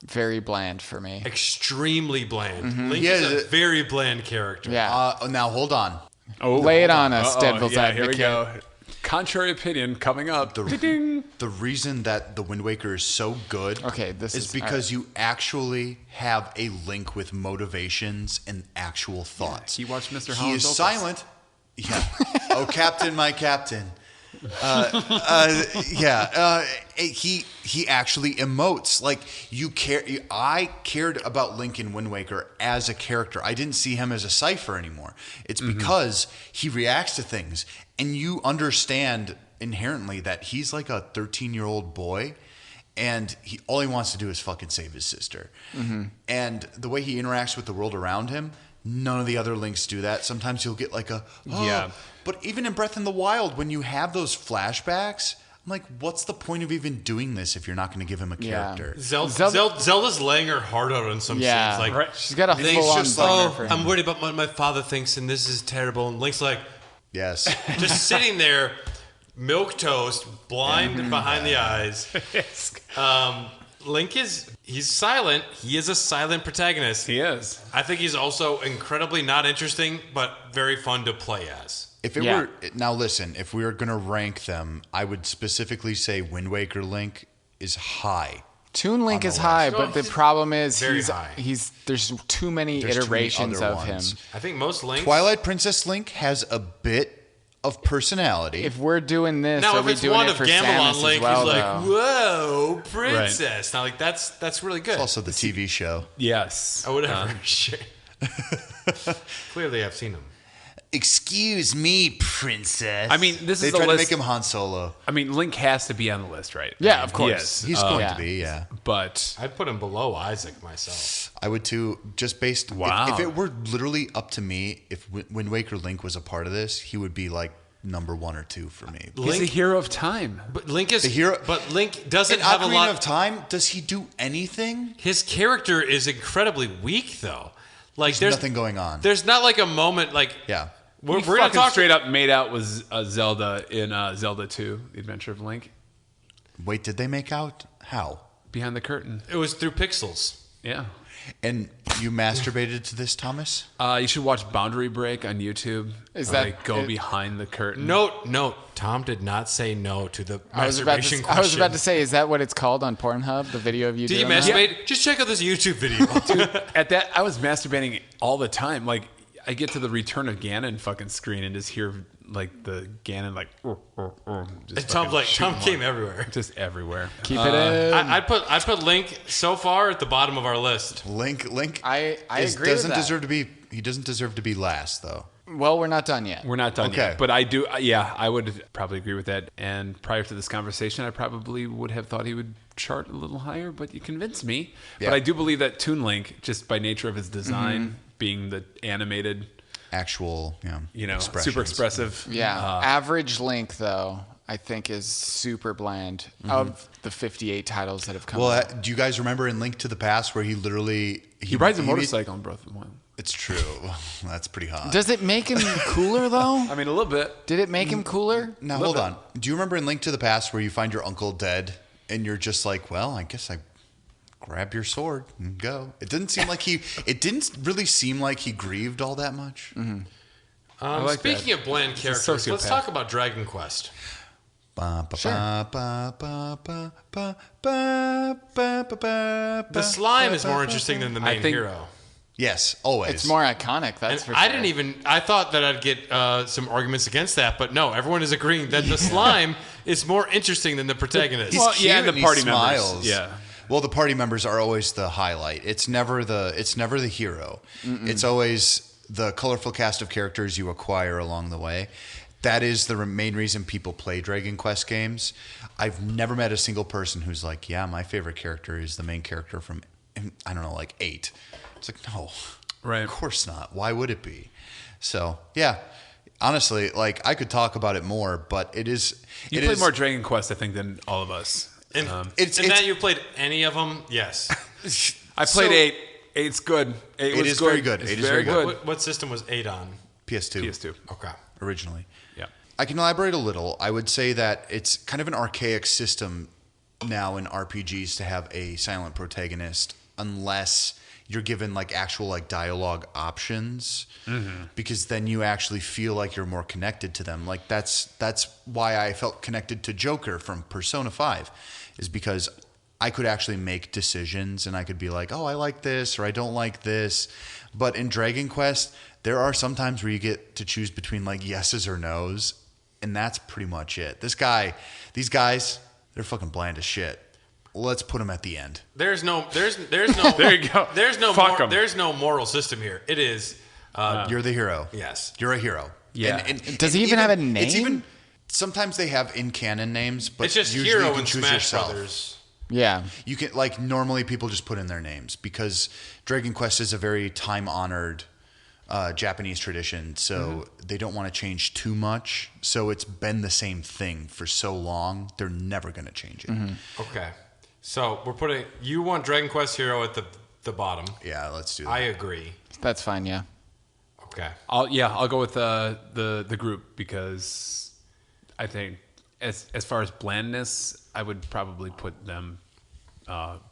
very bland for me. Extremely bland. Link Yeah, is a very bland character. Yeah. Now hold on. Oh, Lay it on us, Uh-oh. Devil's Yeah, here we Advocate. go. Contrary opinion coming up. Ding. The reason that the Wind Waker is so good Okay, this is is- because you actually have a Link with motivations and actual thoughts. he watched Mr. He Holland's is Opus. silent. Yeah. Oh, Captain, my Captain. He actually emotes. Like you care. I cared about Link in Wind Waker as a character. I didn't see him as a cipher anymore. It's because he reacts to things, and you understand inherently that he's like a 13-year-old boy, and all he wants to do is fucking save his sister. And the way he interacts with the world around him, none of the other Links do that. Sometimes you'll get like Yeah. But even in Breath in the Wild, when you have those flashbacks, I'm like, what's the point of even doing this if you're not going to give him a Yeah. character? Zelda's laying her heart out on some Yeah. scenes. Like, She's got a Link's full on just boner like, for him. I'm worried about what my father thinks, and this is terrible. And Link's like, Yes. just sitting there, milk toast, blind behind the eyes. Link he's silent. He is a silent protagonist. He is. I think he's also incredibly not interesting, but very fun to play as. If it were now, listen. If we were gonna rank them, I would specifically say Wind Waker Link is high. Toon Link is high, but the problem is there's too many iterations of him. I think most Links. Twilight Princess Link has a bit of personality. If we're doing this, now are if we it's doing one it of for Gamelon Samus Link, as well, he's like, though? whoa, princess. Now, like that's really good. It's also the TV show. Yes. Oh, whatever. Clearly, I've seen him. Excuse me, princess. I mean, this they is the tried list. to make him Han Solo. I mean, Link has to be on the list, right? Yeah, of course. He's going to be, But I'd put him below Isaac myself. I would too, just based. Wow. If it were literally up to me, if Wind Waker Link was a part of this, he would be like number 1 or 2 for me. he's a hero of time. But Link is The hero- But Link doesn't In have a Ocarina lot of Time, does he do anything? His character is incredibly weak, though. Like There's nothing going on. There's not like a moment like Yeah. We're He gonna fucking talk straight up made out with Zelda in Zelda 2, The Adventure of Link. Wait, did they make out? How? Behind the curtain. It was through pixels. Yeah. And you masturbated to this, Thomas? You should watch Boundary Break on YouTube. Is where that- they go behind the curtain? Note. Tom did not say no to the masturbation question. I was about to say, is that what it's called on Pornhub? The video of you Did you doing that? masturbate? Just check out this YouTube video. At that, I was masturbating all the time. Like, I get to the Return of Ganon fucking screen and just hear like the Ganon like. Just Tom's fucking like shooting Tom came one. everywhere. Just everywhere. Keep it in. I'd put Link so far at the bottom of our list. Link I agree with doesn't that. deserve to be. He doesn't deserve to be last, though. Well, we're not done yet. We're not done Okay. yet, but I do. Yeah, I would probably agree with that. And prior to this conversation, I probably would have thought he would chart a little higher, but you convinced me. Yeah. But I do believe that Toon Link, just by nature of his design, being the animated, Actual, expressions. super expressive. Yeah. Average Link, though, I think is super bland of the 58 titles that have come Well, out. do you guys remember in Link to the Past where he literally He rides a motorcycle in Breath of the Wild. It's true. That's pretty hot. Does it make him cooler, though? I mean, a little bit. Did it make him cooler? Now hold on. Do you remember in Link to the Past where you find your uncle dead and you're just like, well, I guess I grab your sword and go. It didn't seem like it didn't really seem like he grieved all that much. like Speaking that. of bland He's a characters, let's sociopath. talk about Dragon Quest. The slime is more interesting than the main think- hero. Yes, always. It's more iconic, that's And for I sure. didn't even. I thought that I'd get some arguments against that, but no, everyone is agreeing that the slime is more interesting than the protagonist. He's Well, cute yeah, and the he party smiles. members. Yeah. Well, the party members are always the highlight. It's never the hero. It's always the colorful cast of characters you acquire along the way. That is the main reason people play Dragon Quest games. I've never met a single person who's like, yeah, my favorite character is the main character from, I don't know, like 8. It's like, no, Right. of course not. Why would it be? So, yeah, honestly, like I could talk about it more, but it is. You played more Dragon Quest, I think, than all of us. And, It's- and that you played any of them? Yes. I played 8. 8's good. 8 was is good. very good. It's 8 is very very good. What system was 8 on? PS2. PS2. Okay. Originally. Yeah. I can elaborate a little. I would say that it's kind of an archaic system now in RPGs to have a silent protagonist unless you're given like actual like dialogue options, because then you actually feel like you're more connected to them. Like that's why I felt connected to Joker from Persona 5, is because I could actually make decisions and I could be like, oh, I like this or I don't like this. But in Dragon Quest, there are some times where you get to choose between like yeses or nos, and that's pretty much it. These guys, they're fucking bland as shit. Let's put them at the end. There's no. There you go. Fuck 'em. There's no moral system here. It is. You're the hero. Yes. You're a hero. Yeah. Does he even have a It's name? even sometimes they have in canon names, but It's just usually hero you can and choose Smash yourself. Brothers. Yeah. You can like normally people just put in their names because Dragon Quest is a very time honored Japanese tradition, so they don't want to change too much. So it's been the same thing for so long; they're never going to change it. Okay. So we're putting. You want Dragon Quest Hero at the bottom. Yeah, let's do that. I agree. That's fine, yeah. Okay. I'll go with the group, because I think as far as blandness, I would probably put them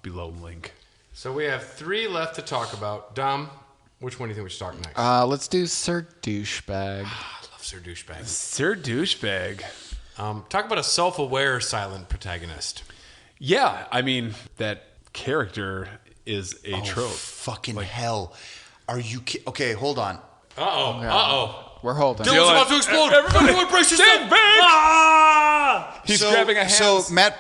below Link. So we have 3 left to talk about. Dom, Which one do you think we should start next? Let's do Sir Douchebag. I love Sir Douchebag. Sir Douchebag. Talk about a self-aware silent protagonist. Yeah, I mean, that character is a trope. Fucking hell. Are you okay, hold on. Uh-oh. We're holding. Dylan's about to explode. Everybody brace yourself. He's grabbing a hand. So Matt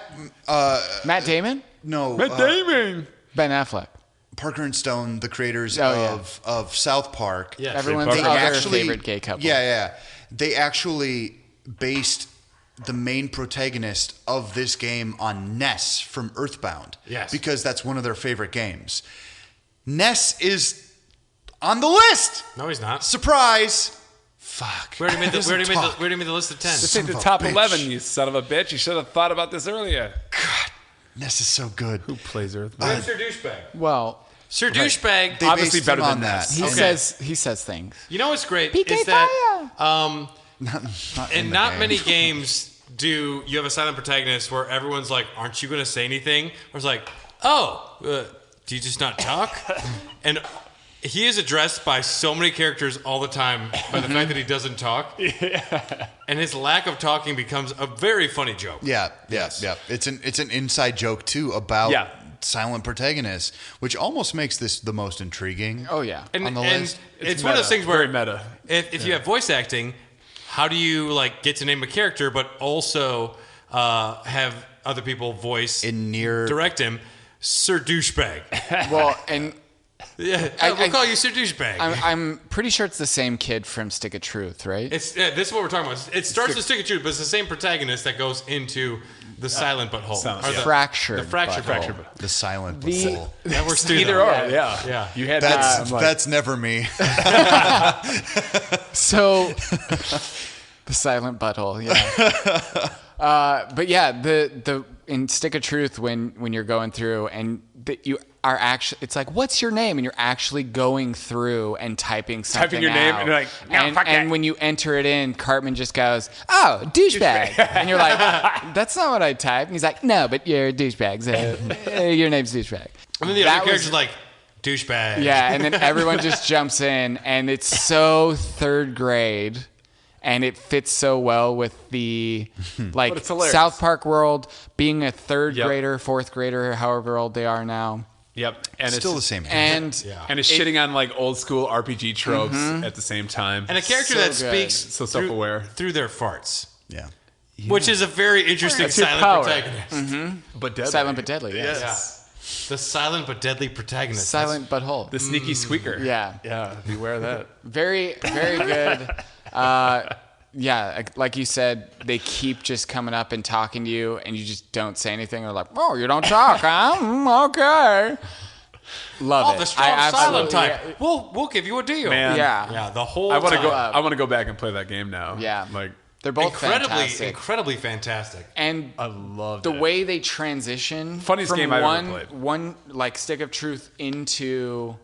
Matt Damon? no Matt Damon. Ben Affleck. Parker and Stone, the creators yeah. of South Park. Yeah. Everyone's They other actually favorite gay couple. Yeah. They actually based the main protagonist of this game on Ness from Earthbound. Yes. Because that's one of their favorite games. Ness is on the list. No, he's not. Surprise. Fuck. We already made the, Doesn't we already made the, talk. we already made the list of 10. This ain't the of a top bitch. 11, you son of a bitch. You should have thought about this earlier. God, Ness is so good. Who plays Earth? We have Sir Douchebag. Well, Sir Douchebag, They Obviously based better him than on Ness. that. he says things. you know what's great PK is that Not in in the not game. many games do you have a silent protagonist where everyone's like, aren't you going to say anything? Or it's like, do you just not talk? And he is addressed by so many characters all the time by the fact that he doesn't talk. And his lack of talking becomes a very funny joke. Yeah. It's an inside joke too about Yeah. silent protagonists, which almost makes this the most intriguing. Oh, yeah. And, On the and list. it's one of those things where Very meta. if you have voice acting, how do you like get to name a character but also have other people voice In Nier- direct him? Sir Douchebag. Well, and Yeah, we'll I- call you Sir Douchebag. I'm pretty sure it's the same kid from Stick of Truth, right? This is what we're talking about. It starts with Stick of Truth, but it's the same protagonist that goes into the silent butthole. Silent, Or yeah. the Fractured. the fractured butthole. butthole. The silent The- butthole. That works too. Either though. or, yeah. Yeah. You had That's never me. So, the silent butthole, yeah. But yeah, the in Stick of Truth when you're going through and you are actually, it's like, what's your name? And you're actually going through and typing something your name, out. and you're like, no, and, fuck and that. when you enter it in, Cartman just goes, oh, douchebag. And you're like, that's not what I typed. And he's like, no, but you're a douchebag. So, your name's douchebag. And then the That other character's was- like, douchebag. Yeah, and then everyone just jumps in, and it's so third grade, and it fits so well with the like it's hilarious. South Park world, being a third Yep. grader, fourth grader, however old they are now, Yep. And Still the it's same. and And it's shitting on like old school RPG tropes at the same time. And a character So that good. speaks So through- self-aware. through their farts. Yeah. Which is a very interesting That's your silent power. protagonist. but deadly. silent but deadly. Yeah. Yeah. The silent but deadly protagonist. Silent but whole. The sneaky squeaker. Yeah. Yeah. Beware of that. Very, very good. Yeah, like you said, they keep just coming up and talking to you, and you just don't say anything. They're like, "Oh, you don't talk, huh? Okay." Love it. Oh, the strong I silent absolutely- type. We'll give you a deal. Man. Yeah. Yeah, the whole I want to time. go. I want to go back and play that game now. Yeah. Like They're both fantastic. incredibly fantastic. And I love the way they transition Funniest from game I've ever played. one like Stick of Truth into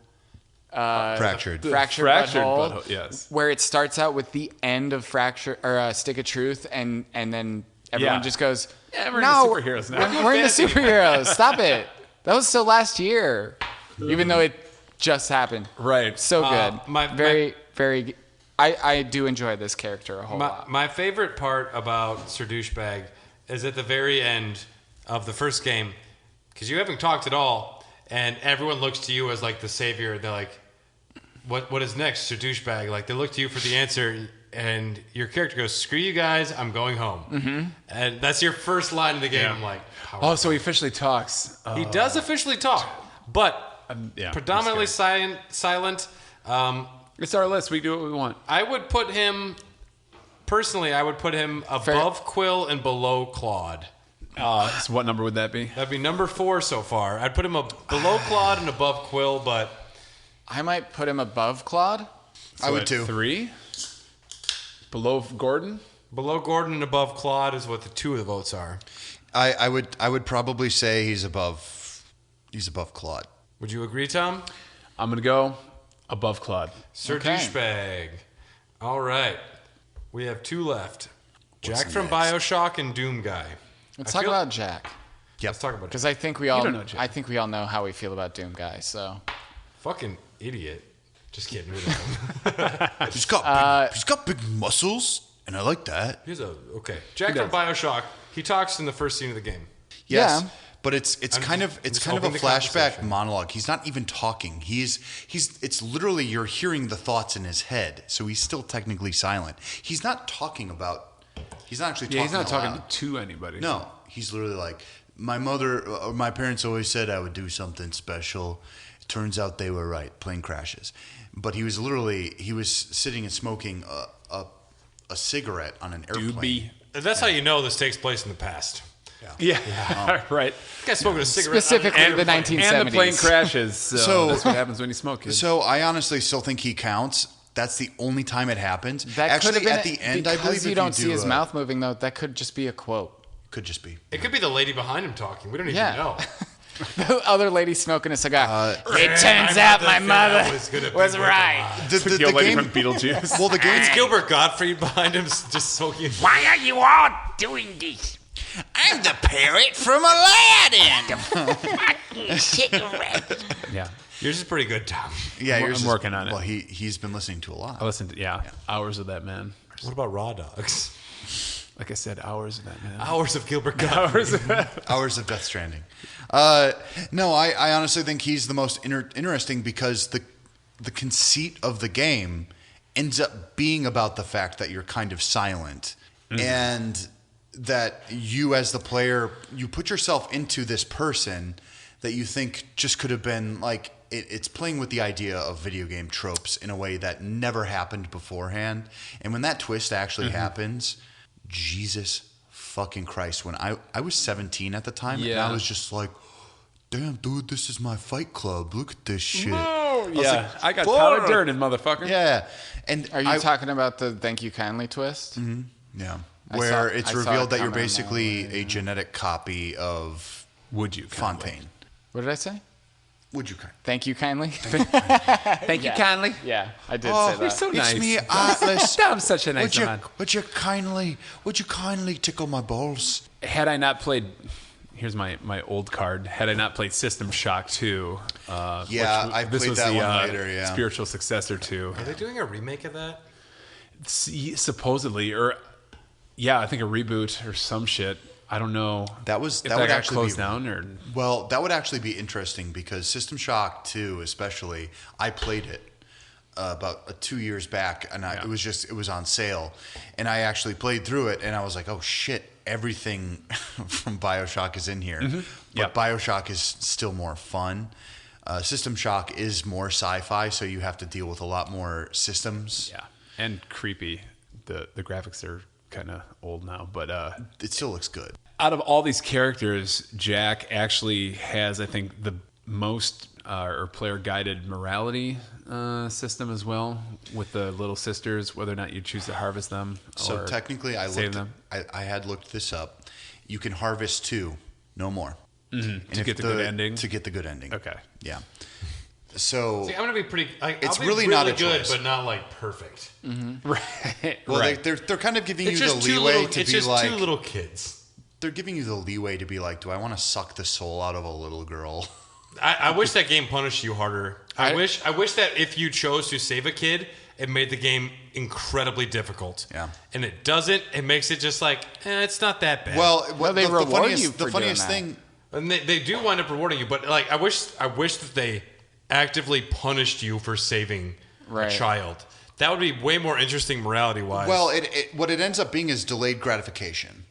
Fractured. Fractured Fractured Butthole, Butthole, yes. where it starts out with the end of Fracture or Stick of Truth, and then everyone Yeah. just goes, Yeah, we're "No, into superheroes now." We're into superheroes. Stop it. That was still last year, even though it just happened. Right. So good. my- Very. I do enjoy this character a whole lot. My favorite part about Sir Douchebag is at the very end of the first game, because you haven't talked at all, and everyone looks to you as like the savior. They're like, "What is next, Sir Douchebag?" Like they look to you for the answer, and your character goes, "Screw you guys, I'm going home." Mm-hmm. And that's your first line of the game. Yeah. I'm like, Oh, so he officially talks. he does officially talk, but yeah, predominantly that's silent. It's our list. We do what we want. I would put him personally. I would put him above Quill and below Claude. So what number would that be? That'd be number 4 so far. I'd put him below Claude and above Quill, but I might put him above Claude. I would at too. 3? Below Gordon? below Gordon and above Claude is what the 2 of the votes are. I would probably say he's above Claude. Would you agree, Tom? I'm going to go above Claude. Sir Okay. Douchebag. All right. We have 2 left. Jack from next? BioShock and Doom Guy. Let's I talk feel- about Jack, Let's talk about because Jack. I think we all don't know Jack. I think we all know how we feel about Doom Guy. So Fucking idiot. Just kidding. He's got big muscles, and I like that. Jack from BioShock. He talks in the first scene of the game. Yes. Yeah. But it's kind of a flashback monologue. He's not even talking. It's literally you're hearing the thoughts in his head. So he's still technically silent. He's not actually talking. He's not talking to anybody. No, he's literally like, my parents always said I would do something special. It turns out they were right. Plane crashes. But he was sitting and smoking a cigarette on an airplane. Doobie. That's how you know this takes place in the past. Yeah. Right. This guy's smoking a cigarette. Specifically the 1970s. And the plane crashes. So that's what happens when you smoke it. So I honestly still think he counts. That's the only time it happens. Actually, at the end, I believe because you don't see his mouth moving, though, that could just be a quote. Could just be. It could be the lady behind him talking. We don't even know. The other lady smoking a cigar. It turns out my mother was right. The lady from Beetlejuice. Well, the game. It's Gilbert Gottfried behind him just smoking. Why are you all doing this? I'm the parrot from Aladdin. Fucking cigarette. Yeah. Yours is pretty good, Tom. Yeah, I'm working on it. Well, he's been listening to a lot. I listened to hours of that man. What about Raw Dogs? Like I said, hours of that man. Hours of Gilbert Gottfried. Hours of Death Stranding. No, I honestly think he's the most interesting because the conceit of the game ends up being about the fact that you're kind of silent and that you as the player, you put yourself into this person that you think just could have been like, it's playing with the idea of video game tropes in a way that never happened beforehand. And when that twist actually happens, Jesus fucking Christ. When I was 17 at the time, and I was just like, damn, dude, this is my Fight Club. Look at this shit. I got Tyler Durden, motherfucker. Yeah. And Are you talking about the Thank You Kindly twist? Mm-hmm. Yeah. I Where saw it's it revealed that you're come in basically that way, a genetic copy of Would you Fontaine. What did I say? Would you kind? Thank you kindly. Thank you kindly. Yeah, I did say that. You're so nice. It's me, Atlas. I'm such a nice man. Would you kindly tickle my balls? Had I not played, here's my old card. Had I not played System Shock 2, I played that one later. Yeah, spiritual successor to. Are they doing a remake of that? Supposedly, I think a reboot or some shit. I don't know. That would got actually closed down or. Well, that would actually be interesting because System Shock 2, especially, I played it about 2 years back, and it was on sale, and I actually played through it, and I was like, oh shit, everything from BioShock is in here, but BioShock is still more fun. System Shock is more sci-fi, so you have to deal with a lot more systems. Yeah, and creepy. The graphics are kind of old now, but it still looks good. Out of all these characters, Jack actually has, I think, the most or player-guided morality system as well, with the little sisters, whether or not you choose to harvest them. So or technically, I had looked this up. You can harvest 2, no more. Mm-hmm. To get the good ending? To get the good ending. Okay. Yeah. So I'm gonna be pretty. It's I'll be really not a good, choice. but not like perfect. Mm-hmm. Right. Well, right. They're kind of giving It's you the just leeway to it's be just like two little kids. They're giving you the leeway to be like, do I want to suck the soul out of a little girl? I wish that game punished you harder. I wish that if you chose to save a kid, it made the game incredibly difficult. Yeah. And it doesn't. It makes it just like, it's not that bad. Well, they reward you for the funniest doing that. thing. And they do wind up rewarding you, but like I wish that they actively punished you for saving a child. That would be way more interesting morality wise. Well, what it ends up being is delayed gratification.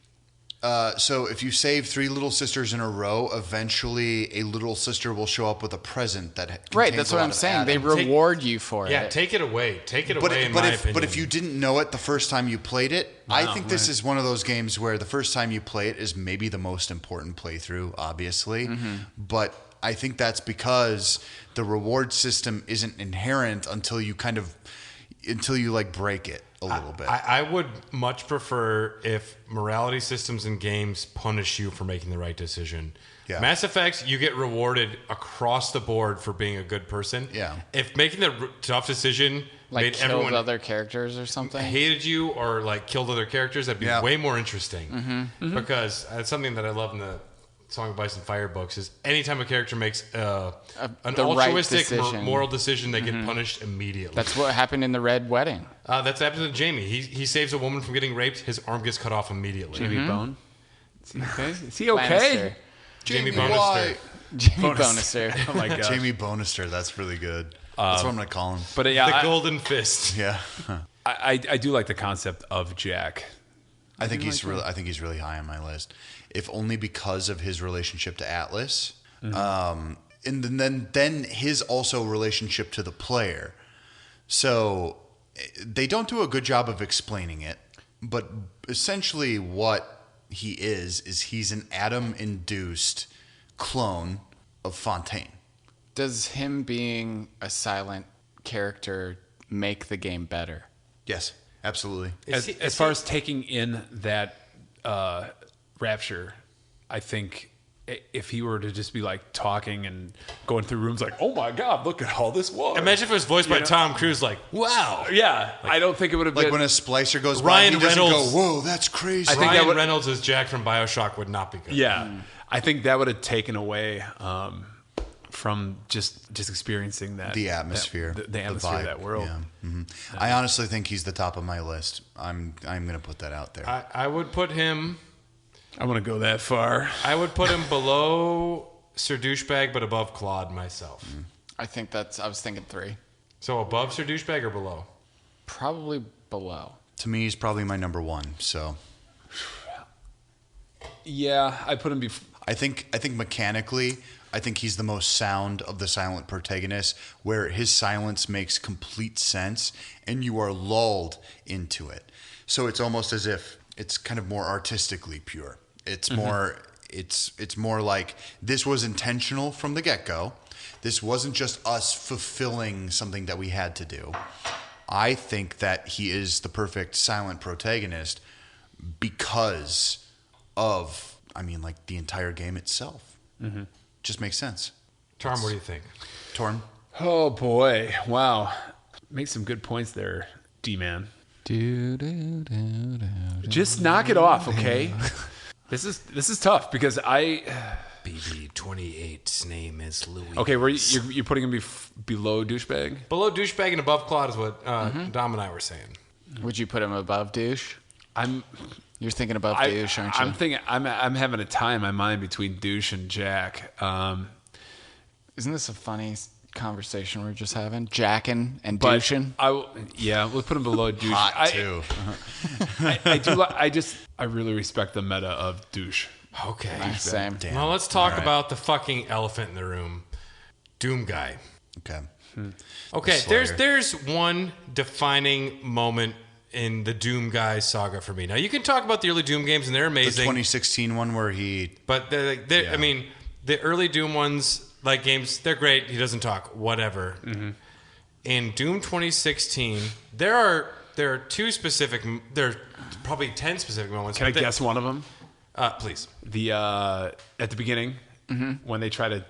So if you save 3 little sisters in a row, eventually a little sister will show up with a present that contains that's a what lot I'm of saying. They atoms. reward you for it. Yeah, take it away. Take it away. In my opinion. But if you didn't know it the first time you played it, I think this is one of those games where the first time you play it is maybe the most important playthrough, obviously. Mm-hmm. But I think that's because the reward system isn't inherent until you like break it a little bit. I would much prefer if morality systems in games punish you for making the right decision. Yeah. Mass Effect, you get rewarded across the board for being a good person. Yeah. If making the tough decision Like made killed everyone other characters or something. hated you or like killed other characters, that'd be way more interesting. Mm-hmm. Because it's something that I love in the Song of Ice and Fire books is anytime a character makes an the right altruistic decision. moral decision, they get punished immediately. That's what happened in the Red Wedding. That's happened to Jamie. He saves a woman from getting raped. His arm gets cut off immediately. Jamie Bone. Is he okay? Is he okay? Jamie why? Bonister. Jamie Bonister. Oh my god. Jamie Bonister. That's really good. That's what I'm gonna call him. But yeah, The Golden Fist. Yeah, I do like the concept of Jack. I think he's really high on my list. If only because of his relationship to Atlas, and then his also relationship to the player. So they don't do a good job of explaining it, but essentially what he is he's an atom-induced clone of Fontaine. Does him being a silent character make the game better? Yes, absolutely. As far as taking in that rapture, I think if he were to just be like talking and going through rooms like, oh my god, look at all this water. Imagine if it was voiced by Tom Cruise, like, wow. Yeah, I don't think it would have Like been. when a splicer goes Ryan by, he doesn't Reynolds. go, whoa, that's crazy. I think Ryan that would- Reynolds as Jack from BioShock would not be good. Yeah, I think that would have taken away from just experiencing that the atmosphere, the atmosphere vibe. of that world. Yeah. I honestly think he's the top of my list. I'm going to put that out there. I would put him... I want to go that far. I would put him below Sir Douchebag, but above Claude myself. I was thinking 3. So above Sir Douchebag or below? Probably below. To me, he's probably my number one. So Yeah, I put him I think mechanically, I think he's the most sound of the silent protagonists, where his silence makes complete sense and you are lulled into it. So it's almost as if it's kind of more artistically pure. It's more it's more like this was intentional from the get-go. This wasn't just us fulfilling something that we had to do. I think that he is the perfect silent protagonist because of, like the entire game itself. Just makes sense. Tom, what do you think? Torm? Oh boy! Wow, make some good points there, D-man. Just knock it off, okay? This is tough because BB-28's name is Louis. Okay, you're putting him below douchebag? Below Douchebag and above Claude is what Dom and I were saying. Would you put him above douche? You're thinking above douche, aren't you? I'm thinking I'm having a tie in my mind between douche and Jack. Isn't this a funny conversation we're just having? Jacking and douching? We'll put him below douche. Hot, too. I really respect the meta of douche. Okay. Same. Damn. Well, let's talk about the fucking elephant in the room. Doom Guy. Okay. Okay, Slayer. there's one defining moment in the Doom Guy saga for me. Now, you can talk about the early Doom games, and they're The amazing. 2016 one where he... But I mean, the early Doom ones, like games, they're great. He doesn't talk, whatever. In Doom 2016, there are two specific. There are probably 10 specific moments. Can I guess one of them? Please. The at the beginning when they try to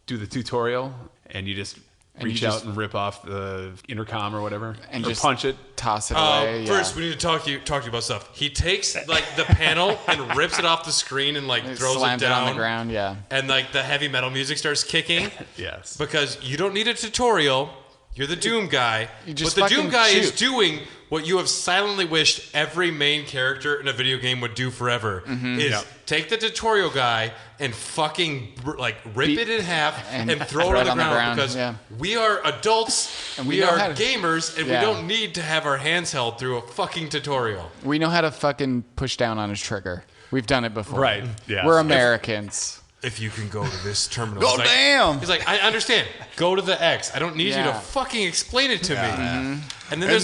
do the tutorial and you just reach out and rip off the intercom or whatever, and or just punch it. toss it away. First, we need to talk to you about stuff. He takes like the panel and rips it off the screen and like throws slams it down on the ground. Yeah. And like the heavy metal music starts kicking. Yes. Because you don't need a tutorial. You're the Doom Guy. You just but the Doom fucking Guy is shoot. doing what you have silently wished every main character in a video game would do forever. Is take the tutorial guy and fucking like rip it in half and throw it on the ground. Because we are adults and we are gamers and we don't need to have our hands held through a fucking tutorial. We know how to fucking push down on a trigger. We've done it before. Right. Yeah. We're Americans. If you can go to this terminal. Oh, damn! He's like, I understand. Go to the X. I don't need you to fucking explain it to me. And then there's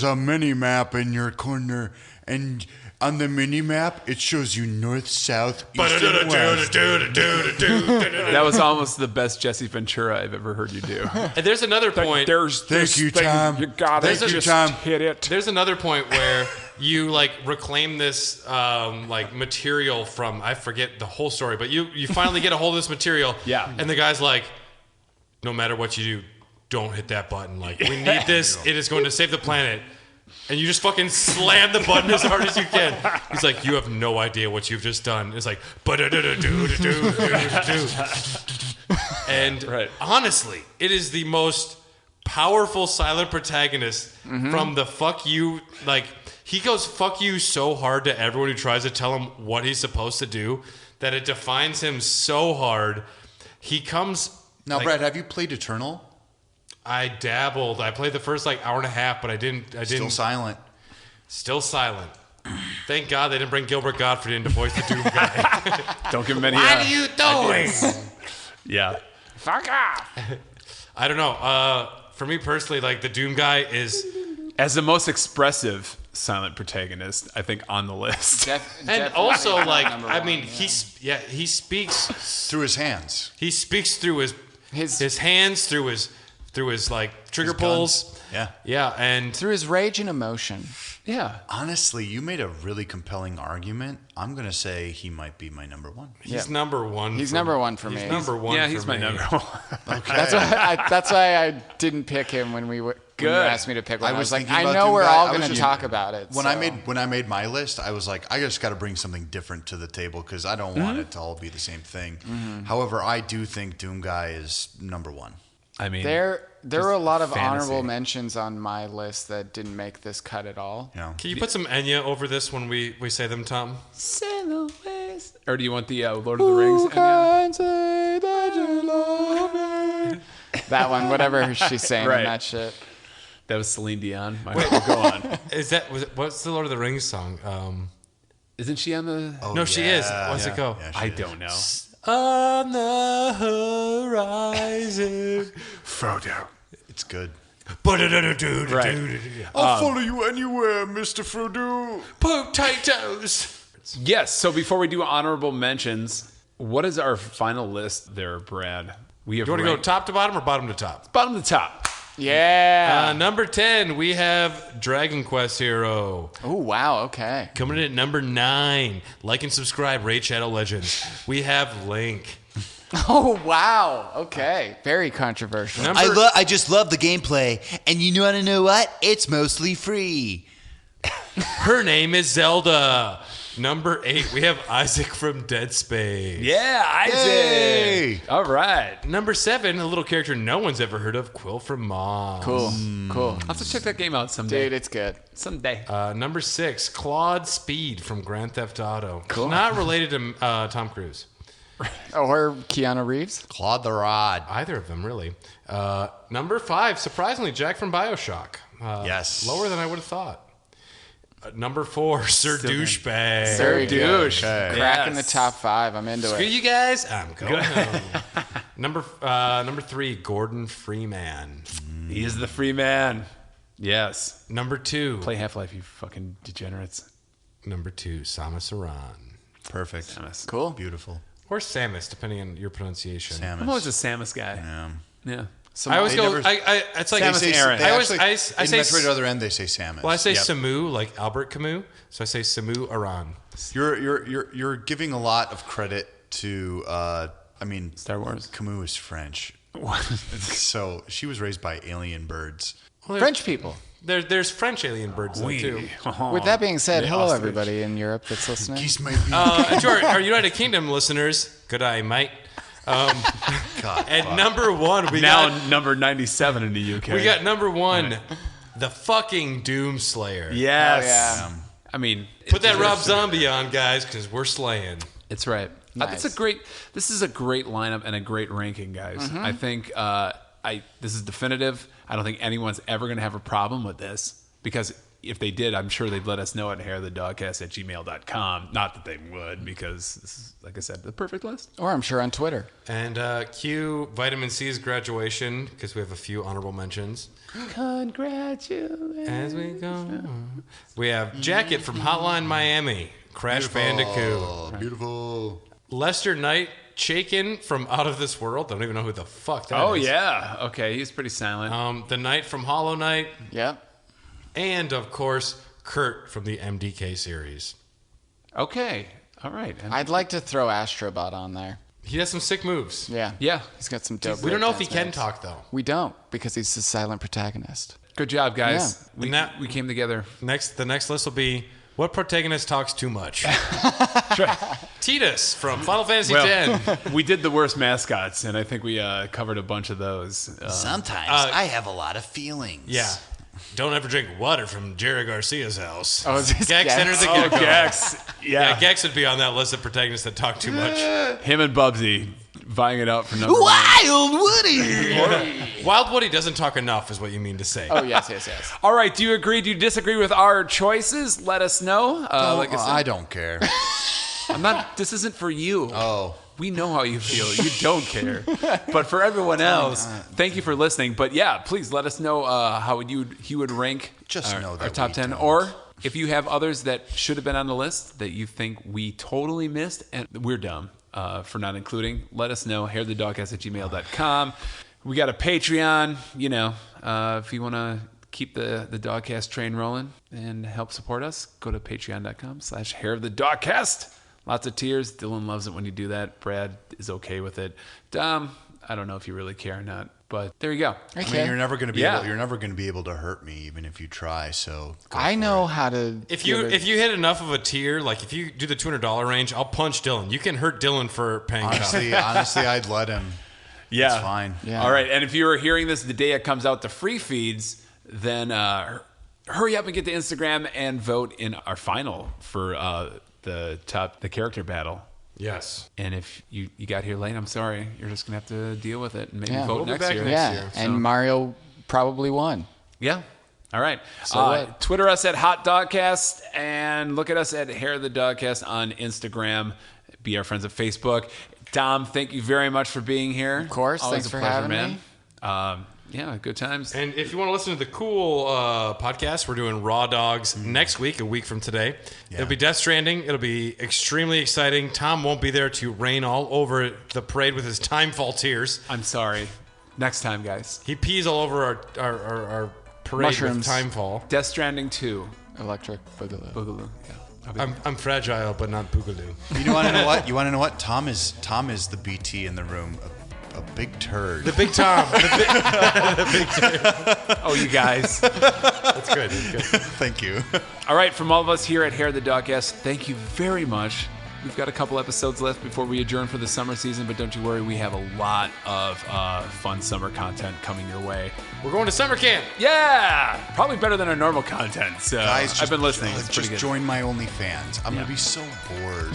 a mini map in your corner, and on the mini map it shows you north, south, east, and west. That was almost the best Jesse Ventura I've ever heard you do. And there's another point. Thank you, Tom. You gotta just hit it. There's another point where you like reclaim this like material from, I forget the whole story, but you finally get a hold of this material. Yeah. And the guy's like, no matter what you do, don't hit that button. Like, we need this. It is going to save the planet. And you just fucking slam the button as hard as you can. He's like, you have no idea what you've just done. It's like, and honestly, it is the most powerful silent protagonist from the fuck you. Like, he goes fuck you so hard to everyone who tries to tell him what he's supposed to do that it defines him so hard. He comes... Now, Brad, have you played Eternal? I dabbled. I played the first hour and a half, but I didn't. Still silent. Still silent. Thank God they didn't bring Gilbert Gottfried in to voice the Doom guy. Don't give him any. What are you doing? Yeah. Fuck off. I don't know. For me personally, the Doom guy is... As the most expressive silent protagonist, I think, on the list. And also, he speaks... Through his hands. He speaks through his hands, through his trigger His pulls. guns. Yeah. Yeah, and... Through his rage and emotion. Yeah. Honestly, you made a really compelling argument. I'm going to say he might be my number one. He's number one. He's number one for me. He's number one Yeah, for he's my me. number one. Okay. That's why I didn't pick him when you asked me to pick one. I was like, thinking I about know Doom we're guy. all I was going to just- talk about it. When so. I made my list, I was like, I just got to bring something different to the table because I don't want it to all be the same thing. However, I do think Doom Guy is number one. I mean, There were a lot of fantasy. honorable mentions on my list that didn't make this cut at all. Yeah. Can you put some Enya over this when we say them, Tom? Or do you want the Lord of the Rings? Who can say that you love me? That one, whatever she's saying Right. in that shit. That was Celine Dion. Go on. What's the Lord of the Rings song? Isn't she on the? Oh, No, she is. What's it go? Yeah, she I is. don't know. On the horizon. Frodo. It's good. Right. I'll follow you anywhere, Mr. Frodo. Potatoes. Yes. So before we do honorable mentions, what is our final list there, Brad? We have You want to go ranked- top to bottom or bottom to top? bottom to top. Yeah. Number 10, we have Dragon Quest Hero. Oh, wow. Okay. Coming in at number 9. Like and subscribe, Raid Shadow Legends. We have Link. Oh, wow. Okay. Very controversial. Number I just love the gameplay, and you want to know what? It's mostly free. Her name is Zelda. Number 8, we have Isaac from Dead Space. Yeah, Isaac. Yay. All right. Number 7, a little character no one's ever heard of, Quill from Mars. Cool. Cool. I'll have to check that game out someday. Dude, it's good. Someday. Number 6, Claude Speed from Grand Theft Auto. Cool. Not related to Tom Cruise. Or Keanu Reeves. Claude the Rod. Either of them, really. Number 5, surprisingly, Jack from Bioshock. Yes. Lower than I would have thought. Number 4, Sir Douchebag. Very douche. good. Okay. Cracking Yes. the top 5. I'm into Screw it. you guys. I'm going home. Number 3, Gordon Freeman. He is the free man. Yes. Number 2, Play Half-Life, you fucking degenerates. Samus Aran. Perfect. Samus. Cool. Beautiful. Or Samus, depending on your pronunciation. Samus. I'm always a Samus guy. Yeah. Yeah. I always They go. never- It's like Samus Aran. I always. actually, I in say. Metroid Other End, they say Samus. Well, I say Yep. Samu, like Albert Camus. So I say Samu Aran. You're giving a lot of credit to. Star Wars. Camus is French, so she was raised by alien birds. French people. There's French alien birds though, too. With that being said, The hello ostrich. everybody in Europe that's listening. Geese might be. To our United Kingdom listeners, good eye, mate. God, And number 1, we Now got number 97 in the UK. number 1, the fucking Doom Slayer. Yes. Oh, yeah. I mean, Put that Rob Zombie on, guys, because we're slaying. It's right. Nice. This is a great lineup and a great ranking, guys. I think this is definitive. I don't think anyone's ever going to have a problem with this because if they did, I'm sure they'd let us know at hairthedogcast@gmail.com. Not that they would because this is, like I said, the perfect list. Or I'm sure on Twitter. And cue Vitamin C's graduation, because we have a few honorable mentions. Congratulations. As we go. We have Jacket from Hotline Miami, Crash Bandicoot. Oh, beautiful. Lester Knight, Chaikin from Out of This World. I don't even know who the fuck that is. Oh, yeah. Okay, he's pretty silent. The Knight from Hollow Knight. Yep. And, of course, Kurt from the MDK series. Okay. All right. And I'd like to throw Astrobot on there. He has some sick moves. Yeah. Yeah. He's got some dope. We don't know if he breakdance can moves. talk, though. We don't because he's the silent protagonist. Good job, guys. Yeah. We came together. The next list will be what protagonist talks too much. Titus from Final Fantasy X. We did the worst mascots, and I think we covered a bunch of those. Sometimes I have a lot of feelings. Yeah. Don't ever drink water from Jerry Garcia's house. Oh, is this Gex Gex? enters the Oh, gecko. Gex. Yeah, Gex would be on that list of protagonists that talk too much. Him and Bubsy vying it out for number one. Wild Woody! Wild Woody doesn't talk enough, is what you mean to say. Oh, yes. All right, do you agree? Do you disagree with our choices? Let us know. Like I said, I don't care. I'm not. This isn't for you. Oh. We know how you feel. You don't care. But for everyone else, thank you for listening. But yeah, please let us know how he would rank Just know that our top we 10. don't. Or if you have others that should have been on the list that you think we totally missed and we're dumb for not including, let us know. hairthedogcast@gmail.com. We got a Patreon. You know, if you want to keep the Dogcast train rolling and help support us, go to patreon.com/hairthedogcast. Lots of tears. Dylan loves it when you do that. Brad is okay with it. Dom, I don't know if you really care or not, but there you go. I mean, you're never going to be Yeah. able. You're never going to be able to hurt me, even if you try. So I know how to. If you hit enough of a tier, like if you do the $200 range, I'll punch Dylan. You can hurt Dylan for paying up. honestly, I'd let him. Yeah. It's fine. Yeah. All right. And if you are hearing this the day it comes out, the free feeds, then hurry up and get to Instagram and vote in our final for the character battle. Yes. And if you got here late, I'm sorry. You're just going to have to deal with it and maybe Yeah. vote We'll be next back year. next Yeah, year, and Mario probably won. Yeah. All right. So what? Twitter us at Hot Dogcast and look at us at Hair of the Dogcast on Instagram. Be our friends at Facebook. Dom, thank you very much for being here. Of course. Always Thanks a for pleasure, having man. me. Yeah, good times. And if you want to listen to the cool podcast, we're doing Raw Dogs next week, a week from today. Yeah. It'll be Death Stranding. It'll be extremely exciting. Tom won't be there to rain all over the parade with his Timefall tears. I'm sorry. Next time, guys. He pees all over our parade Mushrooms. with Timefall. Death Stranding 2. Electric Boogaloo. Boogaloo. Yeah. I'm fragile, but not boogaloo. You want to know what? You want to know what? Tom is the BT in the room. A big turd. The Big Tom. Oh, you guys. That's good. That's good. Thank you. All right, from all of us here at Hair of the Dogcast, thank you very much. We've got a couple episodes left before we adjourn for the summer season, but don't you worry, we have a lot of fun summer content coming your way. We're going to summer camp. Yeah! Probably better than our normal content, so Guys, I've been listening. It's Just pretty good. join my OnlyFans. I'm gonna be so bored.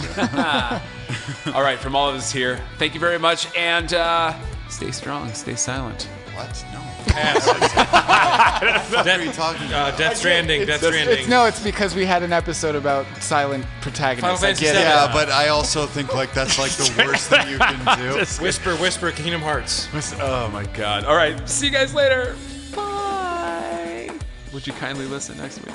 All right, from all of us here, thank you very much, and stay strong, stay silent. What? No. Death, talking Death Stranding. Death Stranding. It's because we had an episode about silent protagonists. Final I Fantasy get VII. it. Yeah, but I also think like that's like the worst thing you can do. Whisper, Kingdom Hearts. Oh my God. All right, see you guys later. Bye. Would you kindly listen next week?